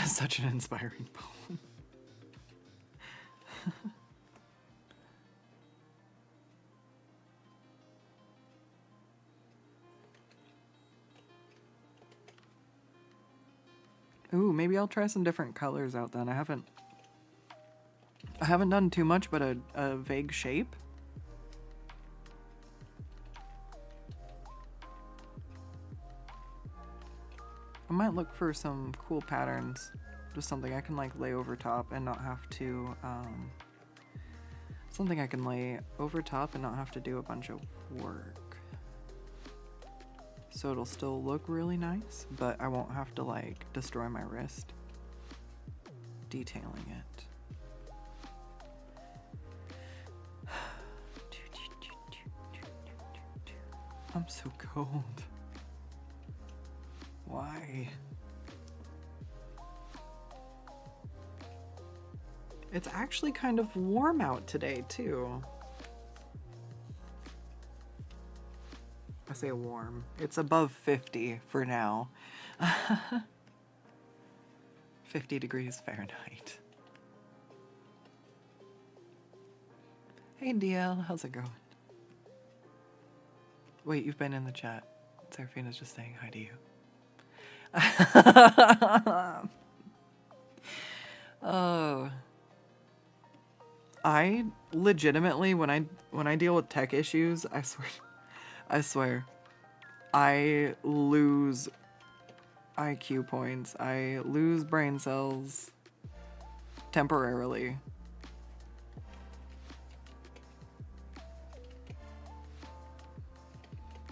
Such an inspiring poem. Ooh, maybe I'll try some different colors out then. I haven't done too much but a vague shape. I might look for some cool patterns. Just something I can like lay over top and not have to, something I can lay over top and not have to do a bunch of work. So it'll still look really nice, but I won't have to like destroy my wrist detailing it. I'm so cold. Why? It's actually kind of warm out today, too. I say warm. It's above 50 for now. 50 degrees Fahrenheit. Hey, DL, how's it going? Wait, you've been in the chat. Seraphina's just saying hi to you. Oh. I legitimately, when I deal with tech issues, I swear, I lose IQ points. I lose brain cells temporarily.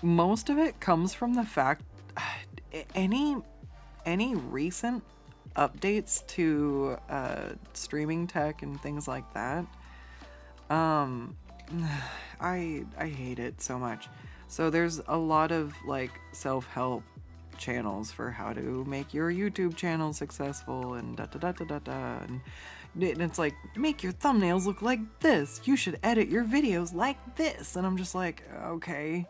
Most of it comes from the fact any recent updates to streaming tech and things like that, I hate it so much. So there's a lot of like self-help channels for how to make your YouTube channel successful and and it's like, make your thumbnails look like this, you should edit your videos like this, and I'm just like, okay.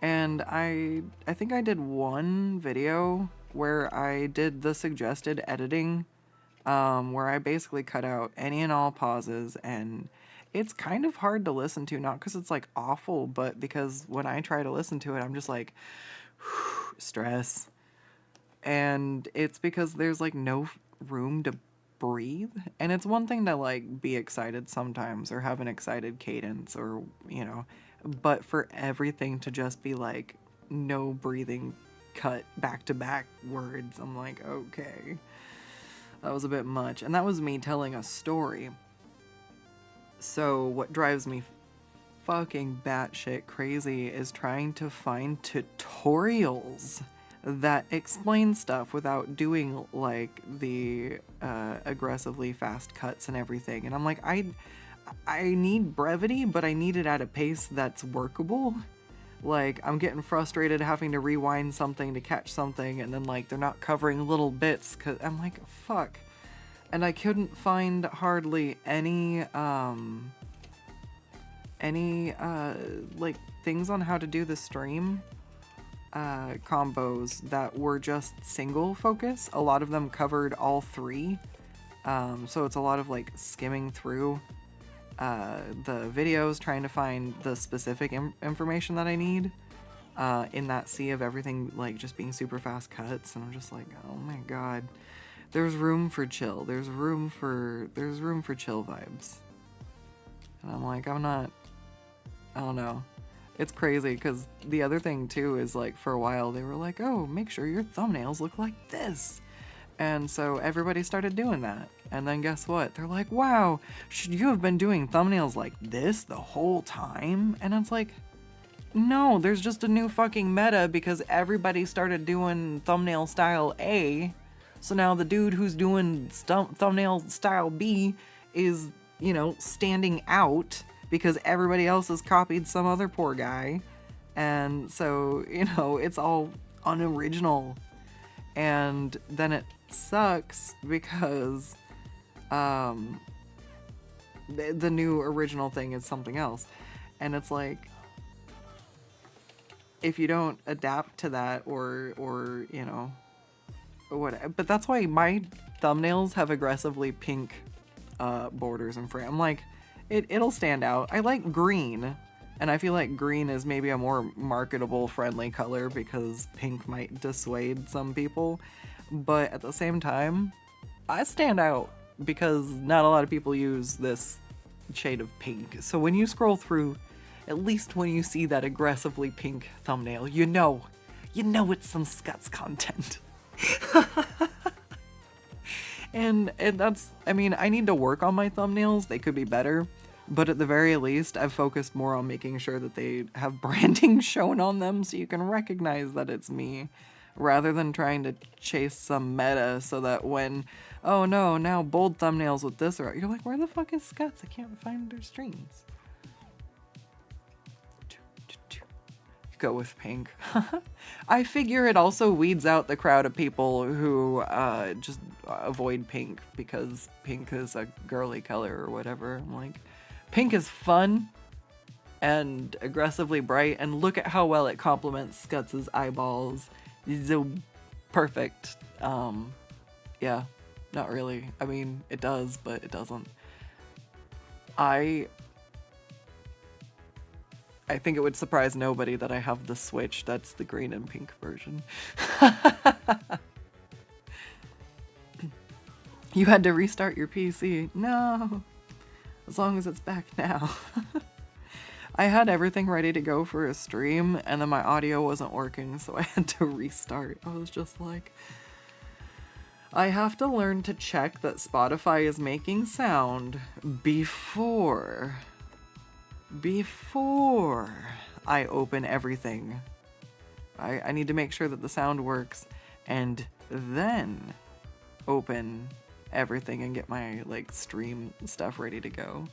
And I think I did one video where I did the suggested editing, where I basically cut out any and all pauses, and it's kind of hard to listen to, not because it's like awful, but because when I try to listen to it, I'm just like, stress. And it's because there's like no room to breathe. And it's one thing to like be excited sometimes or have an excited cadence or, you know, but for everything to just be like no breathing, cut back to back words, I'm like, okay, that was a bit much. And that was me telling a story. So what drives me fucking batshit crazy is trying to find tutorials that explain stuff without doing like the aggressively fast cuts and everything. And I'm like, I need brevity, but I need it at a pace that's workable. Like, I'm getting frustrated having to rewind something to catch something, and then like they're not covering little bits, cause I'm like, fuck. And I couldn't find hardly any like things on how to do the stream combos that were just single focus. A lot of them covered all three, so it's a lot of like skimming through the videos, trying to find the specific information that I need in that sea of everything like just being super fast cuts. And I'm just like, oh my god, there's room for chill, there's room for chill vibes. And I'm like, I don't know. It's crazy because the other thing too is like for a while they were like, oh, make sure your thumbnails look like this. And so everybody started doing that. And then guess what? They're like, wow, should you have been doing thumbnails like this the whole time? And it's like, no, there's just a new fucking meta because everybody started doing thumbnail style A. So now the dude who's doing thumbnail style B is, you know, standing out because everybody else has copied some other poor guy. And so, you know, it's all unoriginal. And then it sucks because the new original thing is something else. And it's like, if you don't adapt to that or you know, what, but that's why my thumbnails have aggressively pink borders and frame. I'm like, it'll stand out. I like green, and I feel like green is maybe a more marketable, friendly color because pink might dissuade some people. But at the same time, I stand out because not a lot of people use this shade of pink. So when you scroll through, at least when you see that aggressively pink thumbnail, you know it's some Scuts content. and that's, I mean, I need to work on my thumbnails. They could be better, but at the very least, I've focused more on making sure that they have branding shown on them so you can recognize that it's me, rather than trying to chase some meta so that when, oh no, now bold thumbnails with this, or you're like, where the fuck is Scuts? I can't find their streams. Go with pink. I figure it also weeds out the crowd of people who just avoid pink because pink is a girly color or whatever. I'm like, pink is fun and aggressively bright, and look at how well it complements Scuts' eyeballs. So perfect. Yeah, not really. I mean, it does, but it doesn't. I think it would surprise nobody that I have the Switch that's the green and pink version. You had to restart your PC. No, as long as it's back now. I had everything ready to go for a stream, and then my audio wasn't working, so I had to restart. I was just like, I have to learn to check that Spotify is making sound before I open everything. I need to make sure that the sound works, and then open everything and get my like stream stuff ready to go.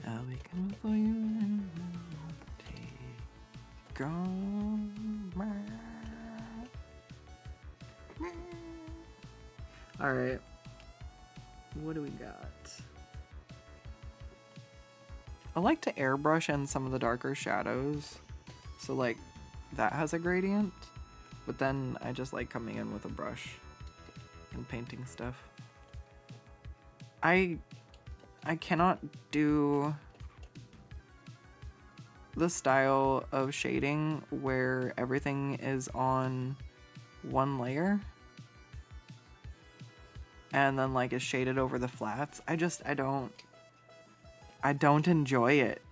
I'll be coming for you. Take on my... All right. What do we got? I like to airbrush in some of the darker shadows, so like that has a gradient, but then I just like coming in with a brush and painting stuff. I cannot do the style of shading where everything is on one layer and then like is shaded over the flats. I don't enjoy it.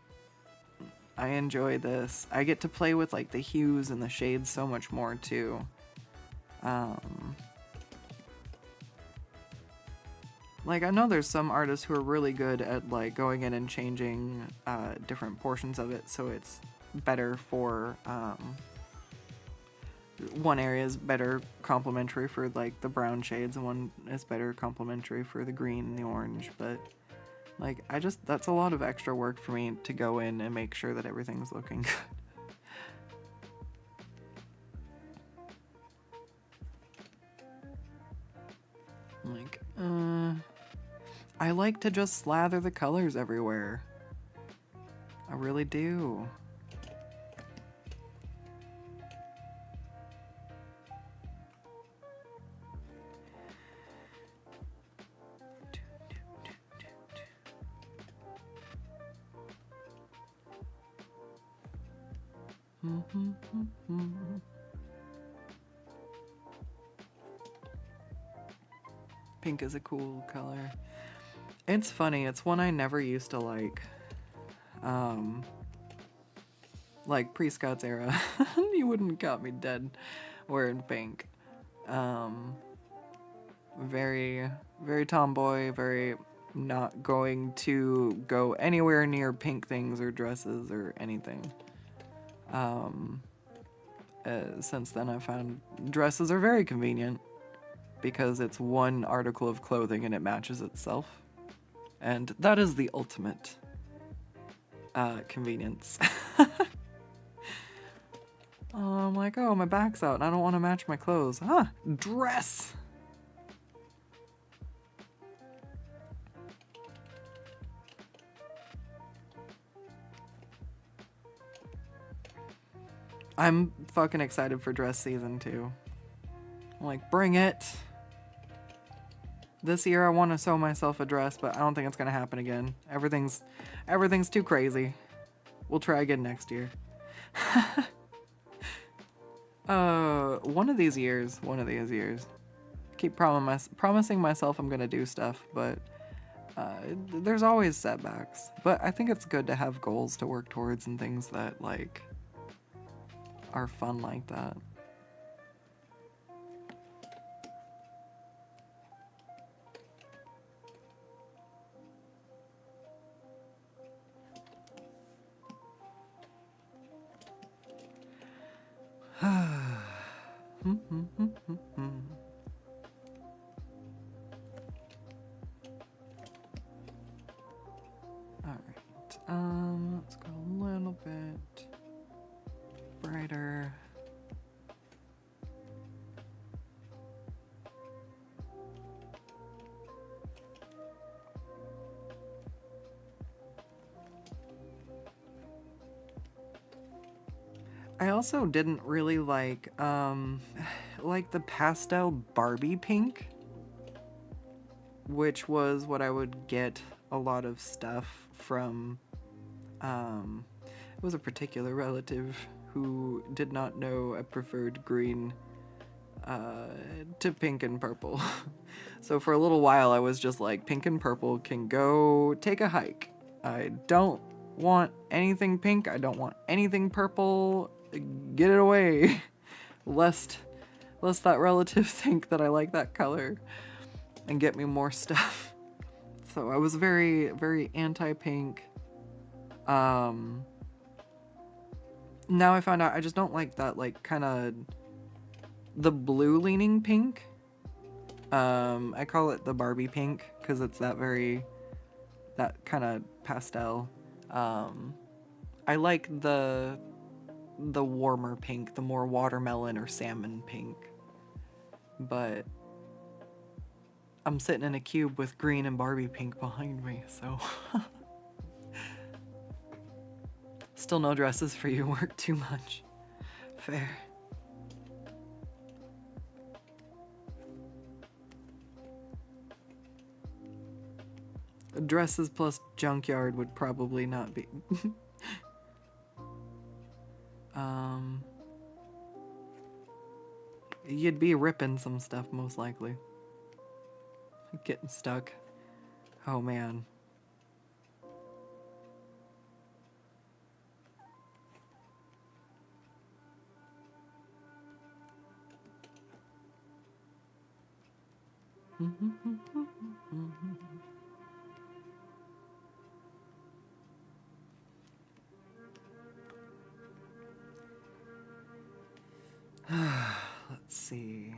I enjoy this. I get to play with like the hues and the shades so much more too. Like I know there's some artists who are really good at like going in and changing different portions of it so it's better for one area is better complementary for like the brown shades and one is better complementary for the green and the orange, but like that's a lot of extra work for me to go in and make sure that everything's looking good. Like I like to just slather the colors everywhere. I really do. Pink is a cool color. It's funny, it's one I never used to like. Like pre-Scots era. You wouldn't got me dead wearing pink. Very, very tomboy, very not going to go anywhere near pink things or dresses or anything. Since then, I found dresses are very convenient because it's one article of clothing and it matches itself. And that is the ultimate convenience. I'm like, oh, my back's out and I don't want to match my clothes. Huh, dress! I'm fucking excited for dress season too. I'm like, bring it. This year I want to sew myself a dress, but I don't think it's gonna happen again. Everything's too crazy. We'll try again next year. One of these years. Keep promising myself I'm gonna do stuff, but there's always setbacks. But I think it's good to have goals to work towards and things that like are fun like that. Let's go a little bit brighter. I also didn't really like the pastel Barbie pink, which was what I would get a lot of stuff from. It was a particular relative who did not know I preferred green to pink and purple. So for a little while I was just like, pink and purple can go take a hike. I don't want anything pink. I don't want anything purple. Get it away. Lest that relative think that I like that color and get me more stuff. So I was very, very anti-pink. Now I found out I just don't like that, like, kind of the blue leaning pink. I call it the Barbie pink because it's that kind of pastel. I like the warmer pink, the more watermelon or salmon pink. But I'm sitting in a cube with green and Barbie pink behind me, so still no dresses for you, work too much. Fair. Dresses plus junkyard would probably not be. You'd be ripping some stuff most likely. Getting stuck. Oh man. Let's see.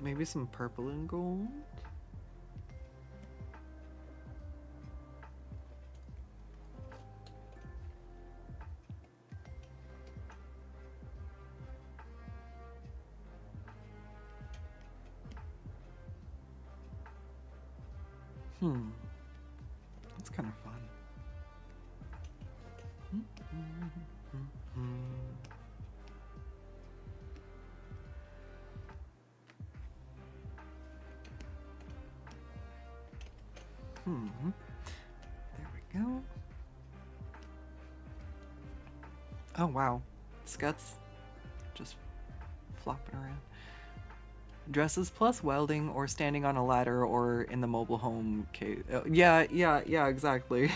Maybe some purple and gold? That's kind of fun. There we go. Oh wow, Scott's just flopping around. Dresses plus welding or standing on a ladder or in the mobile home case. Yeah, exactly.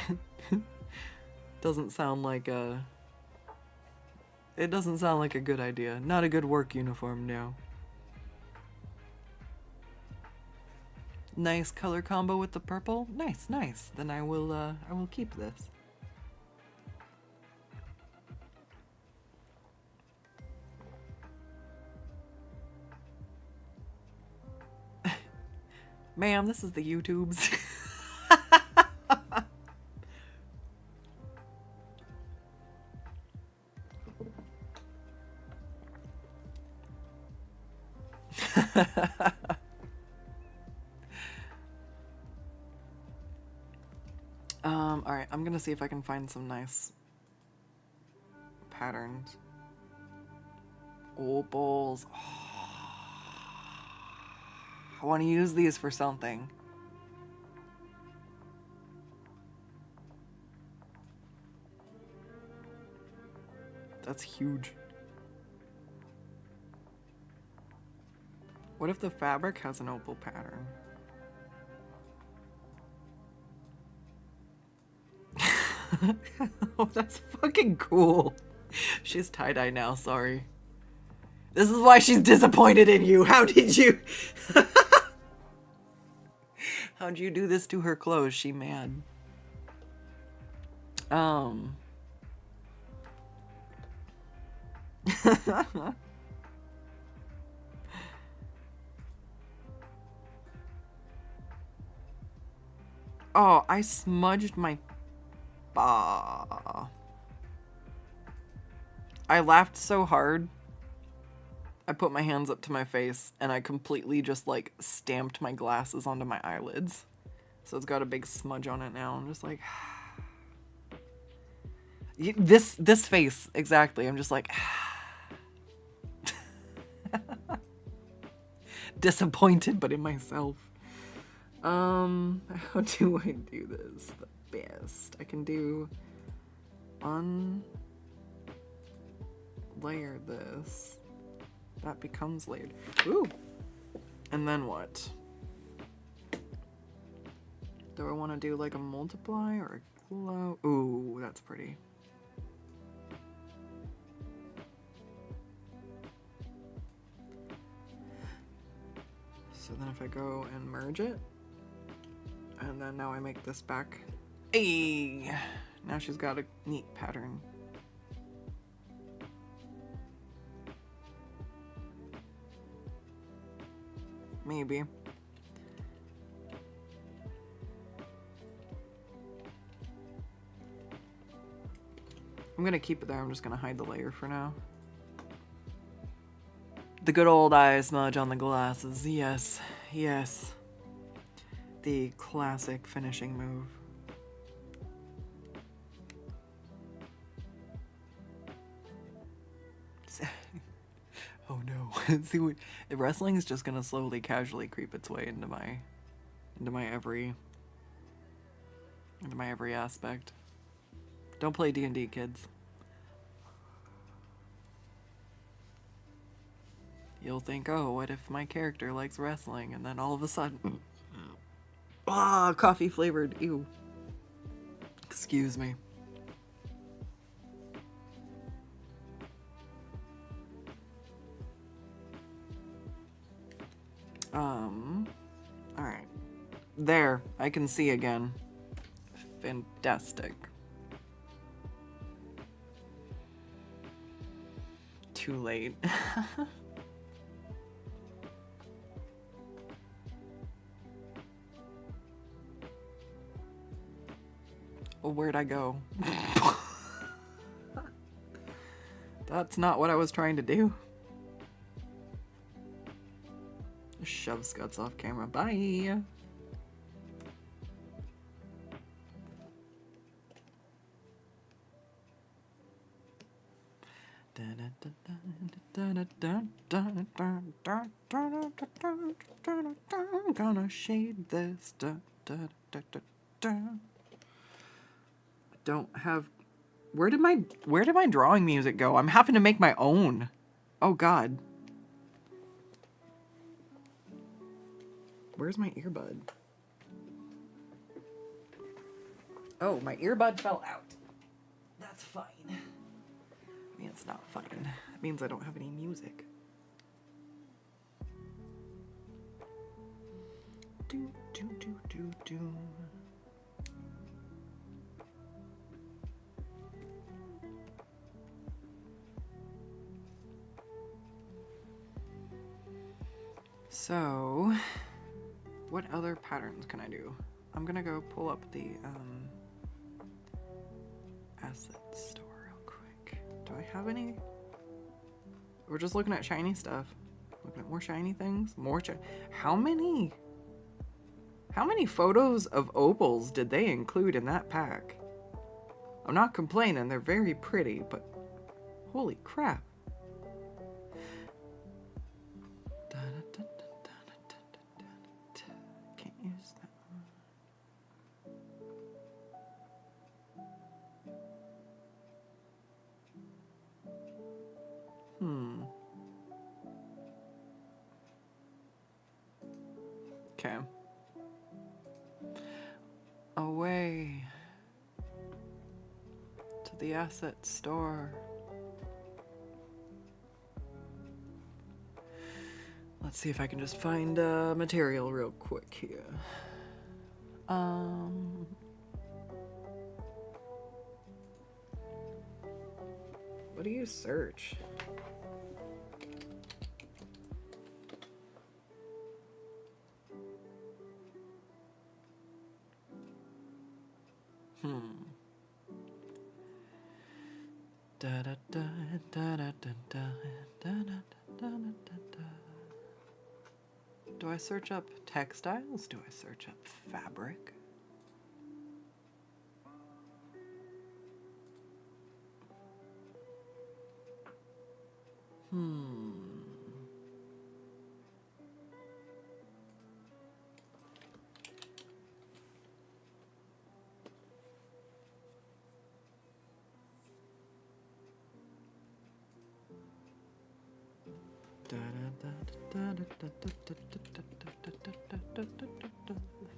Doesn't sound like a... It doesn't sound like a good idea. Not a good work uniform, no. Nice color combo with the purple. Nice, nice. Then I will keep this. Ma'am, this is the YouTubes. Alright, I'm gonna see if I can find some nice patterns. Opals. Oh, I want to use these for something. That's huge. What if the fabric has an opal pattern? Oh, that's fucking cool. She's tie-dye now, sorry. This is why she's disappointed in you. How did you... How'd you do this to her clothes? She mad. Oh, I smudged my... I laughed so hard. I put my hands up to my face and I completely just like stamped my glasses onto my eyelids. So it's got a big smudge on it now. I'm just like... This face, exactly. I'm just like... Disappointed, but in myself. How do I do this the best? I can do unlayer this. That becomes layered. Ooh. And then what? Do I want to do like a multiply or a glow? Ooh, that's pretty. So then if I go and merge it, and then now I make this back. Hey! Now she's got a neat pattern. Maybe. I'm gonna keep it there. I'm just gonna hide the layer for now. The good old eye smudge on the glasses. Yes, yes. The classic finishing move. Oh no. See, wrestling is just gonna slowly, casually creep its way into my every aspect. Don't play D&D, kids. You'll think, oh, what if my character likes wrestling? And then all of a sudden... Ah, coffee flavored. Ew. Excuse me. Alright. There. I can see again. Fantastic. Too late. Well, where'd I go? That's not what I was trying to do. Shove Scuts off camera. Bye! Gonna shade this. Don't have... Where did my drawing music go? I'm having to make my own. Oh god. Where's my earbud? Oh, my earbud fell out. That's fine. I mean, it's not fine. It means I don't have any music. Do, do, do, do, do. So, what other patterns can I do? I'm gonna go pull up the asset store real quick. Do I have any? We're just looking at shiny stuff. Looking at more shiny things. How many photos of opals did they include in that pack? I'm not complaining, they're very pretty, but holy crap. Can't use that one. Okay. Away to the asset store. Let's see if I can just find material real quick here. What do you search? Da da da da da da da da da da da. Do I search up textiles? Do I search up fabric?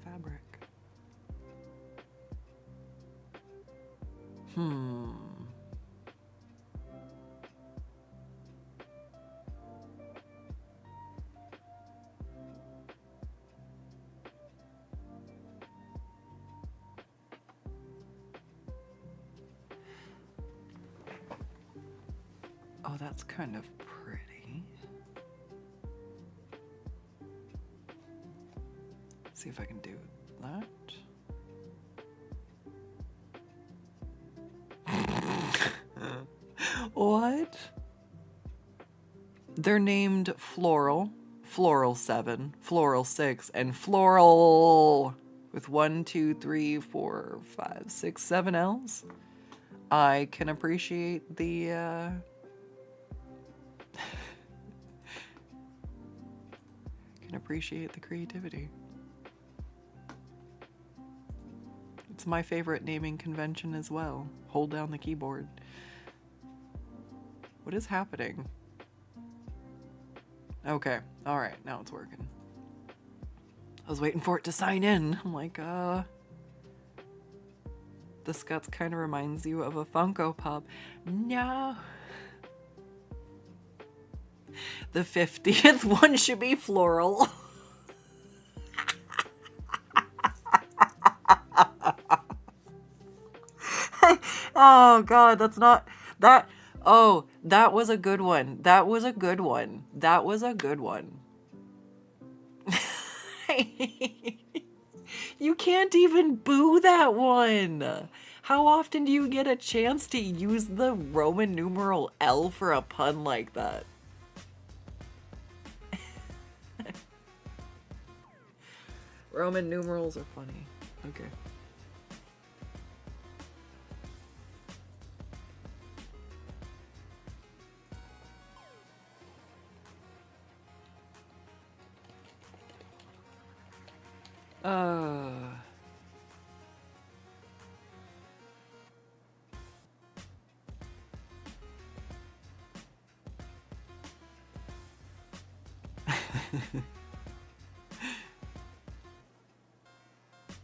Fabric. Oh, that's kind of pretty. See if I can do that. What? They're named Floral, Floral 7, Floral 6, and Floral with 1, 2, 3, 4, 5, 6, 7 L's. I can appreciate the can appreciate the creativity. It's my favorite naming convention as well. Hold down the keyboard. What is happening? Okay, alright, now it's working. I was waiting for it to sign in. I'm like, this guts kind of reminds you of a Funko Pop. No. The 50th one should be floral. Oh god, that's not that. Oh, that was a good one. That was a good one. That was a good one. You can't even boo that one. How often do you get a chance to use the Roman numeral L for a pun like that? Roman numerals are funny. Okay.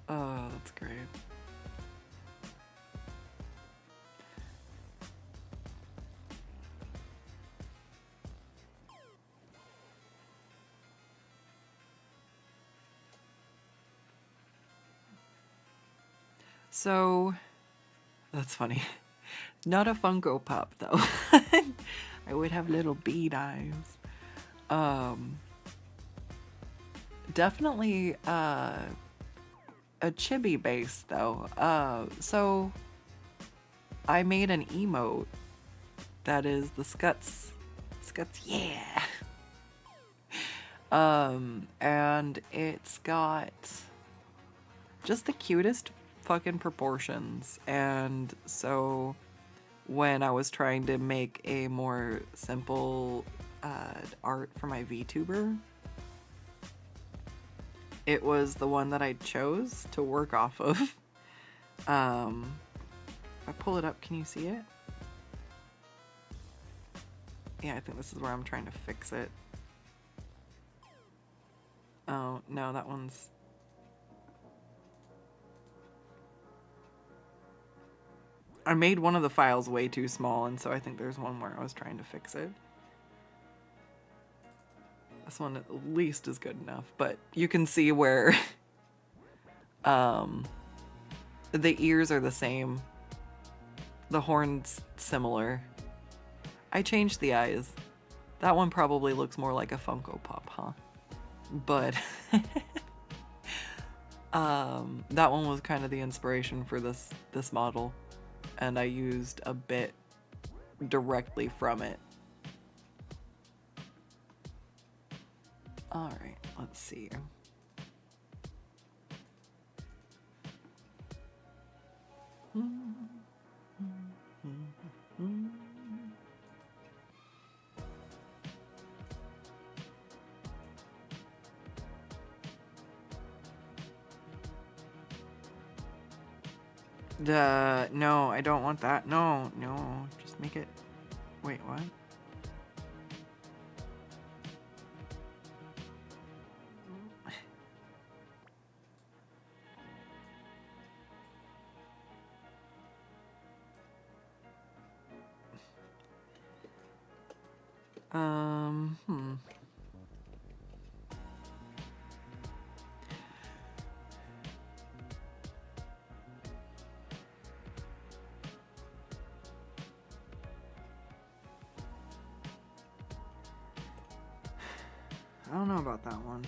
Oh, that's great. So, that's funny. Not a Funko Pop, though. I would have little bead eyes. Definitely a chibi base, though. So, I made an emote that is the Scuts. Scuts, yeah! And it's got just the cutest fucking proportions. And so when I was trying to make a more simple art for my VTuber, it was the one that I chose to work off of. If I pull it up, can you see it? Yeah, I think this is where I'm trying to fix it. Oh, no, that one's... I made one of the files way too small, and so I think there's one where I was trying to fix it. This one at least is good enough, but you can see where the ears are the same. The horn's similar. I changed the eyes. That one probably looks more like a Funko Pop, huh? But that one was kind of the inspiration for this model, and I used a bit directly from it. All right, let's see. No, I don't want that. No, just make it... Wait, what? I don't know about that one.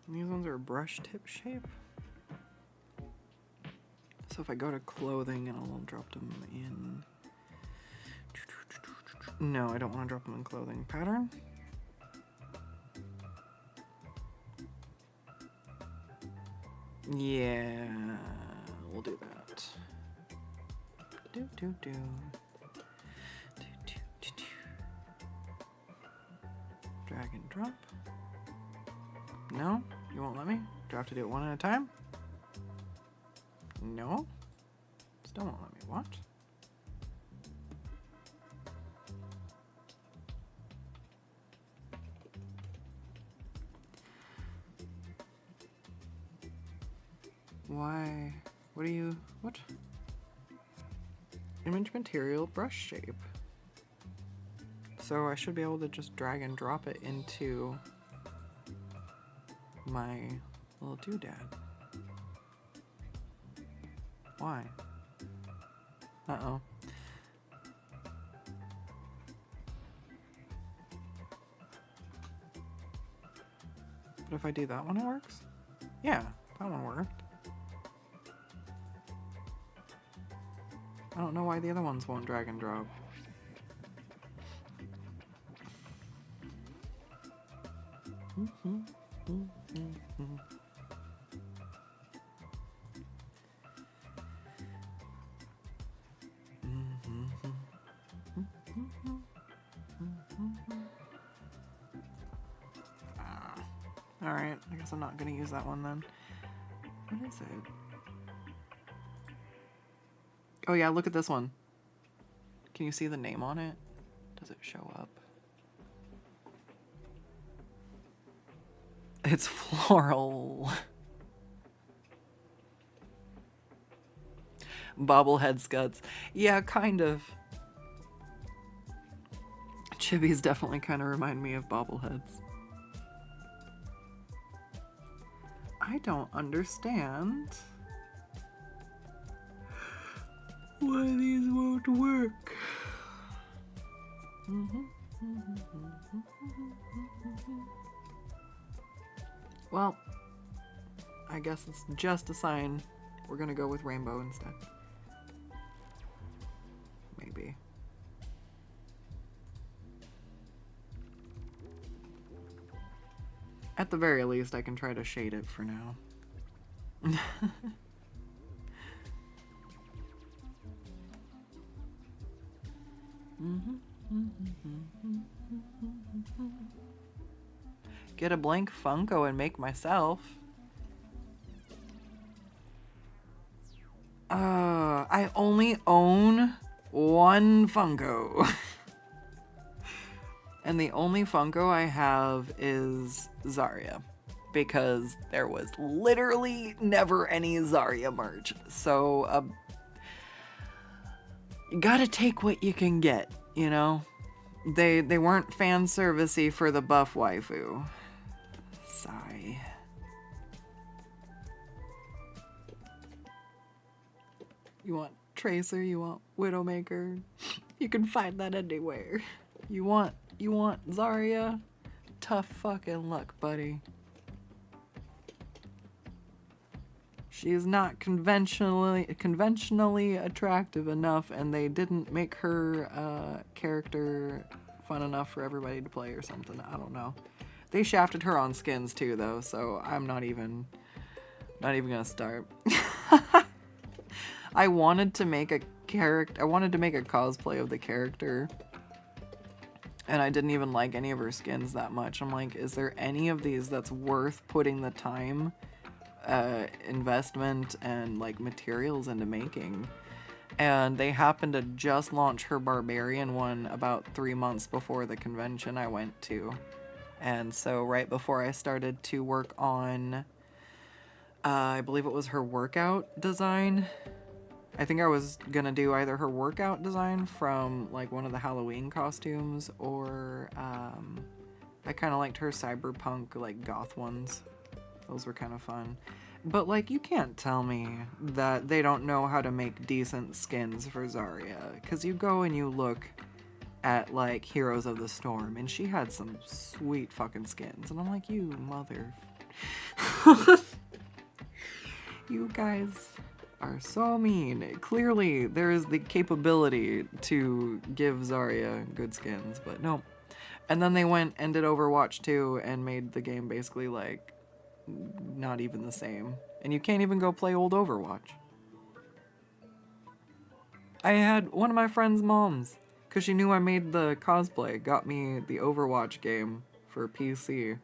These ones are brush tip shape. So if I go to clothing and I'll drop them in... No, I don't want to drop them in clothing. Pattern? Yeah, we'll do that. Drag and drop. No? You won't let me? Do I have to do it one at a time? No? Still won't let me. What? Why? What are you... What? Image material, brush shape. So I should be able to just drag and drop it into my little doodad. Why? Uh-oh. But if I do that one, it works? Yeah, that one worked. I don't know why the other ones won't drag and drop. Alright, I guess I'm not gonna use that one then. What is it? Oh yeah, look at this one. Can you see the name on it? Does it show up? It's floral. Bobblehead Scuts. Yeah, kind of. Chibis definitely kind of remind me of bobbleheads. I don't understand why these won't work. Well, I guess it's just a sign. We're gonna go with rainbow instead. Maybe. At the very least, I can try to shade it for now. Get a blank Funko and make myself. I only own one Funko. And the only Funko I have is Zarya, because there was literally never any Zarya merch. So, you gotta take what you can get, you know? They weren't fan servicey for the buff waifu. Sigh. You want Tracer, you want Widowmaker. You can find that anywhere. You want Zarya? Tough fucking luck, buddy. She is not conventionally attractive enough, and they didn't make her character fun enough for everybody to play or something. I don't know. They shafted her on skins too, though, so I'm not even gonna start. I wanted to make a cosplay of the character, and I didn't even like any of her skins that much. I'm like, is there any of these that's worth putting the time, investment, and like materials into making? And they happened to just launch her Barbarian one about 3 months before the convention I went to. And so right before I started to work on, I believe it was her workout design. I think I was gonna do either her workout design from like one of the Halloween costumes, or I kind of liked her cyberpunk like goth ones. Those were kind of fun. But like, you can't tell me that they don't know how to make decent skins for Zarya, because you go and you look at like Heroes of the Storm, and she had some sweet fucking skins, and I'm like, you mother. You guys are so mean. Clearly, there is the capability to give Zarya good skins, but no. And then they went and did Overwatch 2 and made the game basically like not even the same. And you can't even go play old Overwatch. I had one of my friend's moms, because she knew I made the cosplay, got me the Overwatch game for PC.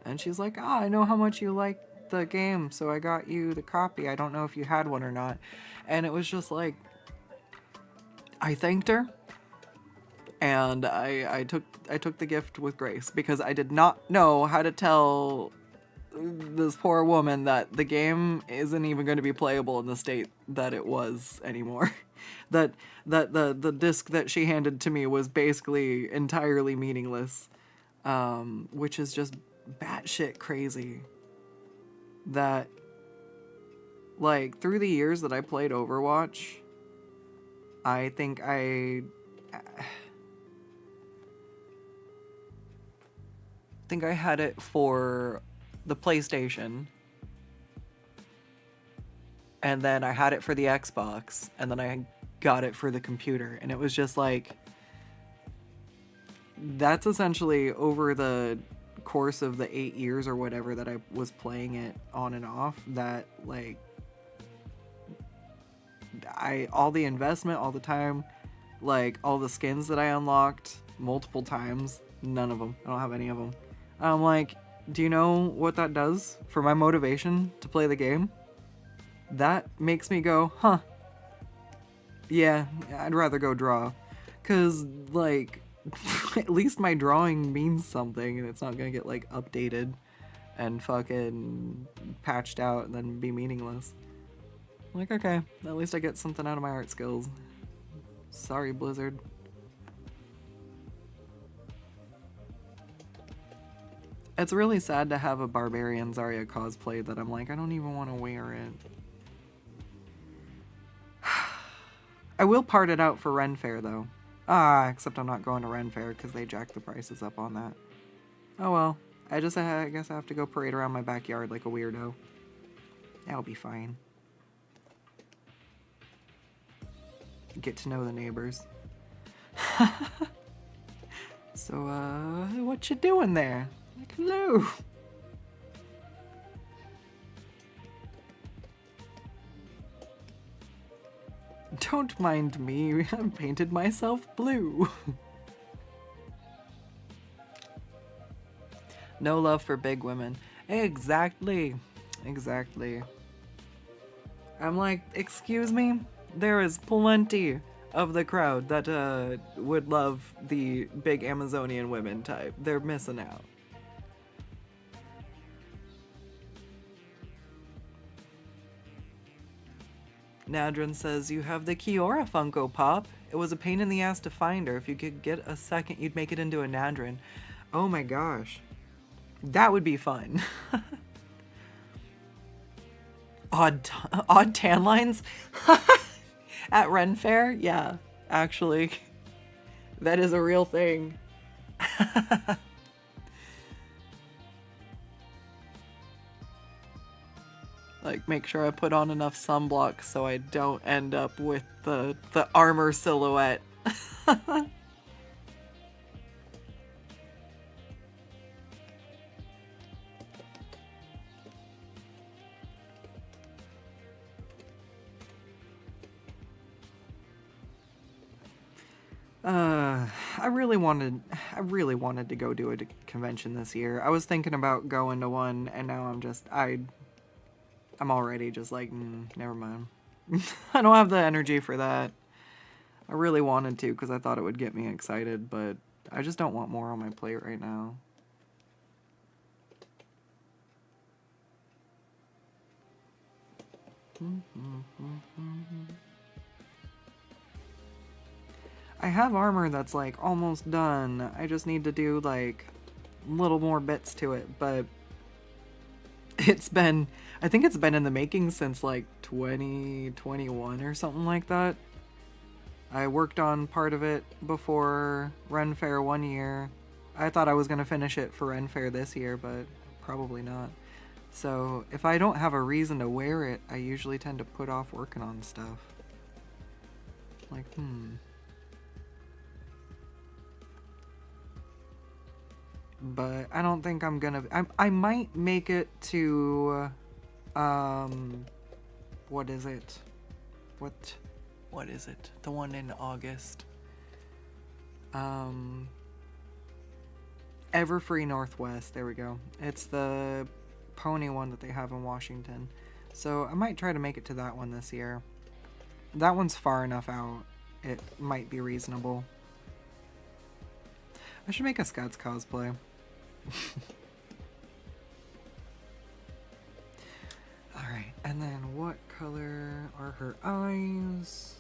And she's like, I know how much you like the game, so I got you the copy. I don't know if you had one or not. And it was just like, I thanked her, and I took the gift with grace, because I did not know how to tell this poor woman that the game isn't even going to be playable in the state that it was anymore. that the disc that she handed to me was basically entirely meaningless, which is just batshit crazy. That, like, through the years that I played Overwatch, I think I had it for the PlayStation, and then I had it for the Xbox, and then I got it for the computer, and it was just like, that's essentially over the course of the 8 years or whatever that I was playing it on and off, that like all the investment, all the time, like all the skins that I unlocked multiple times, none of them. I don't have any of them. I'm like, do you know what that does for my motivation to play the game? That makes me go, huh, yeah, I'd rather go draw. Cause like, at least my drawing means something, and it's not gonna get like updated and fucking patched out and then be meaningless. Like, okay, at least I get something out of my art skills. Sorry, Blizzard. It's really sad to have a Barbarian Zarya cosplay that I'm like, I don't even want to wear it. I will part it out for Ren Fair, though. Except I'm not going to Ren Fair because they jacked the prices up on that. Oh well. I guess I have to go parade around my backyard like a weirdo. That'll be fine. Get to know the neighbors. So, what you doing there? Like, hello. Don't mind me, I painted myself blue. No love for big women. Exactly. Exactly. I'm like, excuse me? There is plenty of the crowd that would love the big Amazonian women type. They're missing out. Nadrin says, you have the Kiora Funko Pop. It was a pain in the ass to find her. If you could get a second, you'd make it into a Nadrin. Oh my gosh. That would be fun. Odd tan lines? At Ren Fair? Yeah, actually. That is a real thing. Like, make sure I put on enough sunblock so I don't end up with the armor silhouette. I really wanted to go do a convention this year. I was thinking about going to one, and now I'm already just like, never mind. I don't have the energy for that. I really wanted to because I thought it would get me excited, but I just don't want more on my plate right now. I have armor that's like almost done. I just need to do like little more bits to it, but I think it's been in the making since like 2021 or something like that. I worked on part of it before Ren Fair 1 year. I thought I was going to finish it for Ren Fair this year, but probably not. So if I don't have a reason to wear it, I usually tend to put off working on stuff. Like, But I don't think I'm gonna... I might make it to... What is it? What is it? The one in August. Everfree Northwest. There we go. It's the pony one that they have in Washington. So I might try to make it to that one this year. That one's far enough out. It might be reasonable. I should make a Scots cosplay. Alright, and then what color are her eyes?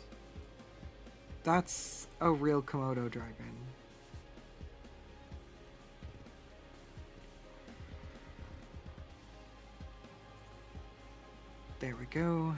That's a real Komodo dragon. There we go.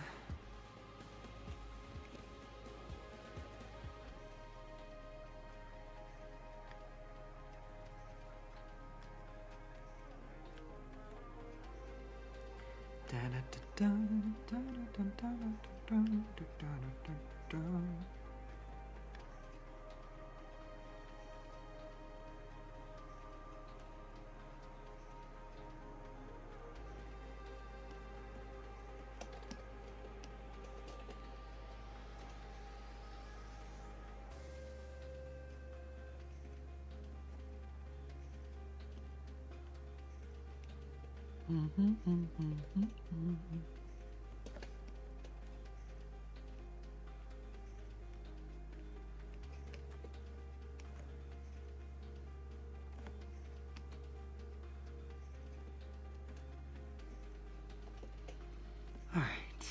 All right.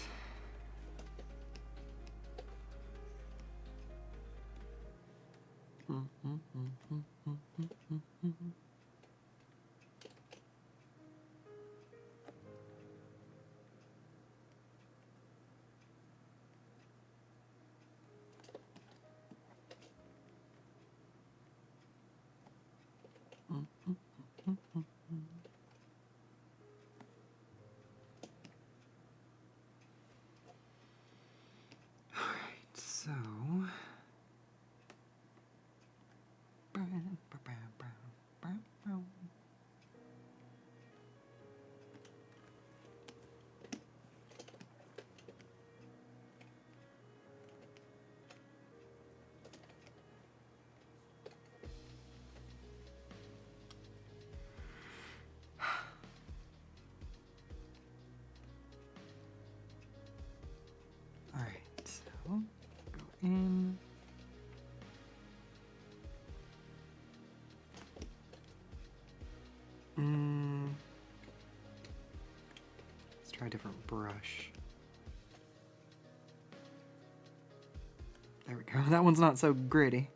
Alright, so go in. Let's try a different brush. There we go. That one's not so gritty.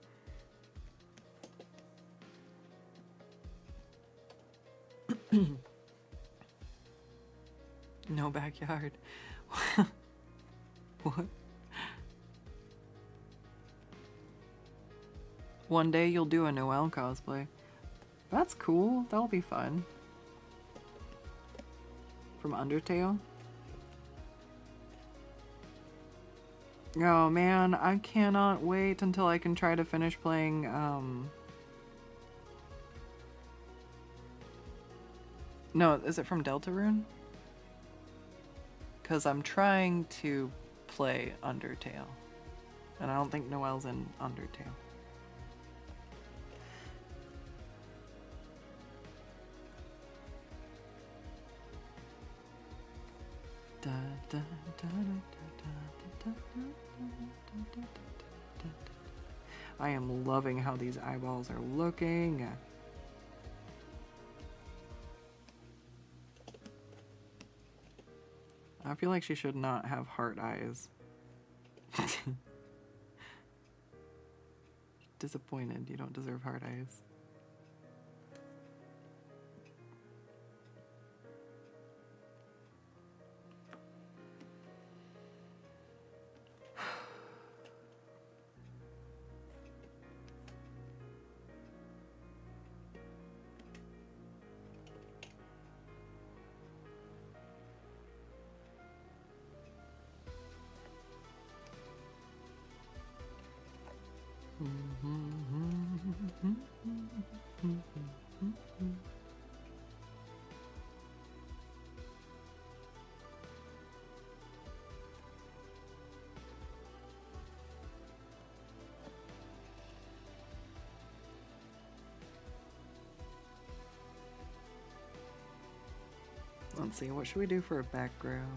No backyard. What? One day you'll do a Noelle cosplay. That's cool. That'll be fun. From Undertale? Oh man, I cannot wait until I can try to finish playing, No, is it from Deltarune? Because I'm trying to play Undertale. And I don't think Noelle's in Undertale. I am loving how these eyeballs are looking. I feel like she should not have heart eyes. Disappointed. You don't deserve heart eyes. Let's see, what should we do for a background?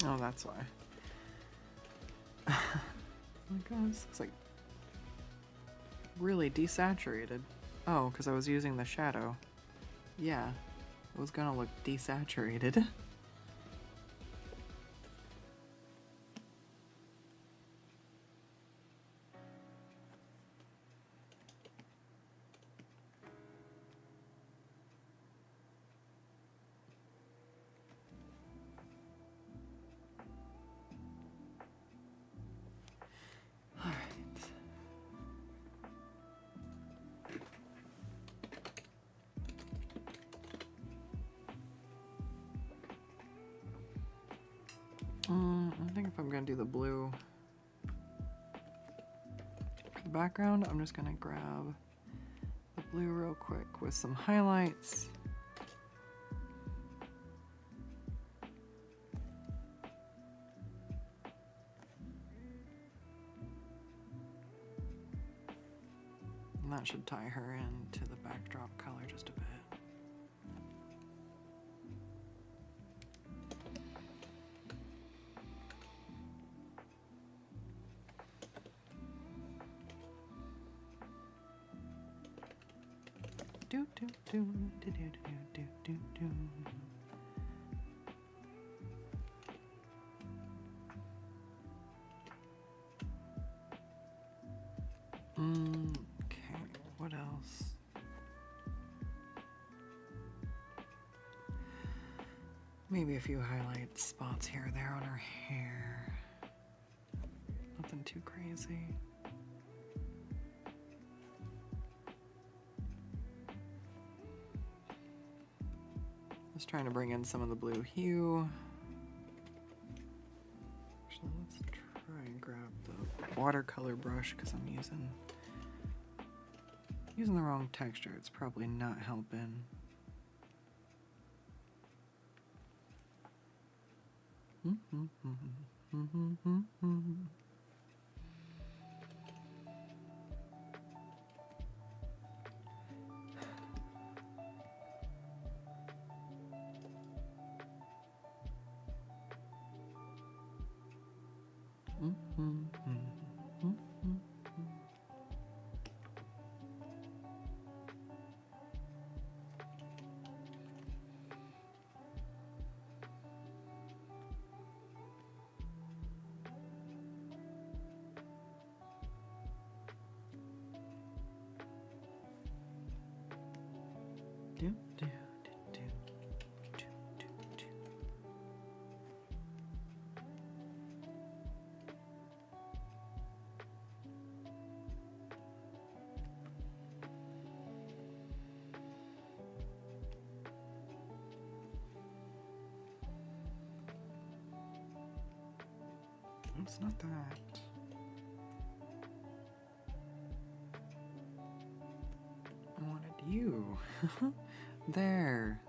Oh, that's why. Oh my god, this looks like really desaturated. Oh, because I was using the shadow. Yeah, it was gonna look desaturated. I think if I'm gonna do the blue for the background, I'm just gonna grab the blue real quick with some highlights. And that should tie her into the backdrop color just a bit. Maybe a few highlight spots here or there on her hair. Nothing too crazy. Just trying to bring in some of the blue hue. Actually, let's try and grab the watercolor brush because I'm using the wrong texture. It's probably not helping. It's not that. I wanted you. There.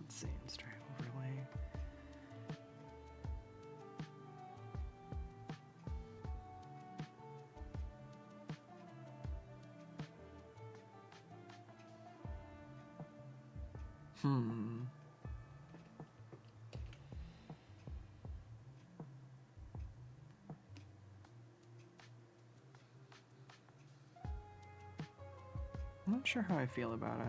Let's see, let's try overlay. I'm not sure how I feel about it.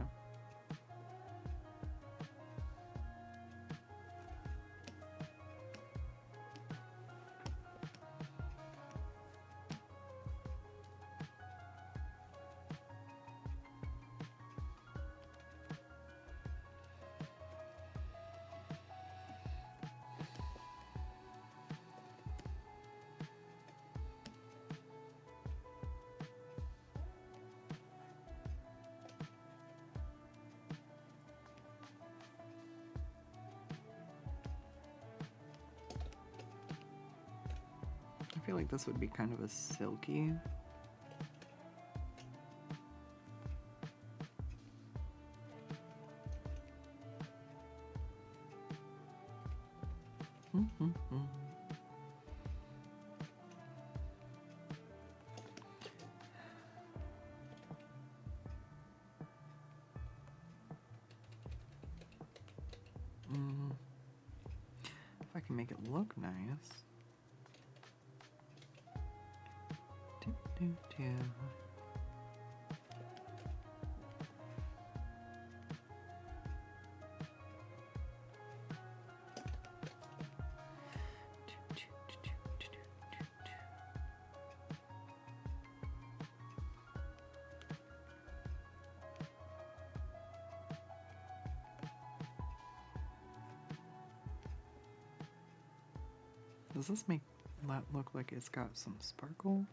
I feel like this would be kind of a silky. If I can make it look nice. Does this make that look like it's got some sparkle?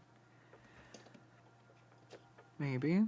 Maybe.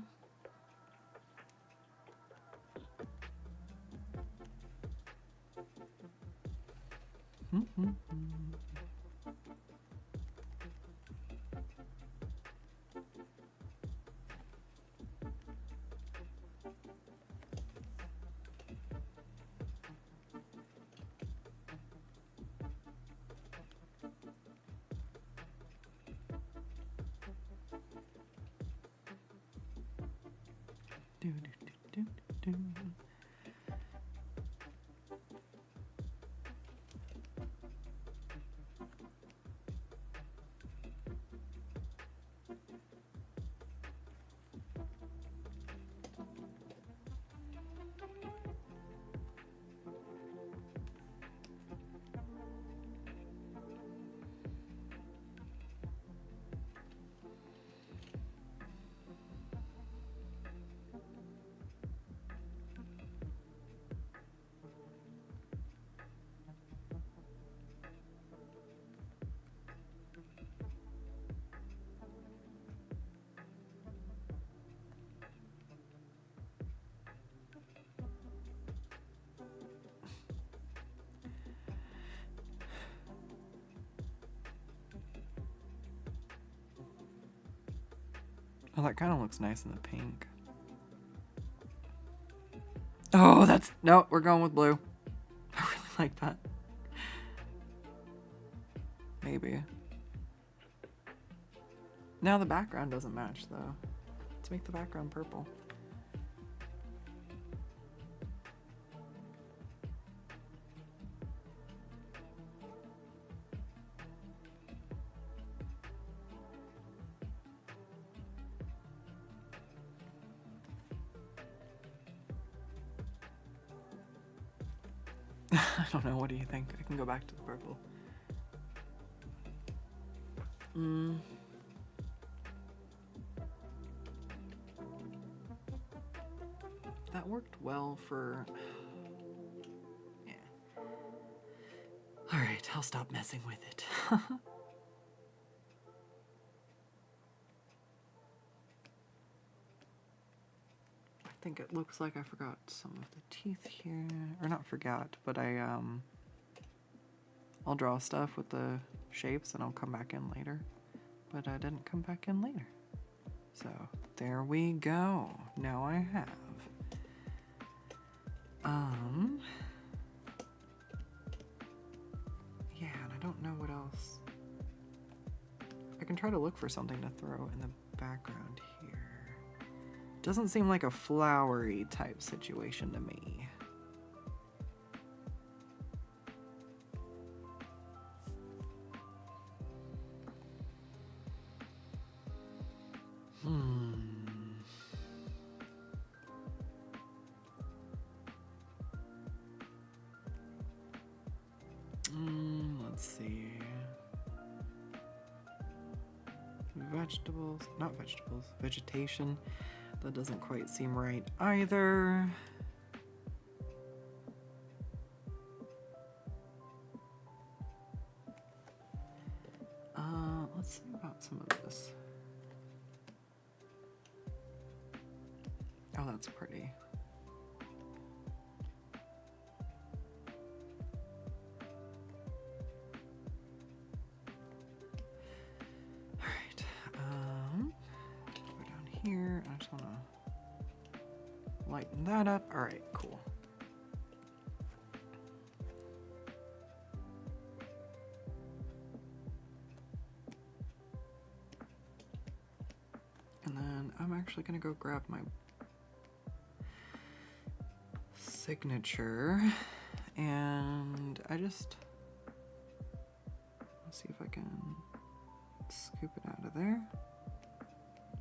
Oh, that kind of looks nice in the pink. Oh, that's... No, we're going with blue. I really like that. Maybe. Now the background doesn't match, though. Let's make the background purple. I don't know, what do you think? I can go back to the purple. That worked well for... Yeah. Alright, I'll stop messing with it. I think it looks like I forgot some of the teeth here. Or not forgot, but I'll draw stuff with the shapes and I'll come back in later. But I didn't come back in later. So, there we go. Now I have. Yeah, and I don't know what else. I can try to look for something to throw in the background here. Doesn't seem like a flowery type situation to me. Let's see. Vegetables, not vegetables, vegetation. That doesn't quite seem right either. Let's see about some of this. Oh, that's pretty. Here, I just want to lighten that up. All right, cool. And then I'm actually going to go grab my signature and let's see if I can scoop it out of there.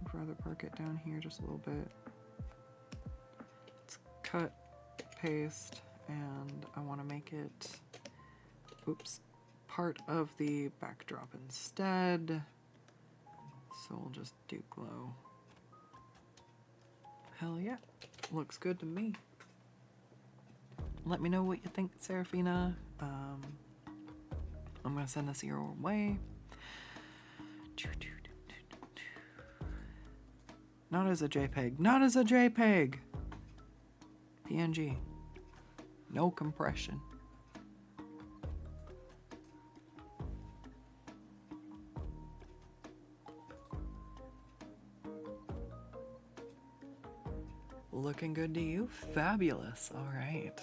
I'd rather park it down here just a little bit. Let's cut, paste, and I want to make it, oops, part of the backdrop instead. So we'll just do glow. Hell yeah, looks good to me. Let me know what you think, Serafina. I'm gonna send this your way. Not as a JPEG. Not as a JPEG! PNG. No compression. Looking good to you? Fabulous. All right.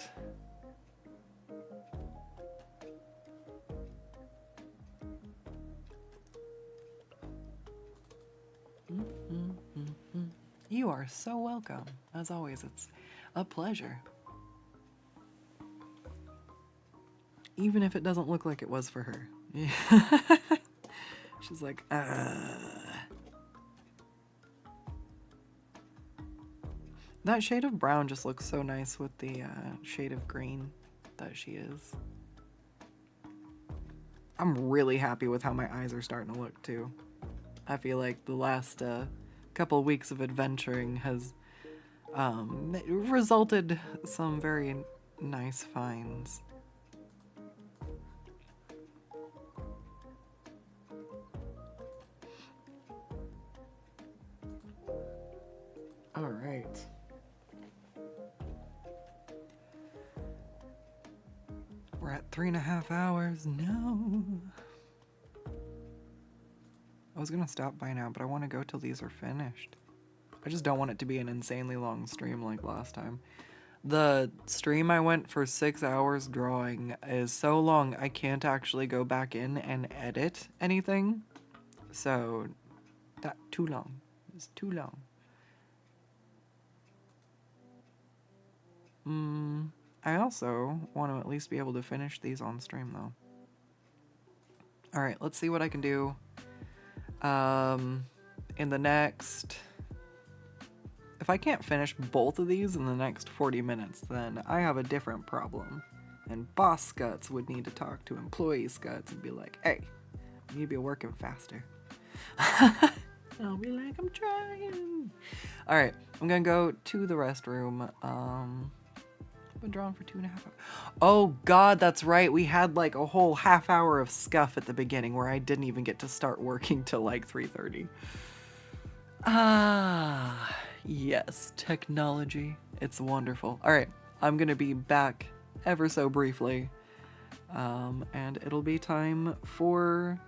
You are so welcome. As always, it's a pleasure. Even if it doesn't look like it was for her. Yeah. She's like, That shade of brown just looks so nice with the shade of green that she is. I'm really happy with how my eyes are starting to look too. I feel like the last couple of weeks of adventuring has resulted some very nice finds. All right. We're at 3.5 hours. No. I was gonna stop by now, but I want to go till these are finished. I just don't want it to be an insanely long stream like last time. The stream I went for 6 hours drawing is so long I can't actually go back in and edit anything. So, that too long. It's too long. I also want to at least be able to finish these on stream though. Alright, let's see what I can do. In the next... If I can't finish both of these in the next 40 minutes, then I have a different problem. And boss Scuts would need to talk to employee Scuts and be like, hey, we need to be working faster. I'll be like, I'm trying. Alright, I'm gonna go to the restroom. I've been drawing for 2.5 hours. Oh god, that's right. We had like a whole half hour of scuff at the beginning where I didn't even get to start working till like 3:30. Ah, yes, technology. It's wonderful. Alright, I'm gonna be back ever so briefly. And it'll be time for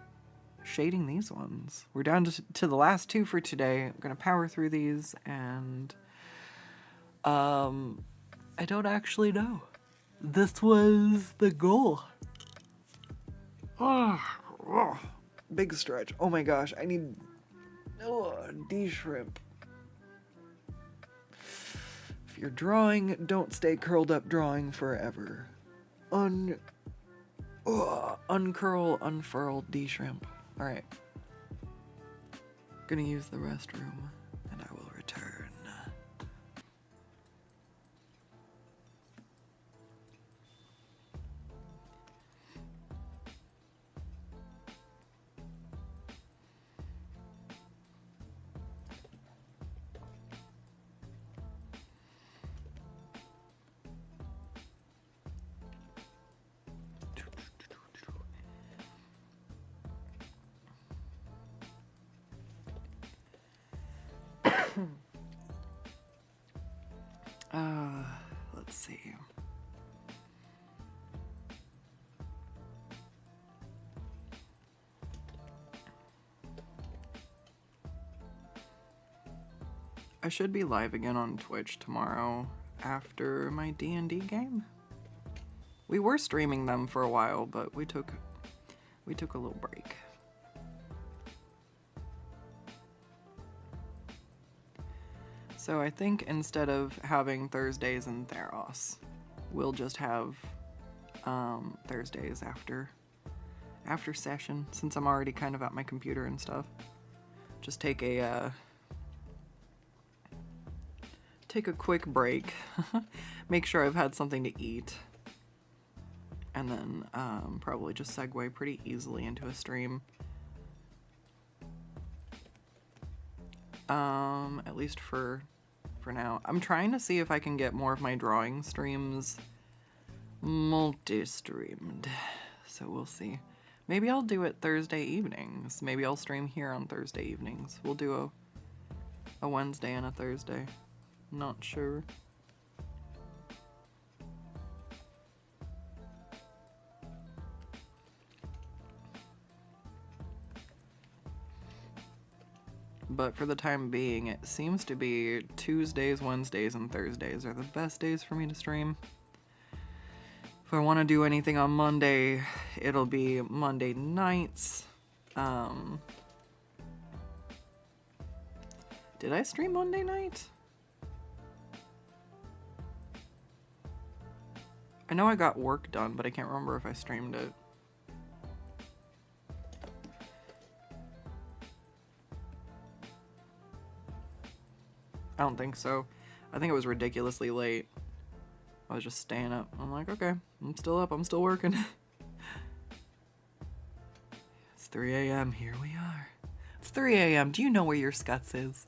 shading these ones. We're down to the last two for today. I'm gonna power through these and I don't actually know. This was the goal. Oh, big stretch. Oh my gosh, I need D-shrimp. If you're drawing, don't stay curled up drawing forever. Uncurl, unfurl D-shrimp. Alright. Gonna use the restroom, and I will return. Let's see. I should be live again on Twitch tomorrow after my D&D game. We were streaming them for a while, but we took a little break. So I think instead of having Thursdays and Theros, we'll just have Thursdays after session, since I'm already kind of at my computer and stuff. Just take a quick break, make sure I've had something to eat, and then probably just segue pretty easily into a stream. At least for now. I'm trying to see if I can get more of my drawing streams multi-streamed, so we'll see. Maybe I'll do it Thursday evenings. Maybe I'll stream here on Thursday evenings. We'll do a Wednesday and a Thursday. Not sure. But for the time being, it seems to be Tuesdays, Wednesdays, and Thursdays are the best days for me to stream. If I want to do anything on Monday, it'll be Monday nights. Did I stream Monday night? I know I got work done, but I can't remember if I streamed it. I don't think so. I think it was ridiculously late. I was just staying up. I'm like, okay, I'm still up, I'm still working. It's 3 a.m. Here we are. It's 3 a.m. Do you know where your Scuts is?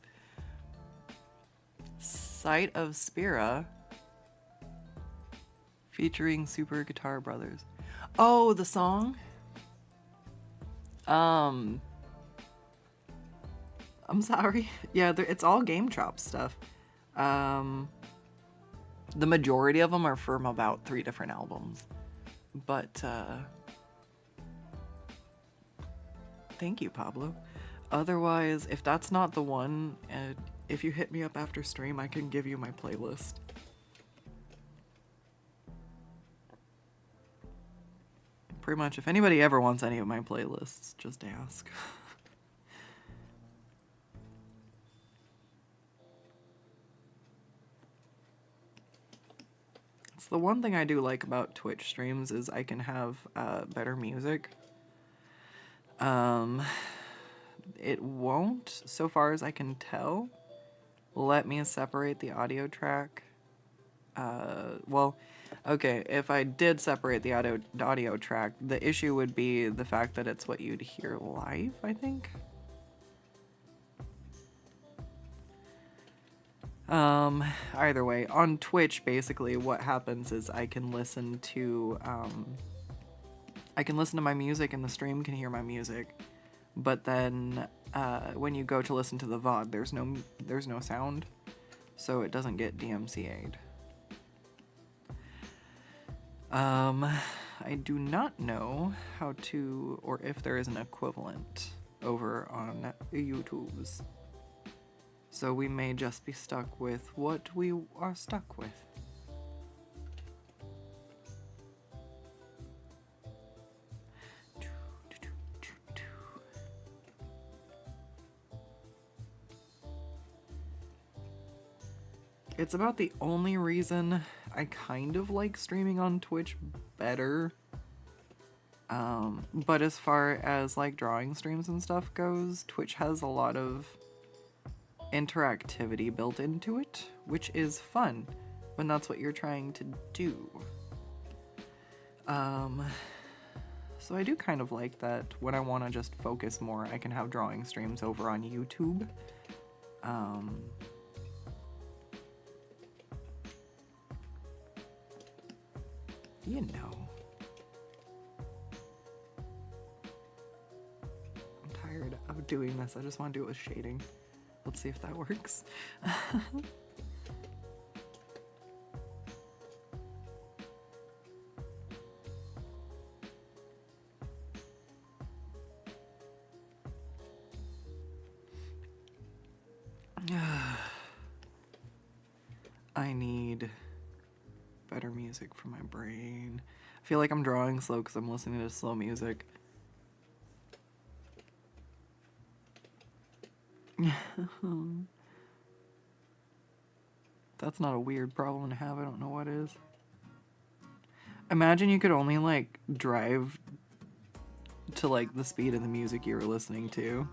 Sight of Spira. Featuring Super Guitar Brothers. Oh, the song? I'm sorry. Yeah, it's all Game Chop stuff. The majority of them are from about 3 different albums. But, thank you, Pablo. Otherwise, if that's not the one, If you hit me up after stream, I can give you my playlist. Pretty much, if anybody ever wants any of my playlists, just ask. It's the one thing I do like about Twitch streams is I can have better music. It won't, so far as I can tell, let me separate the audio track. Well, okay, if I did separate the audio track, the issue would be the fact that it's what you'd hear live, I think. Either way, on Twitch, basically, what happens is I can listen to my music and the stream can hear my music, but then, when you go to listen to the VOD, there's no sound, so it doesn't get DMCA'd. I do not know how to, or if there is an equivalent over on YouTube's. So we may just be stuck with what we are stuck with. It's about the only reason I kind of like streaming on Twitch better. But as far as like drawing streams and stuff goes, Twitch has a lot of interactivity built into it, which is fun when that's what you're trying to do. So I do kind of like that when I want to just focus more, I can have drawing streams over on YouTube. You know. I'm tired of doing this. I just want to do it with shading. Let's see if that works. I need better music for my brain. I feel like I'm drawing slow because I'm listening to slow music. That's not a weird problem to have. I don't know what is. Imagine you could only like drive to like the speed of the music you were listening to.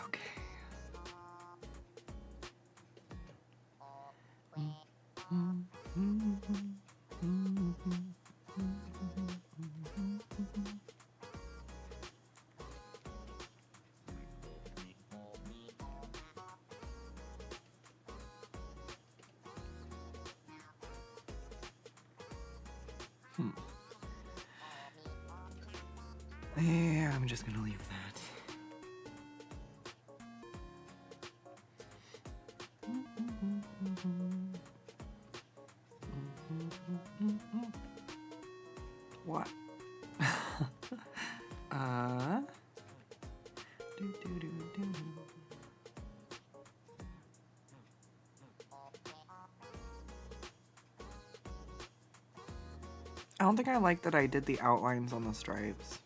Okay. Yeah, I'm just gonna leave that. What? I don't think I like that I did the outlines on the stripes.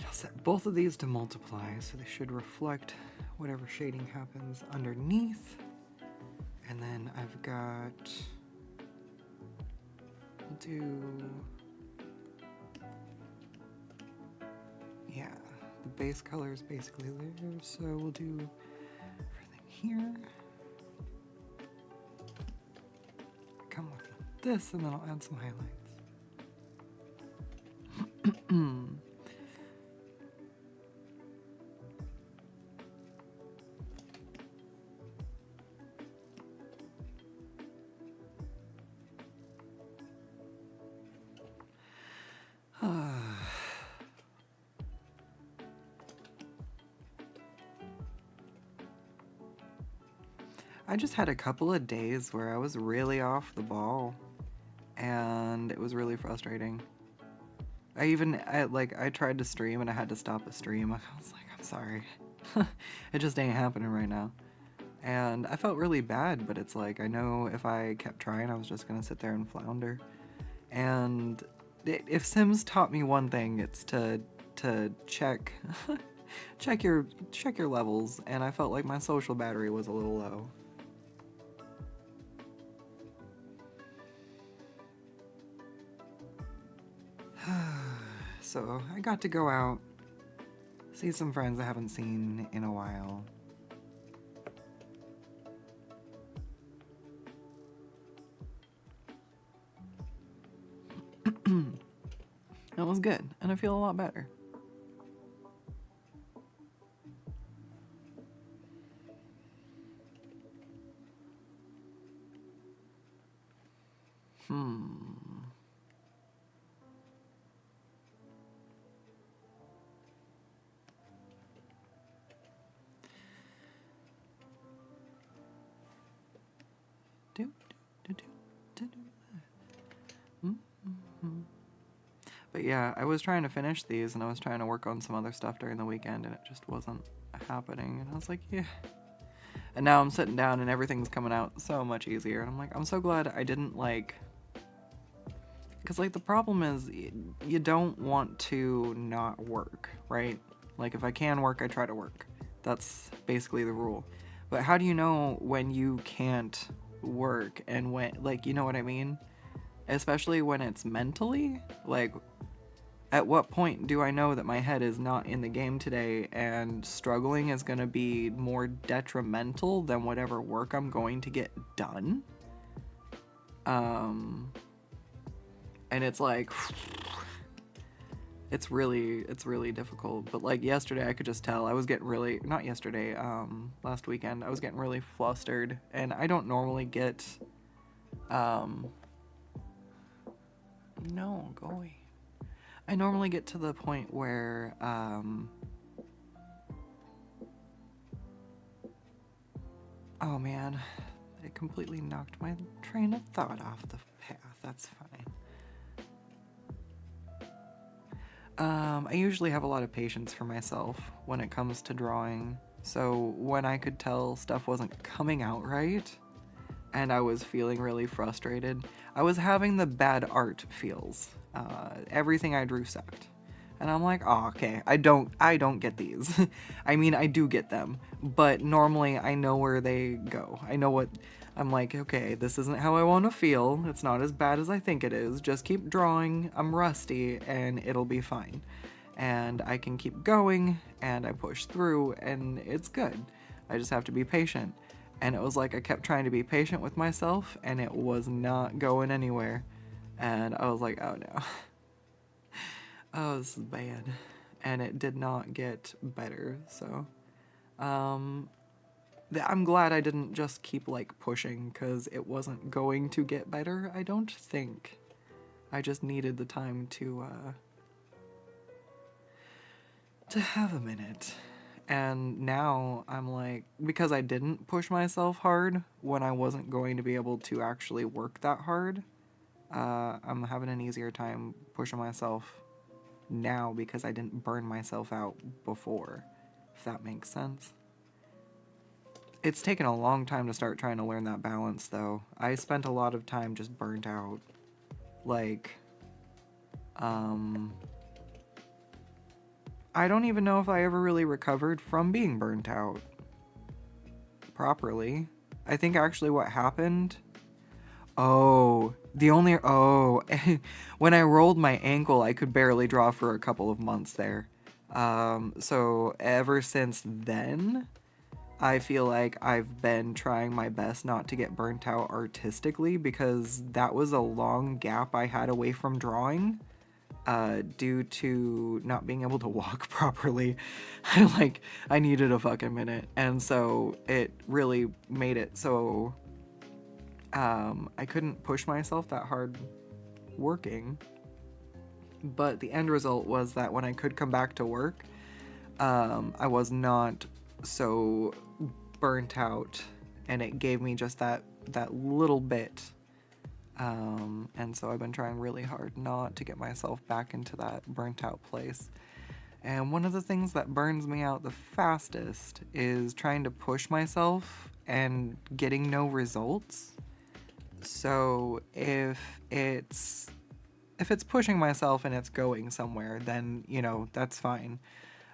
I'll set both of these to multiply, so they should reflect whatever shading happens underneath. And then I've got, we'll do, yeah, the base color is basically there, so we'll do everything here. Come up with this, and then I'll add some highlights. I just had a couple of days where I was really off the ball, and it was really frustrating. I tried to stream and I had to stop the stream. I was like, I'm sorry. It just ain't happening right now. And I felt really bad, but it's like, I know if I kept trying, I was just gonna sit there and flounder. And if Sims taught me one thing, it's to check check your levels, and I felt like my social battery was a little low. So I got to go out, see some friends I haven't seen in a while. It was good, and I feel a lot better. But yeah, I was trying to finish these, and I was trying to work on some other stuff during the weekend, and it just wasn't happening. And I was like, yeah. And now I'm sitting down, and everything's coming out so much easier. And I'm like, I'm so glad I didn't, like... Because, like, the problem is, you don't want to not work, right? Like, if I can work, I try to work. That's basically the rule. But how do you know when you can't work and when, like, you know what I mean? Especially when it's mentally, like, at what point do I know that my head is not in the game today and struggling is going to be more detrimental than whatever work I'm going to get done? And it's like, it's really difficult. But like yesterday, I could just tell I was getting really, not yesterday, last weekend, I was getting really flustered, and I don't normally get, no, go away. I normally get to the point where, oh man, it completely knocked my train of thought off the path. That's fine. I usually have a lot of patience for myself when it comes to drawing, so when I could tell stuff wasn't coming out right, and I was feeling really frustrated, I was having the bad art feels. Everything I drew sucked. And I'm like, oh, okay, I don't get these. I mean, I do get them, but normally I know where they go. I know what, I'm like, okay, this isn't how I want to feel. It's not as bad as I think it is. Just keep drawing. I'm rusty and it'll be fine. And I can keep going, and I push through, and it's good. I just have to be patient. And it was like I kept trying to be patient with myself, and it was not going anywhere. And I was like, oh no. Oh, this is bad. And it did not get better, so. I'm glad I didn't just keep, like, pushing, because it wasn't going to get better, I don't think. I just needed the time to have a minute. And now I'm like, because I didn't push myself hard when I wasn't going to be able to actually work that hard, I'm having an easier time pushing myself now because I didn't burn myself out before, if that makes sense. It's taken a long time to start trying to learn that balance, though. I spent a lot of time just burnt out. Like, I don't even know if I ever really recovered from being burnt out properly. I think actually what happened. Oh, when I rolled my ankle, I could barely draw for a couple of months there. So ever since then, I feel like I've been trying my best not to get burnt out artistically because that was a long gap I had away from drawing. Due to not being able to walk properly. Like, I needed a fucking minute. And so it really made it so I couldn't push myself that hard working. But the end result was that when I could come back to work, I was not so burnt out, and it gave me just that little bit. And so I've been trying really hard not to get myself back into that burnt out place. And one of the things that burns me out the fastest is trying to push myself and getting no results. So if it's pushing myself and it's going somewhere, then, you know, that's fine.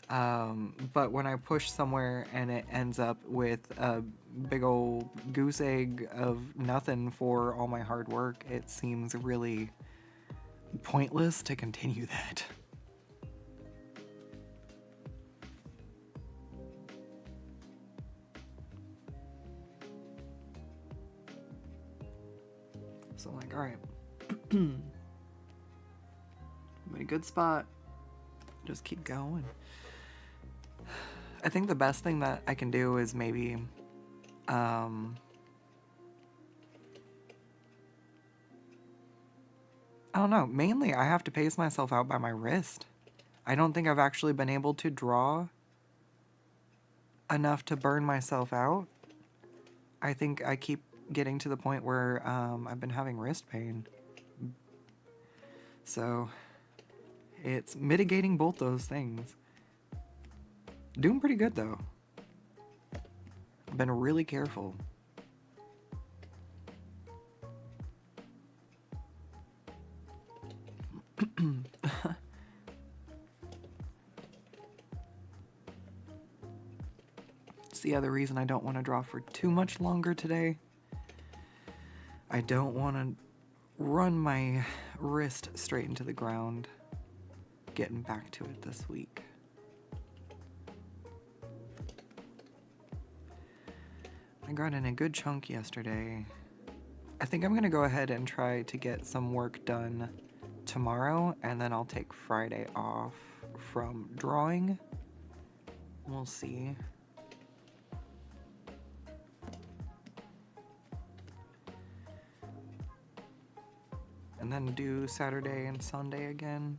But when I push somewhere and it ends up with a big old goose egg of nothing for all my hard work, it seems really pointless to continue that. So I'm like, all right, I'm in a good spot. Just keep going. I think the best thing that I can do is maybe, I don't know, mainly I have to pace myself out by my wrist. I don't think I've actually been able to draw enough to burn myself out. I think I keep getting to the point where I've been having wrist pain. So it's mitigating both those things. Doing pretty good though. I've been really careful. It's the other reason I don't want to draw for too much longer today. I don't want to run my wrist straight into the ground getting back to it this week. I got in a good chunk yesterday. I think I'm going to go ahead and try to get some work done tomorrow, and then I'll take Friday off from drawing. We'll see. And then do Saturday and Sunday again.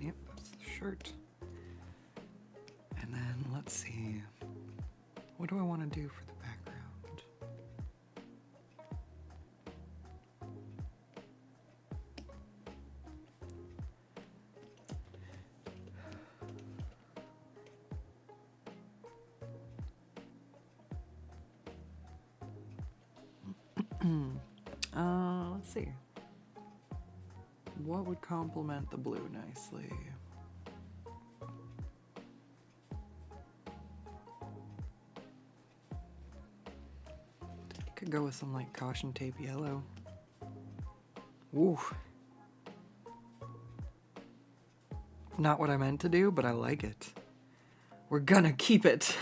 Yep, that's the shirt. And then let's see. What do I want to do for the background? Let's see. What would complement the blue nicely? Could go with some like caution tape yellow. Ooh. Not what I meant to do, but I like it. We're gonna keep it.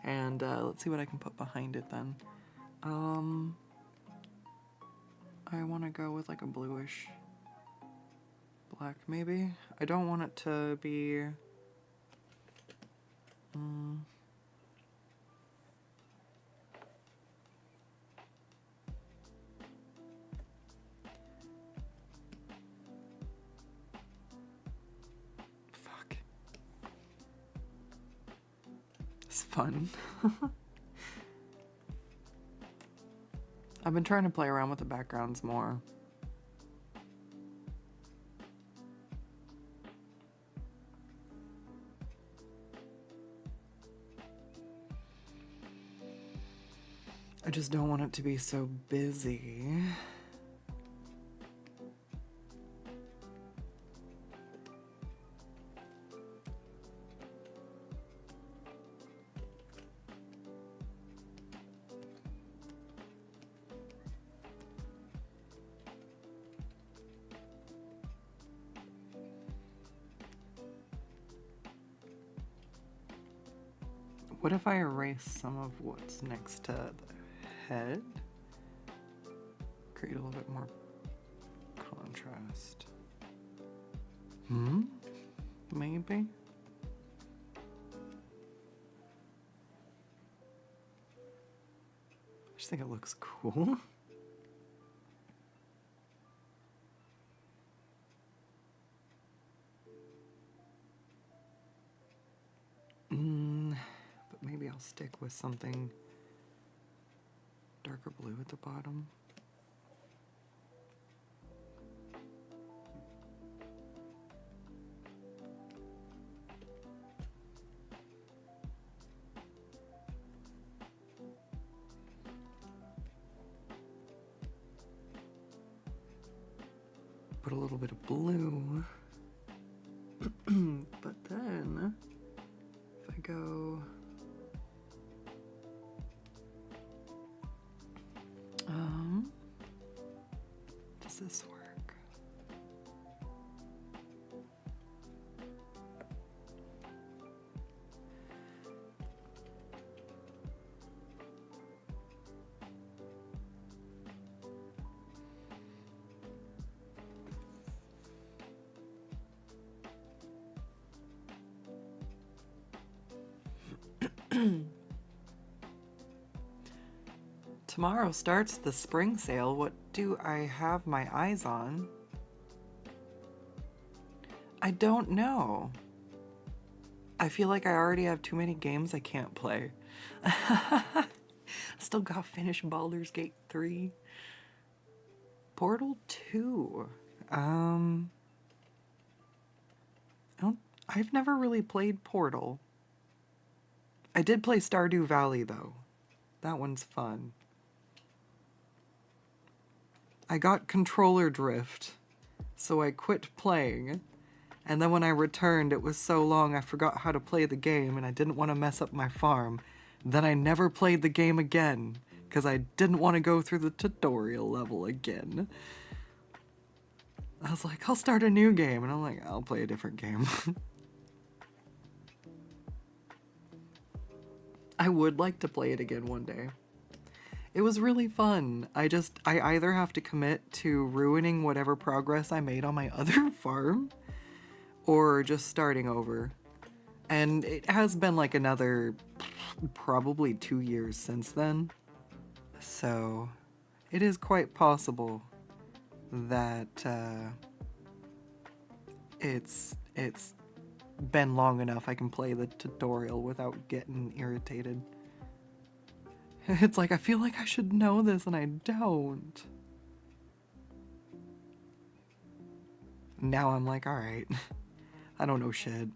And let's see what I can put behind it then. I want to go with like a bluish black maybe. I don't want it to be It's fun. I've been trying to play around with the backgrounds more. I just don't want it to be so busy. What if I erase some of what's next to the head? Create a little bit more contrast. Maybe? I just think it looks cool. But maybe I'll stick with something darker blue at the bottom. Put a little bit of blue. But then, if I go... does this work? Tomorrow starts the spring sale. What do I have my eyes on? I don't know. I feel like I already have too many games I can't play. Still gotta finish Baldur's Gate 3. Portal 2. I've never really played Portal. I did play Stardew Valley though. That one's fun. I got controller drift, so I quit playing. And then when I returned, it was so long I forgot how to play the game and I didn't want to mess up my farm. Then I never played the game again, because I didn't want to go through the tutorial level again. I was like, I'll start a new game, and I'm like, I'll play a different game. I would like to play it again one day. It was really fun. I either have to commit to ruining whatever progress I made on my other farm, or just starting over. And it has been like another probably 2 years since then. So it is quite possible that it's been long enough I can play the tutorial without getting irritated. It's like, I feel like I should know this and I don't. Now I'm like, alright, I don't know shit.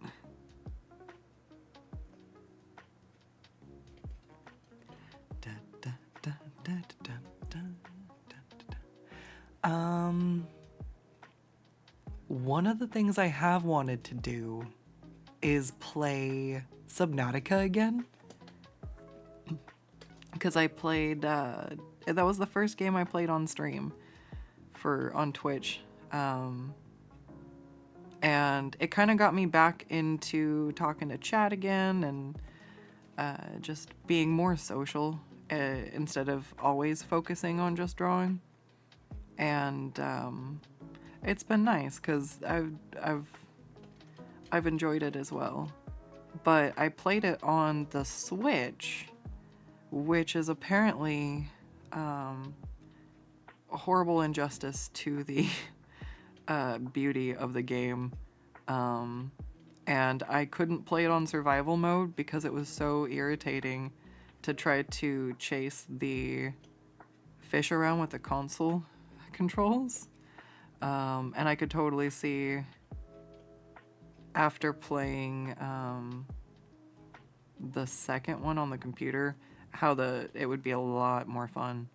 One of the things I have wanted to do is play Subnautica again. Because I played, that was the first game I played on stream on Twitch. And it kind of got me back into talking to chat again and just being more social instead of always focusing on just drawing. And it's been nice because I've enjoyed it as well. But I played it on the Switch, which is apparently a horrible injustice to the beauty of the game. and I couldn't play it on survival mode because it was so irritating to try to chase the fish around with the console controls. And I could totally see after playing the second one on the computer how it would be a lot more fun.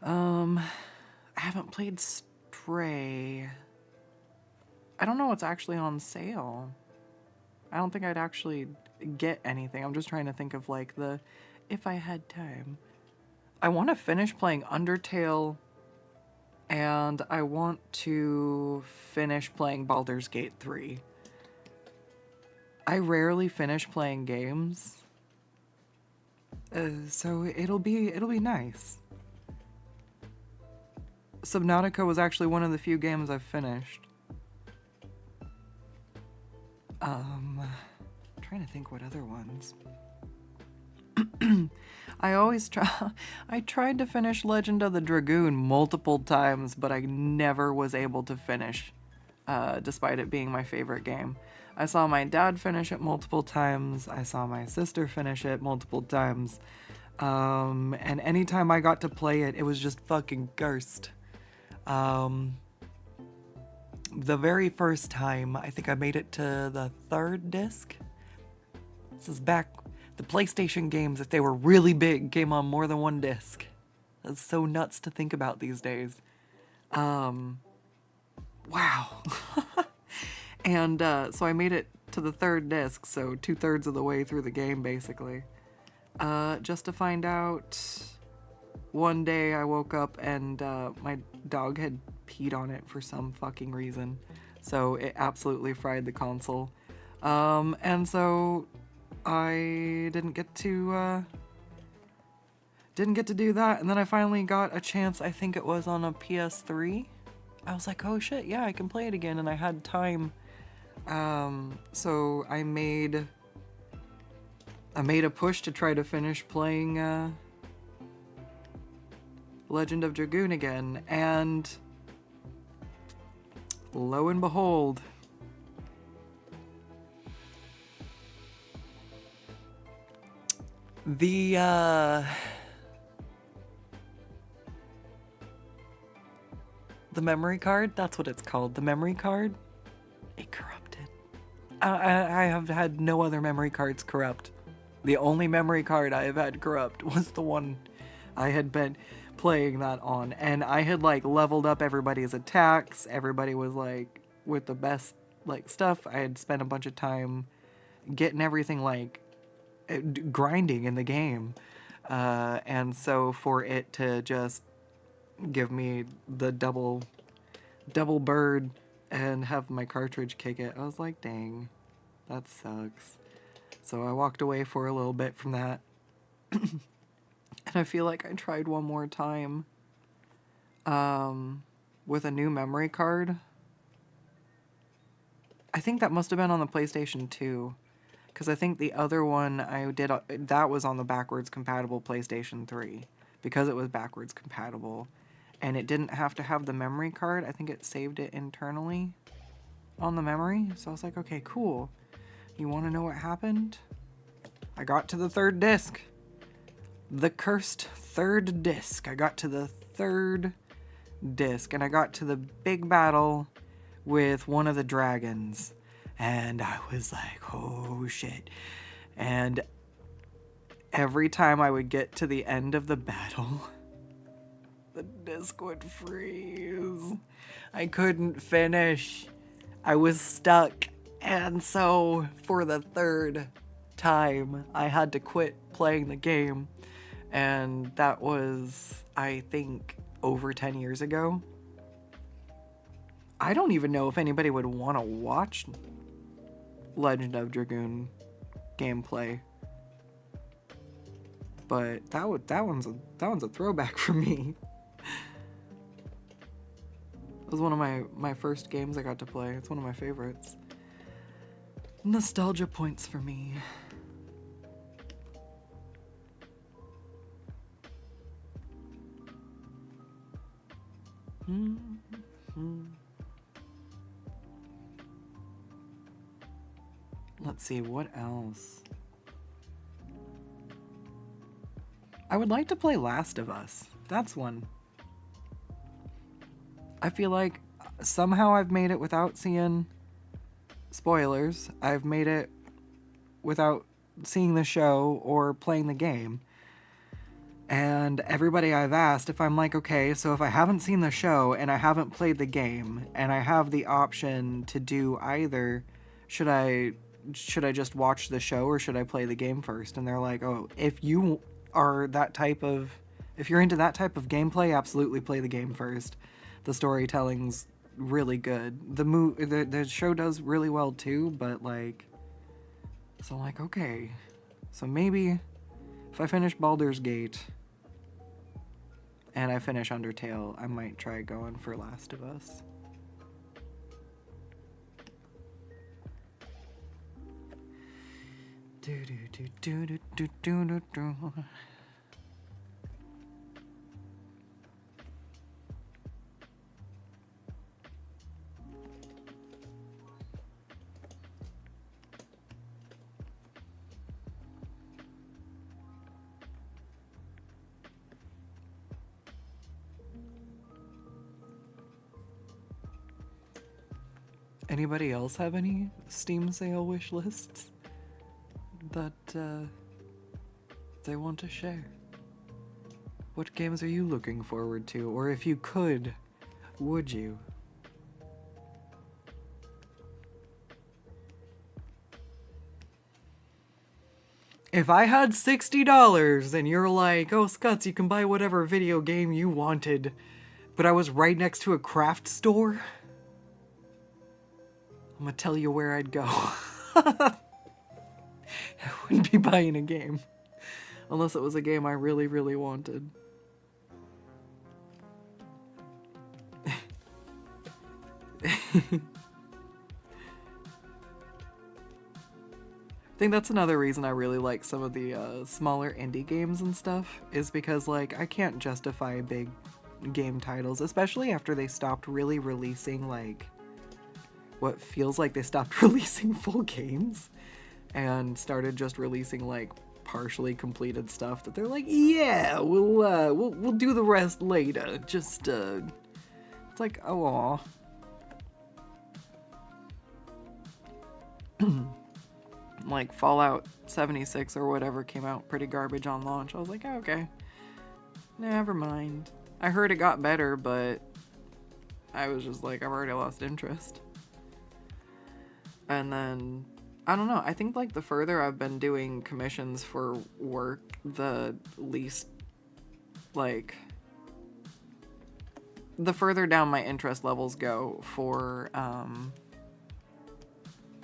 I haven't played Stray. I don't know what's actually on sale. I don't think I'd actually get anything. I'm just trying to think of like if I had time. I want to finish playing Undertale, and I want to finish playing Baldur's Gate 3. I rarely finish playing games, so it'll be nice. Subnautica was actually one of the few games I've finished. I'm trying to think what other ones. I tried to finish Legend of the Dragoon multiple times, but I never was able to finish, despite it being my favorite game. I saw my dad finish it multiple times. I saw my sister finish it multiple times. And anytime I got to play it, it was just fucking cursed. The very first time, I think I made it to the 3rd disc. This is back, the PlayStation games, if they were really big, came on more than one disc. That's so nuts to think about these days. Wow. And so I made it to the 3rd disc, so 2/3 of the way through the game, basically. Just to find out, one day I woke up and my dog had peed on it for some fucking reason. So it absolutely fried the console. And so I didn't get to do that. And then I finally got a chance, I think it was on a PS3. I was like, oh shit, yeah, I can play it again. And I had time. So I made a push to try to finish playing Legend of Dragoon again, and lo and behold, the memory card, that's what it's called, the memory card, it corrupted. I have had no other memory cards corrupt. The only memory card I have had corrupt was the one I had been playing that on, and I had like leveled up everybody's attacks. Everybody was like with the best like stuff. I had spent a bunch of time getting everything like grinding in the game, and so for it to just give me the double bird and have my cartridge kick it, I was like, dang, that sucks. So I walked away for a little bit from that. And I feel like I tried one more time with a new memory card. I think that must have been on the PlayStation 2. Because I think the other one I did, that was on the backwards compatible PlayStation 3. Because it was backwards compatible. And it didn't have to have the memory card. I think it saved it internally on the memory. So I was like, okay, cool. You want to know what happened? I got to the 3rd disc. The cursed 3rd disc. I got to the 3rd disc, and I got to the big battle with one of the dragons, and I was like, oh shit. And every time I would get to the end of the battle, the disc would freeze. I couldn't finish. I was stuck, and so for the 3rd time, I had to quit playing the game. And that was, I think, over 10 years ago. I don't even know if anybody would want to watch Legend of Dragoon gameplay. But that one's a throwback for me. It was one of my first games I got to play. It's one of my favorites. Nostalgia points for me. Let's see, what else? I would like to play Last of Us. That's one. I feel like somehow I've made it without seeing spoilers. I've made it without seeing the show or playing the game. And everybody I've asked, if I'm like, okay, so if I haven't seen the show and I haven't played the game and I have the option to do either, should I just watch the show or should I play the game first? And they're like, oh, if you are that type of, if you're into that type of gameplay, absolutely play the game first. The storytelling's really good. The show does really well too, but like, so I'm like, okay, so maybe if I finish Baldur's Gate and I finish Undertale, I might try going for Last of Us. Anybody else have any Steam sale wish lists that they want to share? What games are you looking forward to? Or if you could, would you? If I had $60 and you're like, oh, Scuts, you can buy whatever video game you wanted, but I was right next to a craft store, I'm gonna tell you where I'd go. I wouldn't be buying a game. Unless it was a game I really, really wanted. I think that's another reason I really like some of the smaller indie games and stuff, is because, like, I can't justify big game titles, especially after they stopped really releasing, like, what feels like they stopped releasing full games and started just releasing like partially completed stuff that they're like, yeah, we'll do the rest later. Just it's like, oh aw. Like Fallout 76 or whatever came out pretty garbage on launch. I was like, oh, okay, never mind. I heard it got better, but I was just like, I've already lost interest. And then, I don't know, I think like the further I've been doing commissions for work, the least, like, the further down my interest levels go for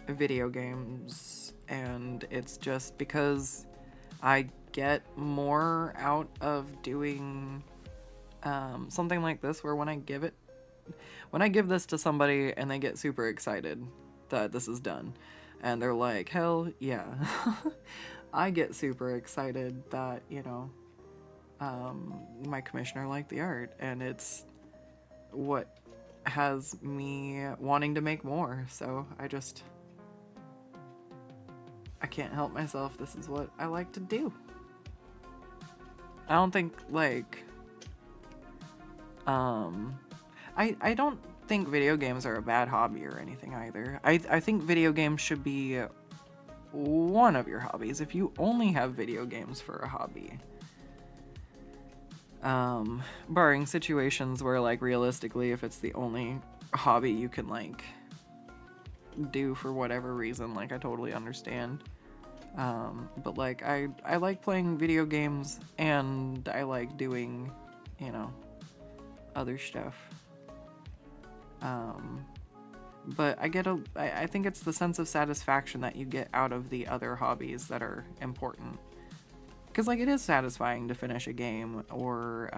video games. And it's just because I get more out of doing something like this, where when I give this to somebody and they get super excited that this is done and they're like, hell yeah. I get super excited that, you know, my commissioner liked the art, and it's what has me wanting to make more. So I can't help myself. This is what I like to do. I don't think like I don't think video games are a bad hobby or anything either. I think video games should be one of your hobbies if you only have video games for a hobby. Barring situations where, like, realistically, if it's the only hobby you can, like, do for whatever reason, like, I totally understand. But, like, I like playing video games, and I like doing, you know, other stuff. But I think it's the sense of satisfaction that you get out of the other hobbies that are important. Because, like, it is satisfying to finish a game or,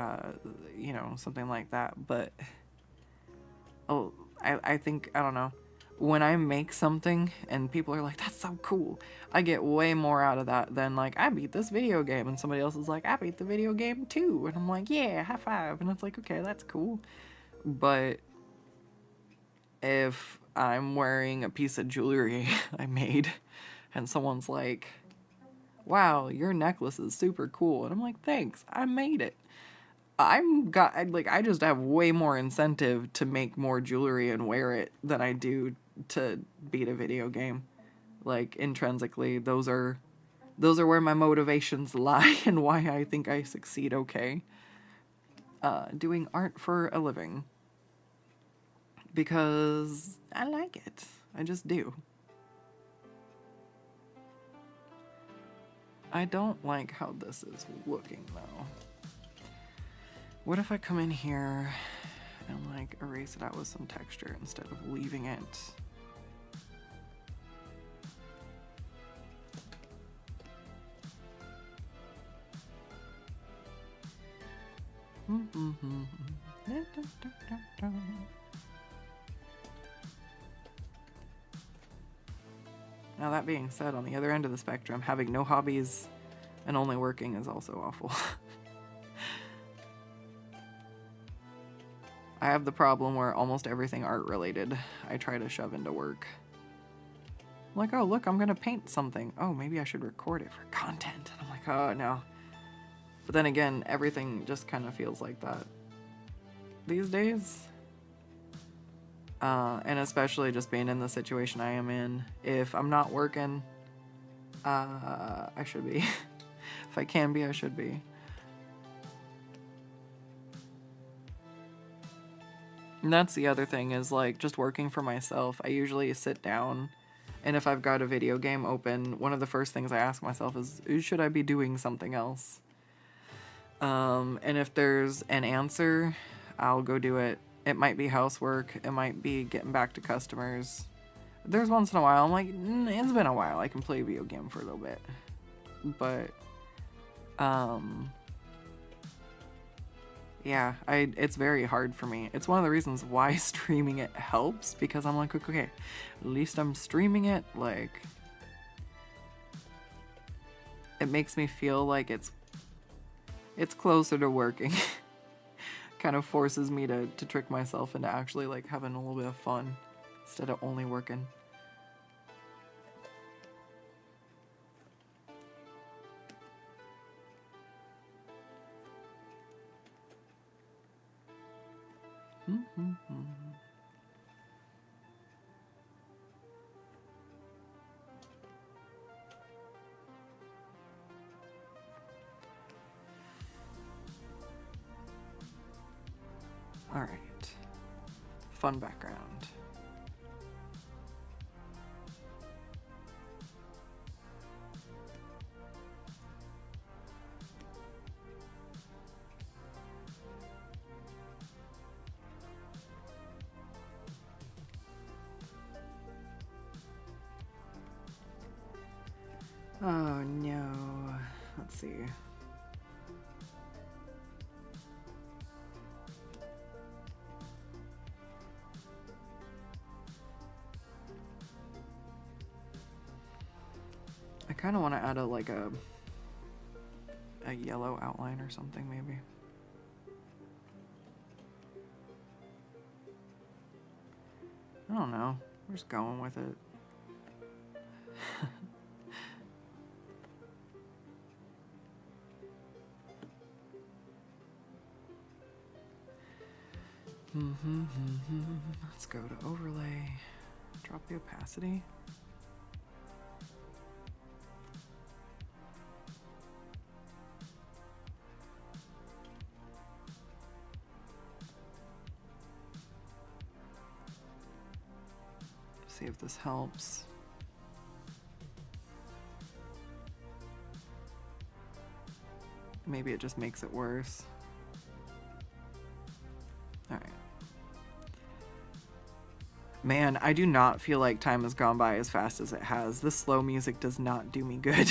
you know, something like that. But, I think, I don't know, when I make something and people are like, that's so cool, I get way more out of that than, like, I beat this video game and somebody else is like, I beat the video game too. And I'm like, yeah, high five. And it's like, okay, that's cool. But if I'm wearing a piece of jewelry I made, and someone's like, wow, your necklace is super cool. And I'm like, thanks, I made it. I just have way more incentive to make more jewelry and wear it than I do to beat a video game. Like, intrinsically, those are where my motivations lie and why I think I succeed okay. Doing art for a living. Because I like it. I just do. I don't like how this is looking, though. What if I come in here and, like, erase it out with some texture instead of leaving it? Now, that being said, on the other end of the spectrum, having no hobbies and only working is also awful. I have the problem where almost everything art related I try to shove into work. I'm like, oh, look, I'm gonna paint something. Oh, maybe I should record it for content. And I'm like, oh, no. But then again, everything just kind of feels like that these days. And especially just being in the situation I am in. If I'm not working, I should be. If I can be, I should be. And that's the other thing is, like, just working for myself. I usually sit down, and if I've got a video game open, one of the first things I ask myself is, should I be doing something else? And if there's an answer, I'll go do it. It might be housework. It might be getting back to customers. There's once in a while, I'm like, it's been a while. I can play a video game for a little bit. But, yeah, it's very hard for me. It's one of the reasons why streaming it helps, because I'm like, okay, at least I'm streaming it, like, it makes me feel like it's closer to working. Kind of forces me to trick myself into actually, like, having a little bit of fun instead of only working. All right. Fun background. Oh no. Let's see. I kind of want to add a yellow outline or something, maybe. I don't know. We're just going with it. Let's go to overlay. Drop the opacity. See if this helps. Maybe it just makes it worse. All right. Man, I do not feel like time has gone by as fast as it has. This slow music does not do me good.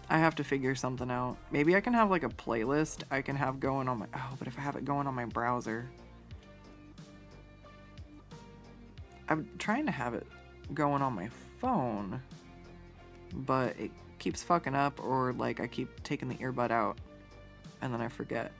I have to figure something out. Maybe I can have like a playlist I can have going on my... Oh, but if I have it going on my browser... I'm trying to have it going on my phone, but it keeps fucking up, or like I keep taking the earbud out and then I forget.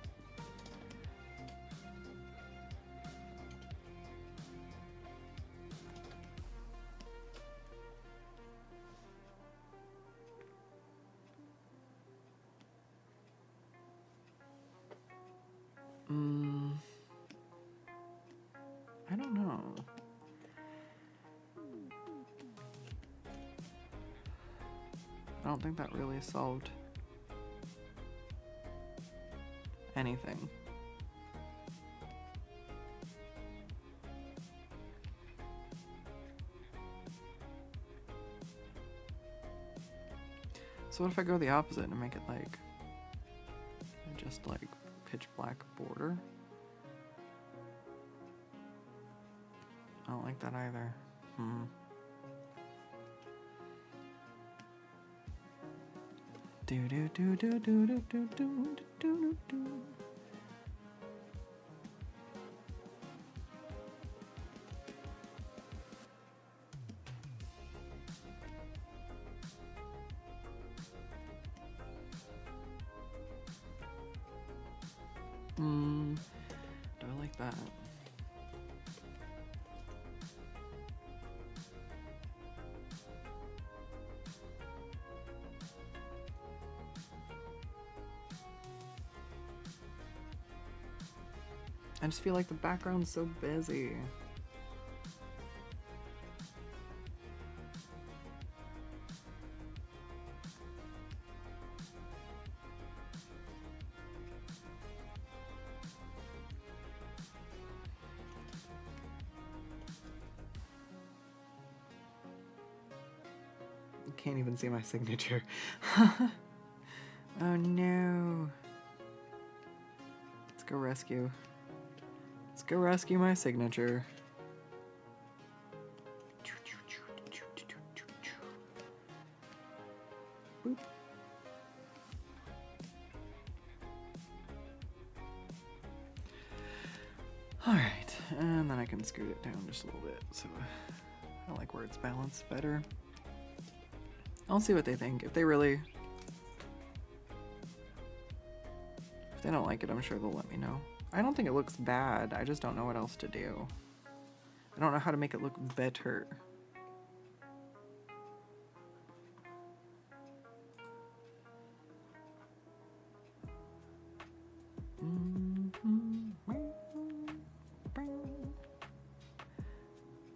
I don't think that really solved anything. So what if I go the opposite and make it like just like pitch black border? I don't like that either. Do do do do do do do do do do. Do I like that? I just feel like the background's so busy. Can't even see my signature. Oh no. Let's go rescue. Let's go rescue my signature. Boop. Alright, and then I can scoot it down just a little bit so I like where it's balanced better. I'll see what they think. If they don't like it, I'm sure they'll let me know. I don't think it looks bad. I just don't know what else to do. I don't know how to make it look better.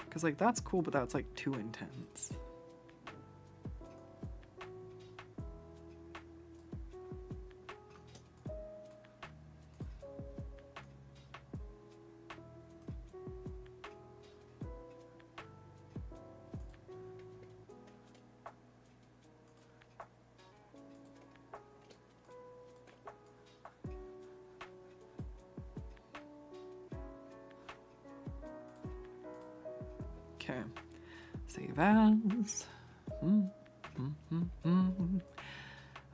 Because like that's cool, but that's like too intense. Okay, save as.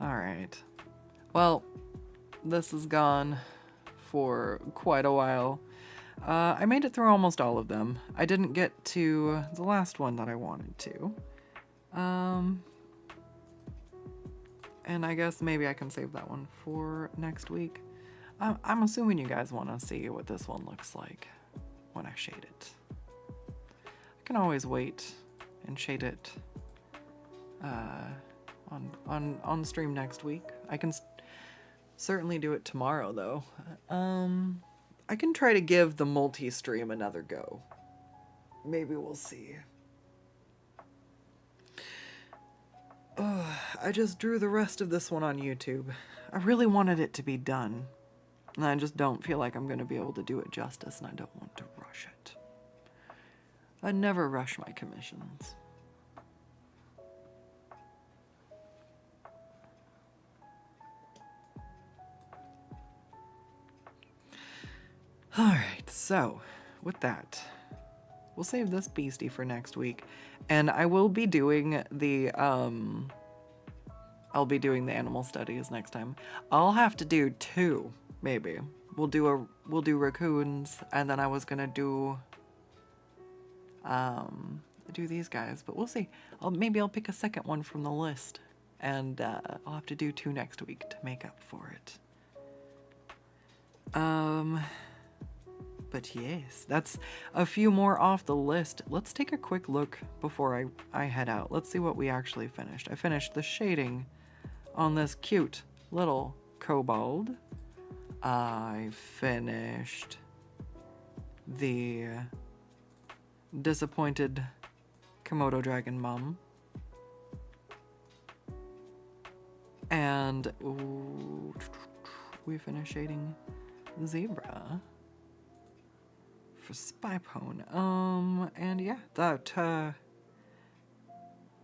All right. Well, this has gone for quite a while. I made it through almost all of them. I didn't get to the last one that I wanted to. And I guess maybe I can save that one for next week. I'm assuming you guys want to see what this one looks like when I shade it. I can always wait and shade it on stream next week. I can certainly do it tomorrow though. I can try to give the multi-stream another go. Maybe we'll see. I just drew the rest of this one on YouTube. I really wanted it to be done. And I just don't feel like I'm going to be able to do it justice, and I don't want to rush it. I never rush my commissions. Alright, so with that, we'll save this beastie for next week. And I will be doing the animal studies next time. I'll have to do 2, maybe. We'll do raccoons, and then I was gonna do these guys, but we'll see. Maybe I'll pick a second one from the list, and I'll have to do 2 next week to make up for it. But yes, that's a few more off the list. Let's take a quick look before I head out. Let's see what we actually finished. I finished the shading on this cute little kobold. I finished the disappointed Komodo dragon mom. And ooh, we finish shading zebra for spy pone. And yeah, that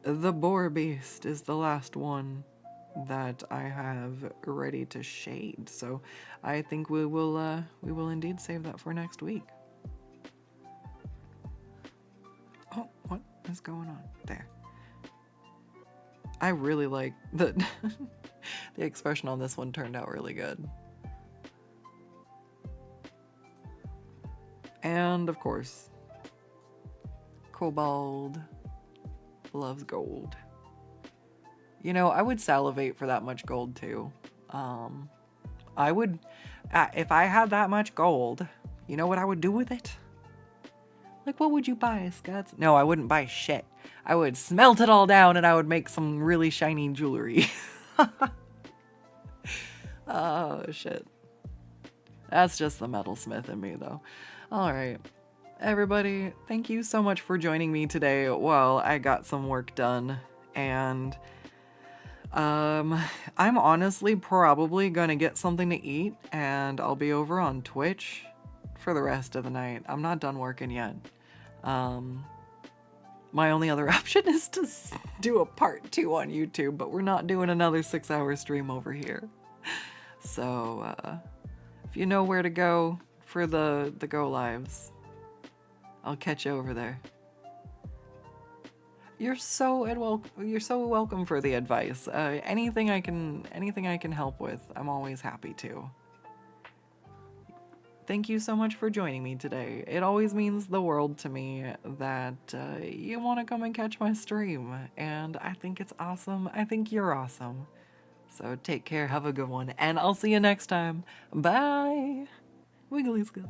the boar beast is the last one that I have ready to shade. So I think we will indeed save that for next week. Oh, what is going on there? I really like the the expression on this one turned out really good. And of course, Kobold loves gold. You know, I would salivate for that much gold too. I would, if I had that much gold, you know what I would do with it? Like, what would you buy, Scots? No, I wouldn't buy shit. I would smelt it all down and I would make some really shiny jewelry. Oh, shit. That's just the metalsmith in me, though. All right. Everybody, thank you so much for joining me today while I got some work done. And I'm honestly probably gonna get something to eat and I'll be over on Twitch for the rest of the night. I'm not done working yet. My only other option is to do a part 2 on YouTube, but we're not doing another 6-hour stream over here. So, if you know where to go for the go lives, I'll catch you over there. You're so welcome for the advice. Anything I can help with, I'm always happy to. Thank you so much for joining me today. It always means the world to me that you want to come and catch my stream, and I think it's awesome. I think you're awesome. So take care, have a good one, and I'll see you next time. Bye! Wiggly skills.